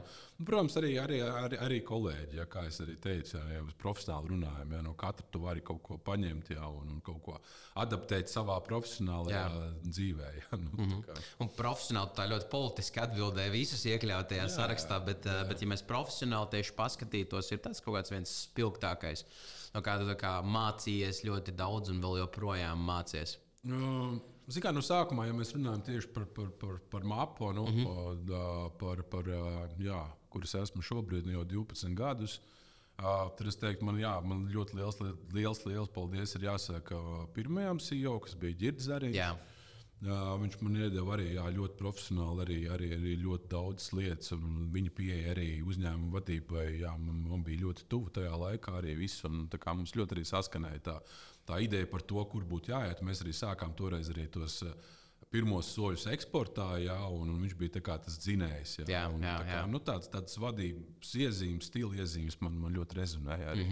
Protams, arī kolēģi, ja, kā es arī teicu, ja mēs profesionāli runājam, ja, no katra tu vari kaut ko paņemt ja, un kaut ko adaptēt savā profesionālajā dzīvē. Ja, un profesionāli tā ļoti politiski atbildēja visus iekļautajā sarakstā, bet ja mēs profesionāli tieši paskatītos, ir tas kaut kāds viens spilgtākais, no kā tu mācījies ļoti daudz un vēl joprojām mācies. No sākumā, ja mēs runājam tieši par mapu, kuras esmu šobrīd jau 12 gadus, tad es teiktu, man ļoti liels paldies ir jāsaka pirmajam CEO, kas bija Ģirds arī. Viņš man iedeva arī ļoti profesionāli, arī ļoti daudz lietas, un viņa pieeja arī uzņēmuma vadībai. Man bija ļoti tuvu tajā laikā arī viss, un mums ļoti arī saskanēja tā ideja par to, kur būtu jāiet. Mēs arī sākām toreiz arī tos pirmos soļus eksportā, un viņš bija tas dzinējs. Tādas vadības iezīmes, stila iezīmes man ļoti rezonēja arī.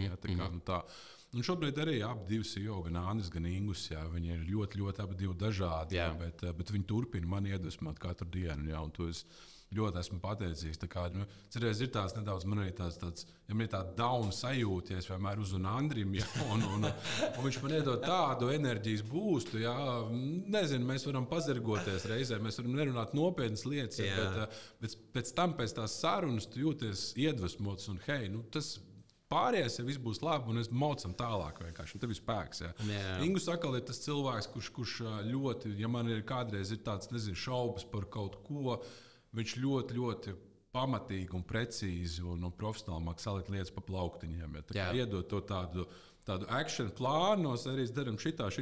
Un šobrīd arī abi divi CEO, gan Andris, gan Ingus, viņi ir ļoti, ļoti abi divi dažādi, bet viņi turpina man iedvesmot katru dienu. Ja, un to es ļoti esmu pateicīgs. Cerēs ir tāds nedaudz, man arī tāds, ja man ir tāda down sajūta, ja es vienmēr uzvanu Andrim, ja, un viņš man iedod tādu enerģijas boostu, ja, nezinu, mēs varam pazergoties reizē, mēs varam nerunāt nopietnas lietas, bet pēc tam, pēc tās sarunas, tu jūties iedvesmots un hei, tas pārējais, ja viss būs labi, un es maucam tālāk vienkārši, un tev ir spēks. Ja. Ingus atkal ir tas cilvēks, kurš ļoti, ja man ir kādreiz ir tāds, nezinu, šaubas par kaut ko, viņš ļoti, ļoti pamatīgi un precīzi un profesionāli māk salikt lietas pa plauktiņiem. Ja. Iedot to tādu action plānu, arī darām šitā,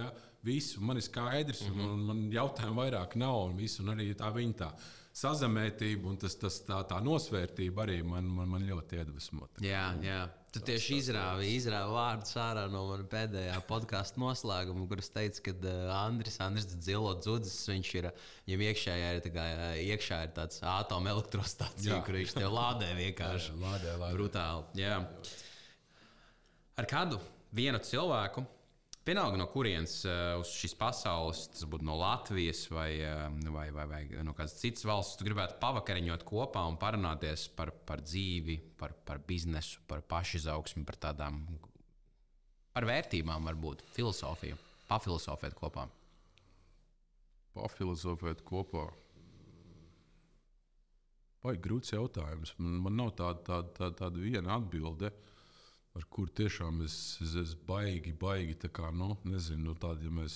ja. Visu, man ir skaidrs, un man jautājumu vairāk nav, un visu, un arī viņa tā sazamētība un tā nosvērtība arī man ļoti iedvesmo. Jā. Tu tieši izrāvi vārdus ārā no mana pēdējā podkāstu noslēguma, kuras teica, ka Andris Dzilo Dzudzis, viņš ir, viņam iekšā ir tāds atomelektrostācija, kur viņš tev lādē vienkārši. Lādē. Brutāli. Jā. Ar kādu vienu cilvēku, vienalga no kurienes uz šīs pasaules, tas būtu no Latvijas vai no kādas citas valsts, tu gribētu pavakariņot kopā un parunāties par dzīvi, par biznesu, par pašizaugsmi, par vērtībām varbūt, filozofiju, pafilosofēt kopā. Pafilozofēt kopā? Vai grūts jautājums. Man nav tāda viena atbilde. Ar kur tiešām es baigi, nezinu, tādi, ja mēs...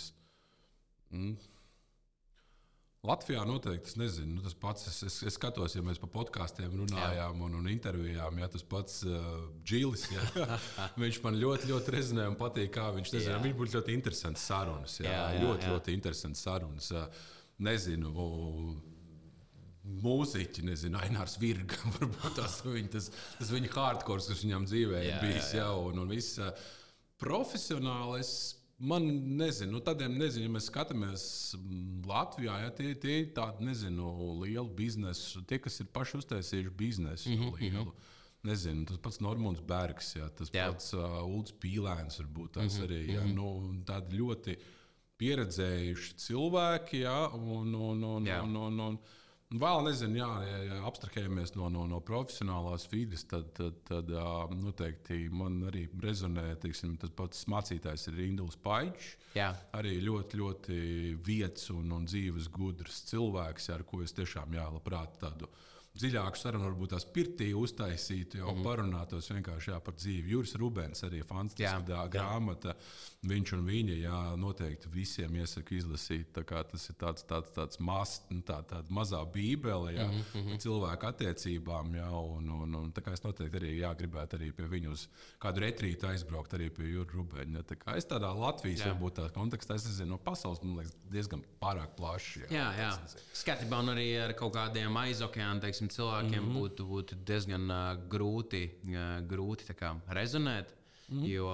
Latvijā noteikti, es nezinu, tas pats, es skatos, ja mēs pa podkāstiem runājām un intervijām, ja tas pats Džilis, ja, viņš man ļoti, ļoti rezonē un patīk, kā viņš, nezinu, viņš būtu ļoti interesants sarunas, ļoti interesants sarunas, nezinu, mūziķi, nezinu, Ainārs Virga, varbūt tas viņa hardcore, kas viņam dzīvē ir bijis, un viss profesionāli, man nezinu, tādiem nezinu, ja mēs skatāmies Latvijā, tie ir tādi, nezinu, lielu biznesu, tie, kas ir paši uztaisījuši biznesu lielu. Nezinu, tas pats Normons Bergs, tas pats Ulds Pīlēns, varbūt tas arī, tādi ļoti pieredzējuši cilvēki, un vēl nezinu, ja abstrahējamies no profesionālās vides, tad noteikti man arī rezonē, tas pats mācītājs ir Induls Paičs. Arī ļoti, ļoti vietas un dzīves gudrs cilvēks, ar ko es tiešām labprāt tādu dziļāku sarunu, varbūt tās pirtī uztaisītu, jau parunātos vienkārši par dzīvi. Juris Rubens arī fantastiska grāmata, viņš un viņa, noteikti visiem iesaku izlasīt. Tā kā tas ir tāds tāda mazā bībele, cilvēku attiecībām, un tā kā es noteikti arī gribētu arī pie viņu uz kādu retrītu aizbraukt arī pie Jura Rubeņa. Tā kā es tādā Latvijas varbūt tā kontekstā, es nezinu, no pasaules, man liekas, diezgan pārāk plaši. Jā. Skatībā un arī ar kaut kādiem aizokeānu, cilvēkiem būtu diezgan grūti tā kā rezonēt. Jo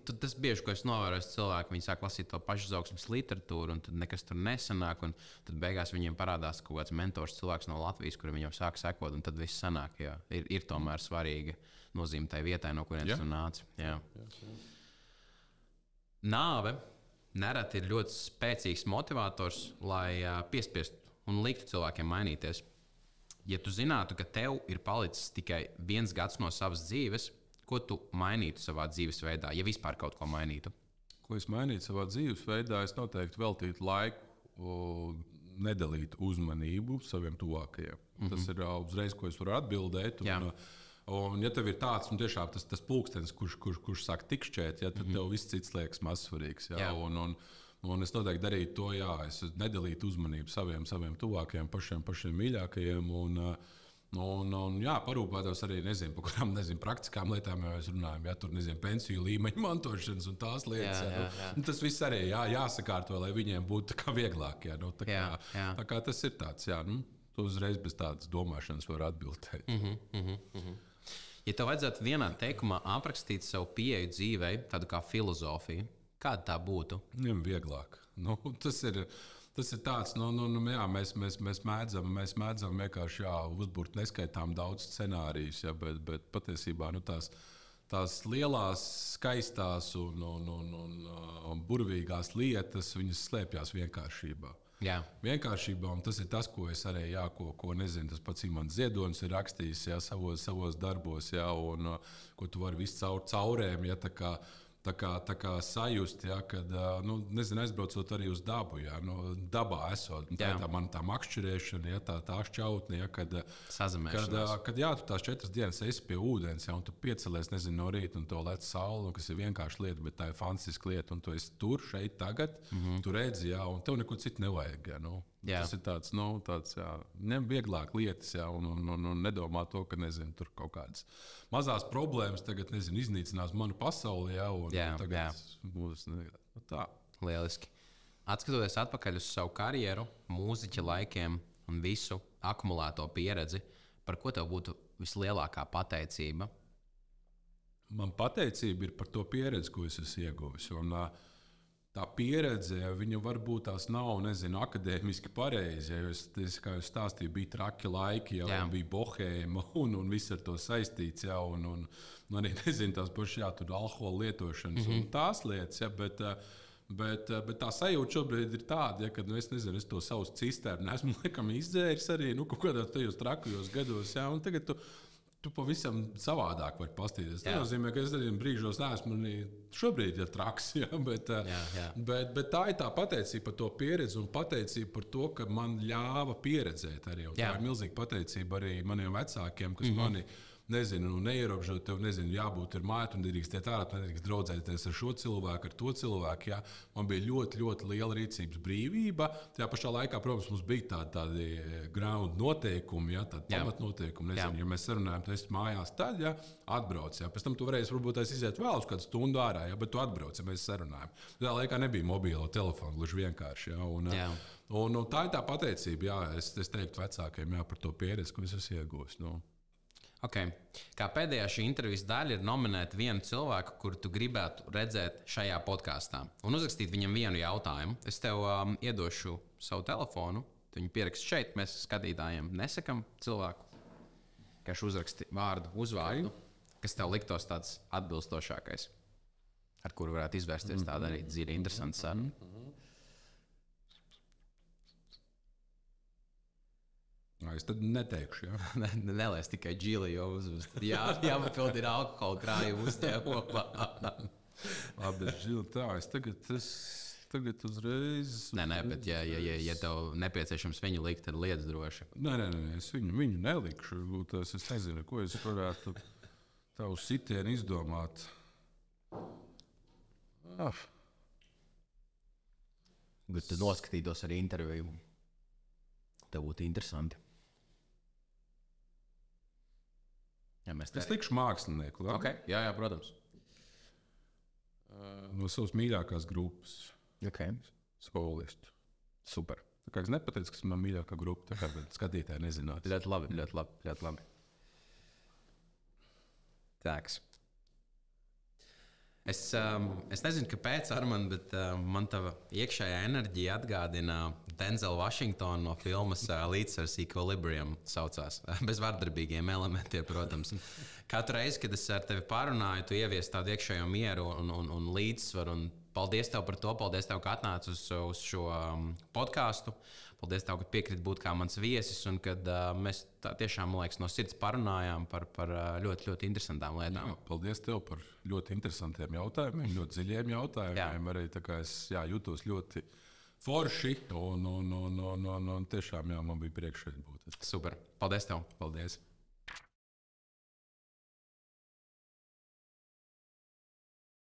tas bieži, ko es novēroju, cilvēki viņi sāk lasīt to pašizaugsmes literatūru, un tad nekas tur nesanāk. Tad beigās viņiem parādās kaut kāds mentors cilvēks no Latvijas, kuriem viņam sāk sekot, un tad viss sanāk. Jā. Ir tomēr svarīga nozīme tai vietai, no kurienes tu nāc. Jā. Nāve nereti ir ļoti spēcīgs motivators, lai piespiestu un liktu cilvēkiem mainīties. Ja tu zinātu, ka tev ir palicis tikai 1 gads no savas dzīves, ko tu mainītu savā dzīvesveidā, ja vispār kaut ko mainītu? Ko es mainītu savā dzīvesveidā, es noteikti veltītu laiku, nedalītu uzmanību saviem tuvākajiem. Tas ir uzreiz, ko es varu atbildēt. Un ja tev ir tāds, un tiešām tas pulkstenis, kurš sāk tikšķēt, tad tev viss cits liekas mazsvarīgs. Un es noteikti darītu to, es nedalītu uzmanību saviem tuvākajiem, pašiem mīļākajiem. Un parūpētos arī par kurām praktiskām lietām, jau mēs runājam, tur pensiju līmeņa mantošanas un tās lietas. Tas viss arī jāsakārto, lai viņiem būtu vieglāk. Tā kā tas ir tāds, tu uzreiz bez tādas domāšanas var atbildēt. Ja tev vajadzētu vienā teikumā aprakstīt savu pieeju dzīvei, tādu kā filozofiju, kāda tā būtu? Vieglāk. Tas ir tāds, mēs mēdzam vienkārši uzbūrt neskaitām daudz scenārijus, bet patiesībā tās lielās, skaistās un burvīgās lietas, viņas slēpjas vienkāršībā. Vienkāršībā, un tas ir tas, ko es arī, ko nezinu, tas pats Imants Ziedonis ir rakstījis savos darbos, un ko tu vari visu caurēm, tā kā sajust, kad aizbraucot arī uz dabu, dabā esot. Tā ir tā makšķerēšana, tā šķautne, kad tu tās 4 dienas esi pie ūdens, un tu piecelies no rīta, un to lec saule, kas ir vienkārši lieta, bet tā ir fantastiska lieta, un tu esi tur, šeit, tagad, tu redzi, un tev neko citu nevajag. Tas ir tāds, ņem vieglāk lietas, un nedomā to, ka, tur kaut kādas mazās problēmas tagad, iznīcinās manu pasauli, tagad būs tā. Lieliski. Atskatoties atpakaļ uz savu karjeru, mūziķa laikiem un visu akumulēto pieredzi, par ko tev būtu vislielākā pateicība? Man pateicība ir par to pieredzi, ko es esmu ieguvis. Tā pieredze, viņa varbūt tās nav, akadēmiski pareizi. Kā jau stāstīju, bija traki laiki, bija bohēma un viss ar to saistīts. Un arī tās pašas alkohola lietošanas un tās lietas. Bet tā sajūta šobrīd ir tāda, ka es to savu cisternu esmu izdzēris arī kaut kādos tajos trakajos gados. Un tagad tu pavisam savādāk vari paskatīties. Tas nozīmē, ka es arī brīžos neesmu šobrīd traks. Bet tā ir tā pateicība par to pieredzi un pateicība par to, ka man ļāva pieredzēt arī. Tā ir milzīga pateicība arī maniem vecākiem, kas mani neierobežot. Tev jābūt ir mājā, tu nedrīkst iet ārā, tu nedrīkst draudzēties ar šo cilvēku, ar to cilvēku. Man bija ļoti, ļoti liela rīcības brīvība. Tajā pašā laikā, protams, mums bija tādi ground noteikumi, tādi pamatnoteikumi. Ja mēs sarunājam, tu esi mājās, tad atbrauc. Pēc tam tu varēsi varbūt iziet vēl uz kādu stundu ārā, bet tu atbrauc, ja mēs sarunājam. Tajā laikā nebija mobilo telefonu, gluži vienkārši. Un tā ir tā pateicība, es teiktu vecākiem par to pieredzi, ko es esmu ieguvis. Okay. Kā pēdējā šī intervijas daļa ir nominēt vienu cilvēku, kuru tu gribētu redzēt šajā podkāstā un uzrakstīt viņam vienu jautājumu. Es tev iedošu savu telefonu, tu viņu pieraksti šeit. Mēs skatītājiem nesakam cilvēku, kas uzraksti vārdu, uzvārdu, kas tev liktos tāds atbilstošākais, ar kuru varētu izvērsties tāda arī dziļa, interesanta saruna. Es tad neteikšu. Nelēs tikai džili, jo jāpapild ir alkohola krājuma uzņēmumā. Labi, džili, tā, es tagad uzreiz... Nē, bet ja tev nepieciešams viņu likt, tad liec droši. Nē, es viņu nelikšu. Es nezinu, ko es varētu tavu sitienu izdomāt. Bet tu noskatītos arī interviju. Tev būtu interesanti. Es likšu mākslinieku. Okay. Jā, protams. No savas mīļākās grupas. Okay. Skolistu. Super. Tā kā es nepateicu, kas ir mana mīļākā grupa, tā kā skatītāji nezināt. Ļoti labi. Tāks. Es nezinu, kāpēc, Armand, bet man tā iekšējā enerģija atgādina Denzela Vašingtonu no filmas Līdzsvars Equilibrium saucās. Bez vardarbīgiem elementiem, protams. Katru reizi, kad es ar tevi parunāju, tu ievies tādu iekšējo mieru un līdzsvaru. Un paldies tev par to, paldies tev, ka atnāci uz šo podkāstu. Paldies tev, ka piekriti būt kā mans viesis un kad mēs tiešām, man liekas, no sirds parunājām par ļoti, ļoti interesantām lietām. Jā, paldies tev par ļoti interesantiem jautājumiem, ļoti dziļiem jautājumiem. Arī tā kā es jūtos ļoti forši un tiešām man bija prieks šeit būt. Super. Paldies tev. Paldies.